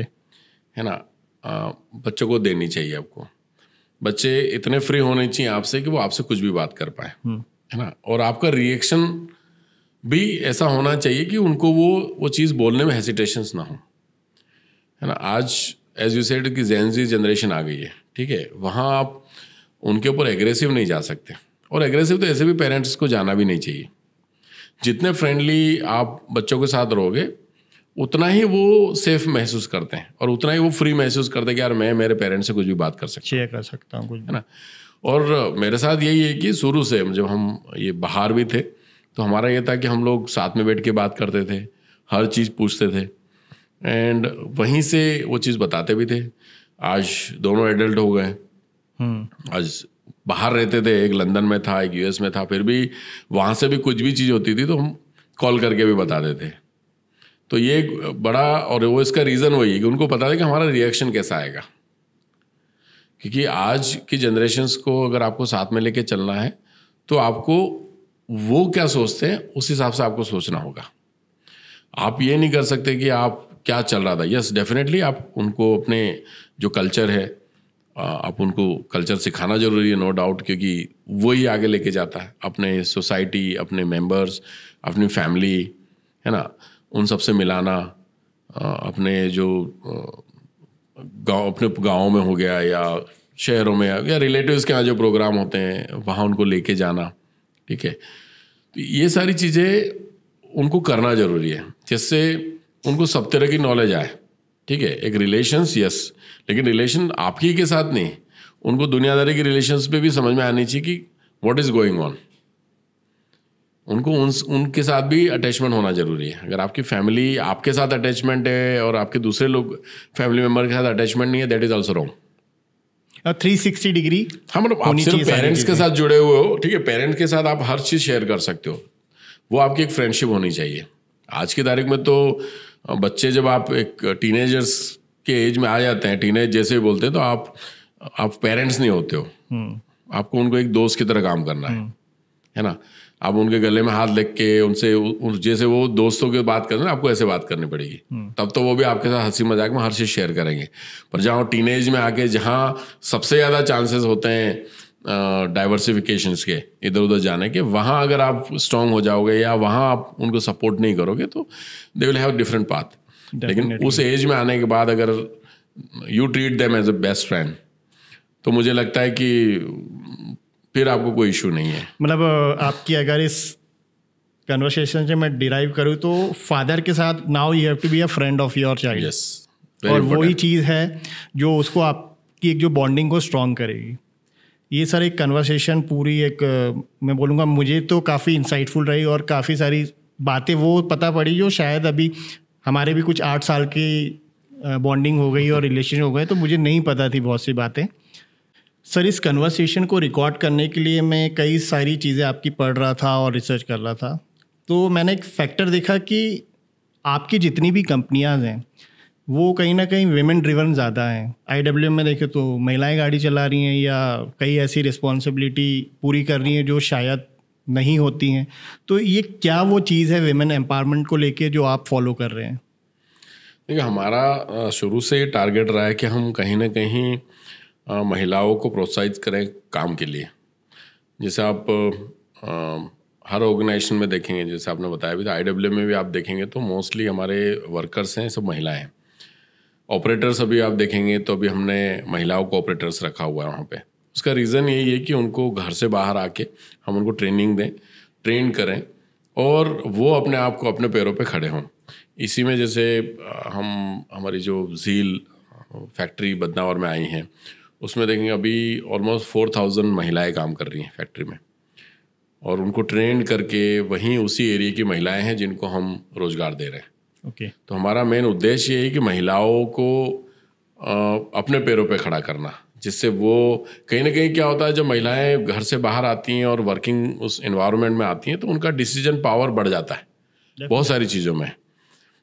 है ना, बच्चों को देनी चाहिए। आपको बच्चे इतने फ्री होने चाहिए आपसे कि वो आपसे कुछ भी बात कर पाए, है ना। और आपका रिएक्शन भी ऐसा होना चाहिए कि उनको वो चीज़ बोलने में हेसिटेशंस ना हो, है ना। आज एज यू सेड कि जेन ज़ी जनरेशन आ गई है, ठीक है, वहाँ आप उनके ऊपर एग्रेसिव नहीं जा सकते, और एग्रेसिव तो ऐसे भी पेरेंट्स को जाना भी नहीं चाहिए। जितने फ्रेंडली आप बच्चों के साथ रहोगे उतना ही वो सेफ महसूस करते हैं और उतना ही वो फ्री महसूस करते हैं कि यार मैं मेरे पेरेंट्स से कुछ भी बात कर सकता हूँ, शेयर कर सकता हूँ कुछ, है ना। और मेरे साथ यही है कि शुरू से जब हम ये बाहर भी थे तो हमारा ये था कि हम लोग साथ में बैठ के बात करते थे, हर चीज़ पूछते थे एंड वहीं से वो चीज़ बताते भी थे। आज दोनों एडल्ट हो गए, आज बाहर रहते थे, एक लंदन में था, एक यूएस में था, फिर भी वहाँ से भी कुछ भी चीज़ होती थी तो हम कॉल करके भी बता देते। तो ये एक बड़ा, और वो इसका रीज़न वही है कि उनको पता है कि हमारा रिएक्शन कैसा आएगा, क्योंकि आज की जनरेशन्स को अगर आपको साथ में लेके चलना है तो आपको वो क्या सोचते हैं उस हिसाब से आपको सोचना होगा। आप ये नहीं कर सकते कि आप क्या चल रहा था। यस डेफिनेटली आप उनको अपने जो कल्चर है आप उनको कल्चर सिखाना जरूरी है, नो डाउट, क्योंकि वही आगे लेके जाता है अपने सोसाइटी, अपने मेंबर्स, अपनी फैमिली, है ना, उन सबसे मिलाना, अपने जो गांव, अपने गाँव में हो गया या शहरों में या रिलेटिव्स के यहाँ जो प्रोग्राम होते हैं वहाँ उनको लेके जाना, ठीक है। तो ये सारी चीज़ें उनको करना ज़रूरी है जिससे उनको सब तरह की नॉलेज आए, ठीक है। एक रिलेशंस, यस, लेकिन रिलेशन आपकी के साथ नहीं, उनको दुनियादारी के रिलेशंस पे भी समझ में आनी चाहिए कि व्हाट इज़ गोइंग ऑन। उनको उनके साथ भी अटैचमेंट होना ज़रूरी है। अगर आपकी फैमिली आपके साथ अटैचमेंट है और आपके दूसरे लोग फैमिली मेम्बर के साथ अटैचमेंट नहीं है, that is also wrong. 360 degree, हाँ, मतलब आप सिर्फ पेरेंट्स के साथ जुड़े हुए हो, ठीक है, पेरेंट्स के साथ आप हर चीज़ शेयर कर सकते हो, वो आपकी एक फ्रेंडशिप होनी चाहिए। आज की तारीख में तो बच्चे जब आप एक टीनेजर्स के एज में आ जाते हैं, टीनेज जैसे ही बोलते हैं, तो आप पेरेंट्स नहीं होते हो, आपको उनको एक दोस्त की तरह काम करना है ना। आप उनके गले में हाथ लग के उनसे जैसे वो दोस्तों की बात करते हैं आपको ऐसे बात करनी पड़ेगी, तब तो वो भी आपके साथ हंसी मजाक में हर चीज़ शेयर करेंगे। पर जहाँ टीनेज में आके जहाँ सबसे ज़्यादा चांसेस होते हैं डाइवर्सिफिकेशंस के, इधर उधर जाने के, वहाँ अगर आप स्ट्रांग हो जाओगे या वहाँ आप उनको सपोर्ट नहीं करोगे तो they will have different path. लेकिन उस एज में आने के बाद अगर you treat them as a best friend तो मुझे लगता है कि फिर आपको कोई इशू नहीं है। मतलब आपकी अगर इस कन्वर्सेशन से मैं डिराइव करूँ तो फादर के साथ now you have to be a friend of your child. Yes, और वही चीज़ है जो उसको आपकी एक जो बॉन्डिंग को स्ट्रॉन्ग करेगी। ये सर एक कन्वर्सेशन पूरी एक मैं बोलूँगा मुझे तो काफ़ी इंसाइटफुल रही और काफ़ी सारी बातें वो पता पड़ी जो शायद अभी हमारे भी कुछ 8 साल की बॉन्डिंग हो गई और रिलेशन हो गए तो मुझे नहीं पता थी बहुत सी बातें। सर इस कन्वर्सेशन को रिकॉर्ड करने के लिए मैं कई सारी चीज़ें आपकी पढ़ रहा था और रिसर्च कर रहा था, तो मैंने एक फैक्टर देखा कि आपकी जितनी भी कंपनियां हैं वो कहीं ना कहीं विमेन ड्रिवन ज़्यादा हैं। IWM में देखें तो महिलाएं गाड़ी चला रही हैं या कई ऐसी रिस्पॉन्सिबिलिटी पूरी कर रही हैं जो शायद नहीं होती हैं। तो ये क्या वो चीज़ है विमेन एम्पावरमेंट को लेके जो आप फॉलो कर रहे हैं? देखिए, हमारा शुरू से ये टारगेट रहा है कि हम कहीं ना कहीं महिलाओं को प्रोत्साहित करें काम के लिए। जैसे आप हर ऑर्गेनाइजेशन में देखेंगे, जैसे आपने बताया भी था, IWM में भी आप देखेंगे तो मोस्टली हमारे वर्कर्स हैं सब महिलाएं हैं। ऑपरेटर्स अभी आप देखेंगे तो अभी हमने महिलाओं को ऑपरेटर्स रखा हुआ है वहाँ पे। उसका रीज़न यही है कि उनको घर से बाहर आके हम उनको ट्रेनिंग दें, ट्रेन करें और वो अपने आप को अपने पैरों पे खड़े हों। इसी में जैसे हमारी जो झील फैक्ट्री बदनावर में आई हैं उसमें देखेंगे अभी ऑलमोस्ट 4000 महिलाएं काम कर रही हैं फैक्ट्री में और उनको ट्रेंड करके वहीं उसी एरिया की महिलाएं हैं जिनको हम रोज़गार दे रहे हैं। ओके। तो हमारा मेन उद्देश्य ये है कि महिलाओं को अपने पैरों पे खड़ा करना, जिससे वो कहीं ना कहीं क्या होता है जब महिलाएं घर से बाहर आती हैं और वर्किंग उस एनवायरनमेंट में आती हैं तो उनका डिसीजन पावर बढ़ जाता है बहुत सारी चीज़ों में,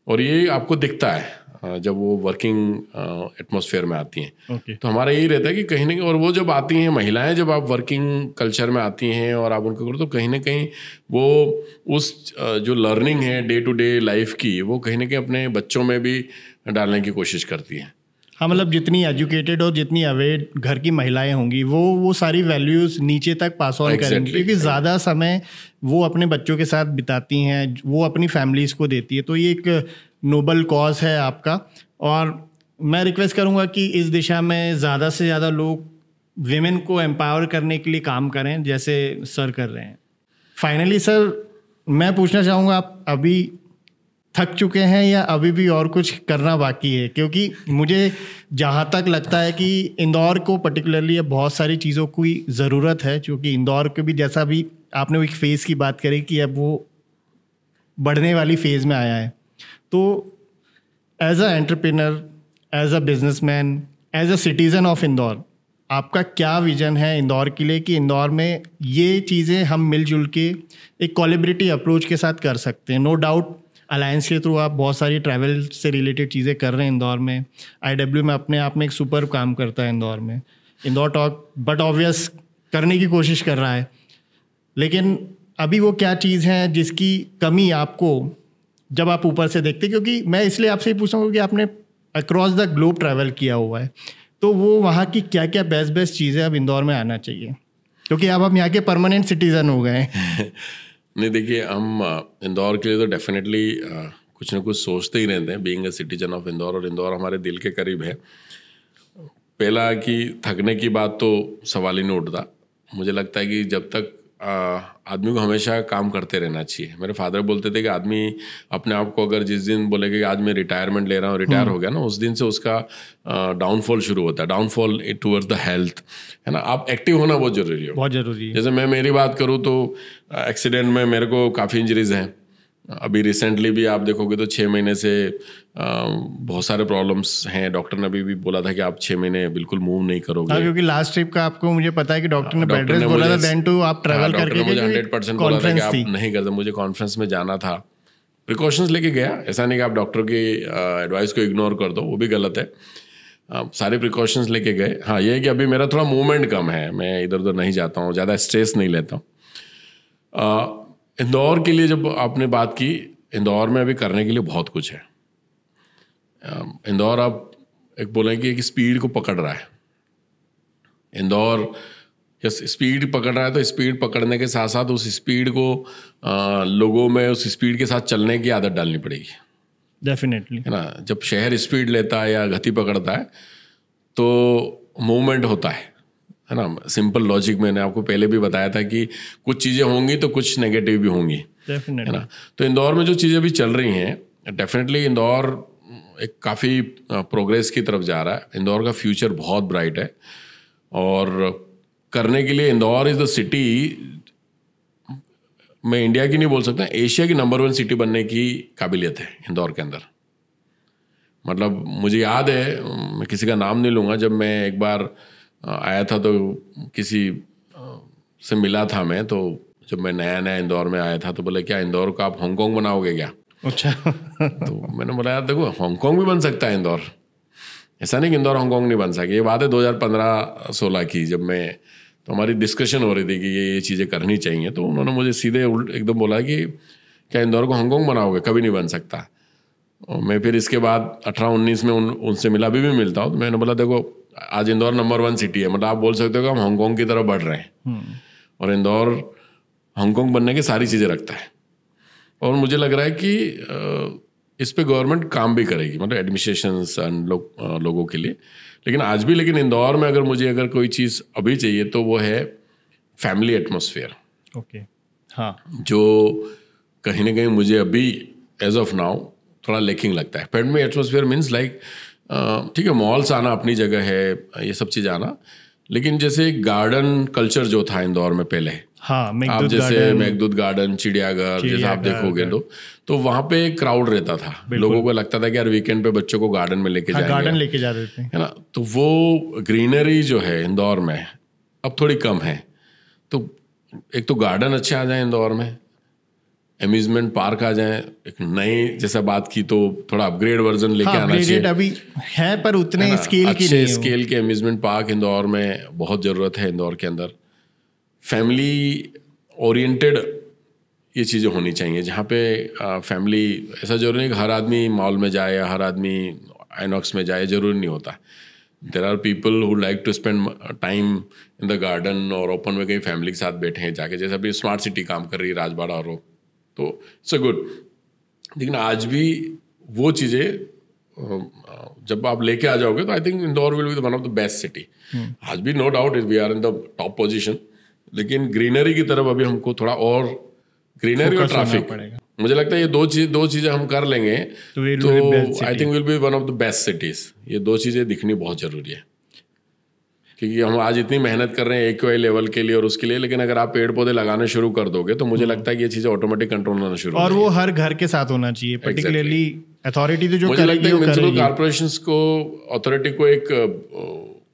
और ये आपको दिखता है जब वो वर्किंग एटमॉस्फेयर में आती हैं। Okay. तो हमारा यही रहता है कि कहीं ना कहीं, और वो जब आती हैं महिलाएं, जब आप वर्किंग कल्चर में आती हैं और आप उनको करो तो कहीं ना कहीं वो उस जो लर्निंग है डे टू डे लाइफ की, वो कहीं ना कहीं अपने बच्चों में भी डालने की कोशिश करती हैं। हाँ, मतलब जितनी एजुकेटेड और जितनी अवेयर घर की महिलाएं होंगी वो सारी वैल्यूज़ नीचे तक पास ऑन करेंगी, क्योंकि ज़्यादा समय वो अपने बच्चों के साथ बिताती हैं, वो अपनी फैमिलीज़ को देती है। तो ये एक नोबल कॉज है आपका, और मैं रिक्वेस्ट करूंगा कि इस दिशा में ज़्यादा से ज़्यादा लोग विमेन को एम्पावर करने के लिए काम करें जैसे सर कर रहे हैं। फाइनली सर, मैं पूछना चाहूँगा, आप अभी थक चुके हैं या अभी भी और कुछ करना बाकी है? क्योंकि मुझे जहाँ तक लगता है कि इंदौर को पर्टिकुलरली अब बहुत सारी चीज़ों की ज़रूरत है, क्योंकि इंदौर को भी, जैसा भी आपने एक फ़ेज़ की बात करी कि अब वो बढ़ने वाली फ़ेज़ में आया है, तो as a entrepreneur, as a businessman, as a citizen of Indore, आपका क्या विजन है इंदौर के लिए कि इंदौर में ये चीज़ें हम मिलजुल के एक कोलैबोरेटिव अप्रोच के साथ कर सकते हैं? नो डाउट अलायंस के थ्रू आप बहुत सारी ट्रैवल से रिलेटेड चीज़ें कर रहे हैं इंदौर में, IW में अपने आप में एक सुपर काम करता है इंदौर में, इंदौर टॉक बट ऑब्वियस करने की कोशिश कर रहा है, लेकिन अभी वो क्या चीज़ है जिसकी कमी आपको जब आप ऊपर से देखते? क्योंकि मैं इसलिए आपसे ही पूछ रहा हूँ कि आपने अक्रॉस द ग्लोब ट्रैवल किया हुआ है, तो वो वहाँ की क्या क्या बेस्ट चीज़ें अब इंदौर में आना चाहिए, क्योंकि अब हम यहाँ के परमानेंट सिटीज़न हो गए हैं। नहीं, देखिए, हम इंदौर के लिए तो डेफिनेटली कुछ ना कुछ सोचते ही रहते हैं, being a citizen of Indore, और इंदौर हमारे दिल के करीब है। पहला कि थकने की बात तो सवाल ही नहीं उठता। मुझे लगता है कि जब तक आदमी को हमेशा काम करते रहना चाहिए। मेरे फादर बोलते थे कि आदमी अपने आप को अगर जिस दिन बोलेगा कि आज मैं रिटायरमेंट ले रहा हूँ, रिटायर हो गया ना, उस दिन से उसका डाउनफॉल शुरू होता है, डाउनफॉल टूवर्ड्स द हेल्थ, है ना। आप एक्टिव होना बहुत ज़रूरी है, बहुत ज़रूरी है। जैसे मैं मेरी बात करूँ तो एक्सीडेंट में मेरे को काफ़ी इंजरीज हैं। अभी रिसेंटली भी आप देखोगे तो 6 महीने से बहुत सारे प्रॉब्लम्स हैं। डॉक्टर ने अभी भी बोला था कि आप 6 महीने बिल्कुल मूव नहीं करोगे। हाँ, क्योंकि लास्ट ट्रिप का आपको मुझे पता है कि डॉक्टर ने बेड रेस्ट बोला था, देन टू आप ट्रैवल करके मुझे 100% बोला था कि आप नहीं करते। मुझे कॉन्फ्रेंस में जाना था, प्रिकॉशंस लेके गया। ऐसा नहीं कि आप डॉक्टर की एडवाइस को इग्नोर कर दो, वो भी गलत है। सारे प्रिकॉशंस लेके गए। हाँ, ये है कि अभी मेरा थोड़ा मूवमेंट कम है, मैं इधर उधर नहीं जाता हूँ, ज़्यादा स्ट्रेस नहीं लेता हूँ। इंदौर के लिए जब आपने बात की, इंदौर में अभी करने के लिए बहुत कुछ है। इंदौर आप एक बोलेंगे कि स्पीड को पकड़ रहा है। इंदौर जब स्पीड पकड़ रहा है तो स्पीड पकड़ने के साथ साथ उस स्पीड को लोगों में उस स्पीड के साथ चलने की आदत डालनी पड़ेगी, डेफिनेटली, है ना। जब शहर स्पीड लेता है या गति पकड़ता है तो मूवमेंट होता है ना। सिंपल लॉजिक मैंने आपको पहले भी बताया था कि कुछ चीज़ें होंगी तो कुछ नेगेटिव भी होंगी, है ना। तो इंदौर में जो चीज़ें अभी चल रही हैं, डेफिनेटली इंदौर एक काफ़ी प्रोग्रेस की तरफ जा रहा है। इंदौर का फ्यूचर बहुत ब्राइट है, और करने के लिए इंदौर इज़ द सिटी, मैं इंडिया की नहीं बोल सकता, एशिया की नंबर 1 सिटी बनने की काबिलियत है इंदौर के अंदर। मतलब मुझे याद है, मैं किसी का नाम नहीं लूँगा, जब मैं एक बार आया था तो किसी से मिला था मैं, तो जब मैं नया नया इंदौर में आया था तो बोले क्या इंदौर को आप हांगकांग बनाओगे क्या? अच्छा। तो मैंने बोला यार देखो, हांगकांग भी बन सकता है इंदौर, ऐसा नहीं कि इंदौर हांगकांग नहीं बन सके। ये बात है 2015-16 की, जब मैं, तो हमारी डिस्कशन हो रही थी कि ये चीज़ें करनी चाहिए। तो उन्होंने मुझे सीधे एकदम बोला कि क्या इंदौर को हांगकांग बनाओगे? कभी नहीं बन सकता। और मैं फिर इसके बाद 18-19 में उनसे मिला, अभी भी मिलता हूँ। तो मैंने बोला देखो, आज इंदौर नंबर 1 सिटी है, मतलब आप बोल सकते हो कि हम हांगकांग की तरफ बढ़ रहे हैं, और इंदौर हांगकांग बनने की सारी चीज़ें रखता है। और मुझे लग रहा है कि इस पे गवर्नमेंट काम भी करेगी, मतलब एडमिनिस्ट्रेशंस एंड लोगों के लिए। लेकिन आज भी, लेकिन इंदौर में अगर कोई चीज़ अभी चाहिए तो वो है फैमिली एटमॉस्फेयर। ओके, हाँ, जो कहीं ना कहीं मुझे अभी एज ऑफ नाउ थोड़ा लेकिंग लगता है। फैमिली एटमॉस्फेयर मीन्स लाइक, ठीक है, मॉल्स आना अपनी जगह है, ये सब चीज़ आना, लेकिन जैसे गार्डन कल्चर जो था इंदौर में पहले, हाँ, आप जैसे मेघदूत गार्डन, चिड़ियाघर जैसे आप देखोगे तो वहाँ पे क्राउड रहता था। लोगों को लगता था कि यार वीकेंड पे बच्चों को गार्डन में लेके जाएंगे, गार्डन लेके जा रहे थे, है ना। तो वो ग्रीनरी जो है इंदौर में अब थोड़ी कम है। तो एक तो गार्डन अच्छे आ जाए इंदौर में, अम्यूजमेंट पार्क आ जाए, एक नई जैसा बात की तो थोड़ा अपग्रेड वर्जन लेके आना चाहिए। अभी है पर उतने स्केल की नहीं है। स्केल के अम्यूजमेंट पार्क इंदौर में बहुत ज़रूरत है। इंदौर के अंदर फैमिली ओरिएंटेड ये चीज़ें होनी चाहिए, जहाँ पे फैमिली, ऐसा जरूरी नहीं कि हर आदमी मॉल में जाए या हर आदमी आइनॉक्स में जाए, ज़रूरी नहीं होता। There are people who like to spend time in the garden और ओपन में कहीं फैमिली के साथ बैठे हैं जाके, जैसे अभी स्मार्ट सिटी काम कर रही है राजबाड़ा और वो, तो इट्स अ गुड। लेकिन आज भी वो चीज़ें जब आप लेके आ जाओगे तो I think Indore will be one of the best city. आज भी no doubt we are in the top position, लेकिन ग्रीनरी की तरफ अभी हमको थोड़ा और ग्रीनरी और ट्रैफिक। मुझे लगता है ये दो चीज़ें हम कर लेंगे तो I think will be one of the best cities. ये 2 चीज़ें दिखनी बहुत ज़रूरी है, क्योंकि हम आज इतनी मेहनत कर रहे हैं एक्वाई लेवल के लिए और उसके लिए, लेकिन अगर आप पेड़ पौधे लगाने शुरू कर दोगे तो मुझे लगता है कि ये चीज़ें ऑटोमेटिक कंट्रोल होना शुरू, और वो हर घर के साथ होना चाहिए, पर्टिकुलरली अथॉरिटी तो जो मुझे लगता है म्युनिसिपल कॉर्पोरेशंस को, अथॉरिटी को एक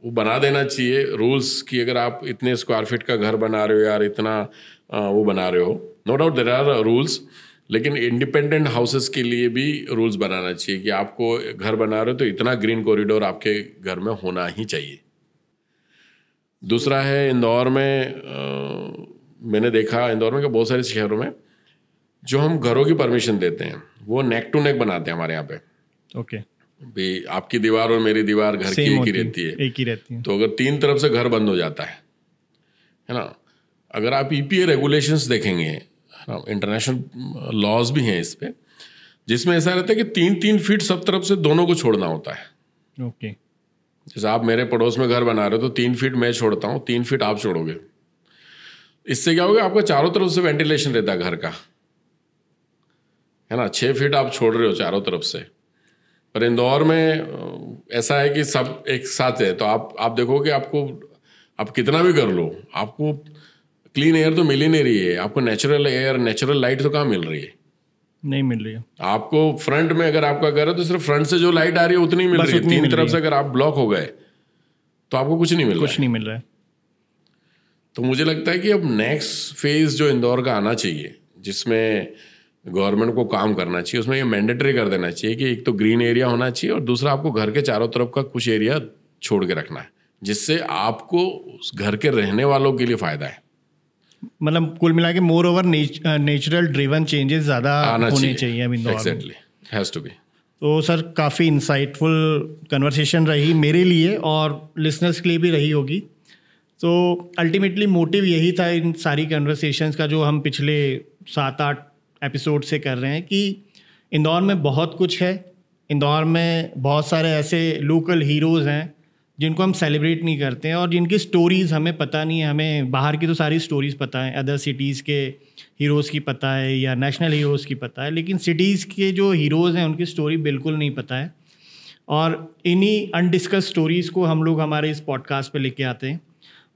वो बना देना चाहिए रूल्स कि अगर आप इतने स्क्वायर फीट का घर बना रहे हो यार, इतना वो बना रहे हो, no doubt there are rules, लेकिन इंडिपेंडेंट हाउसेस के लिए भी रूल्स बनाना चाहिए कि आपको घर बना रहे हो तो इतना ग्रीन कॉरिडोर आपके घर में होना ही चाहिए। दूसरा है इंदौर में, मैंने देखा इंदौर में कि बहुत सारे शहरों में जो हम घरों की परमिशन देते हैं वो नेक टू नेक बनाते हैं हमारे यहाँ पे। ओके भी आपकी दीवार और मेरी दीवार घर की एक ही रहती है, तो अगर 3 तरफ से घर बंद हो जाता है ना, अगर आप EPA रेगुलेशंस देखेंगे, इंटरनेशनल लॉज भी हैं इस पे, जिसमें ऐसा रहता है कि 3-3 फीट सब तरफ से दोनों को छोड़ना होता है। ओके जैसे आप मेरे पड़ोस में घर बना रहे हो तो 3 फीट मैं छोड़ता हूँ, 3 फीट आप छोड़ोगे। इससे क्या होगा, आपका चारों तरफ से वेंटिलेशन रहता है घर का, है ना। 6 फीट आप छोड़ रहे हो चारों तरफ से। पर इंदौर में ऐसा है कि सब एक साथ है, तो आप देखोगे आप कितना भी कर लो, आपको क्लीन एयर तो मिल ही नहीं रही है, आपको नेचुरल एयर, नेचुरल लाइट तो कहाँ मिल रही है? नहीं मिल रही है। आपको फ्रंट में अगर आपका घर है तो सिर्फ फ्रंट से जो लाइट आ रही है उतनी मिल रही है, 3 तरफ से अगर आप ब्लॉक हो गए तो आपको कुछ नहीं मिल रहा है। तो मुझे लगता है कि अब नेक्स्ट फेज जो इंदौर का आना चाहिए, जिसमें गवर्नमेंट को काम करना चाहिए, उसमें ये मैंडेटरी कर देना चाहिए कि एक तो ग्रीन एरिया होना चाहिए और दूसरा आपको घर के चारों तरफ का कुछ एरिया छोड़ के रखना है, जिससे आपको उस घर के रहने वालों के लिए फ़ायदा है। मतलब कुल मिला के more over natural driven changes ज़्यादा होने चाहिए अब इंदौर में। Exactly, has to be. तो सर काफ़ी इंसाइटफुल कन्वर्सेशन रही मेरे लिए और लिसनर्स के लिए भी रही होगी। तो अल्टीमेटली मोटिव यही था इन सारी कन्वर्सेशंस का जो हम पिछले 7-8 एपिसोड से कर रहे हैं कि इंदौर में बहुत कुछ है, इंदौर में बहुत सारे ऐसे लोकल हीरोज़ हैं जिनको हम सेलिब्रेट नहीं करते हैं और जिनकी स्टोरीज़ हमें पता नहीं है। हमें बाहर की तो सारी स्टोरीज़ पता है, अदर सिटीज़ के हीरोज़ की पता है या नेशनल हीरोज़ की पता है, लेकिन सिटीज़ के जो हीरोज़ हैं उनकी स्टोरी बिल्कुल नहीं पता है। और इन्हीं अनडिस्कस स्टोरीज़ को हम लोग हमारे इस पॉडकास्ट पे लेके आते हैं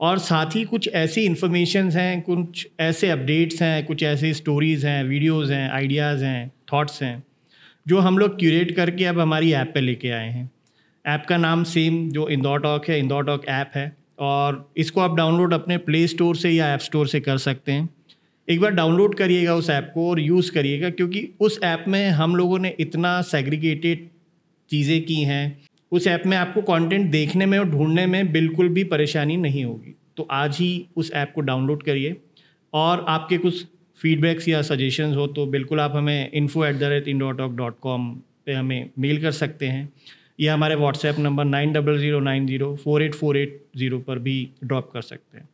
और साथ ही कुछ ऐसी इन्फॉर्मेशंस हैं, कुछ ऐसे अपडेट्स हैं, कुछ ऐसी स्टोरीज़ हैं, वीडियोज़ हैं, आइडियाज़ हैं, थॉट्स हैं जो हम लोग क्यूरेट करके अब हमारी ऐप पे लेके आए हैं। ऐप का नाम सेम जो इंदौर टॉक है, इंदौर टॉक ऐप है और इसको आप डाउनलोड अपने प्ले स्टोर से या ऐप स्टोर से कर सकते हैं। एक बार डाउनलोड करिएगा उस ऐप को और यूज़ करिएगा, क्योंकि उस ऐप में हम लोगों ने इतना सेग्रीगेटेड चीज़ें की हैं, उस ऐप में आपको कंटेंट देखने में और ढूंढने में बिल्कुल भी परेशानी नहीं होगी। तो आज ही उस ऐप को डाउनलोड करिए और आपके कुछ फीडबैक्स या सजेशंस हो तो बिल्कुल आप हमें info@indortalk.com पे हमें मेल कर सकते हैं या हमारे व्हाट्सएप नंबर 9009048480 पर भी ड्रॉप कर सकते हैं।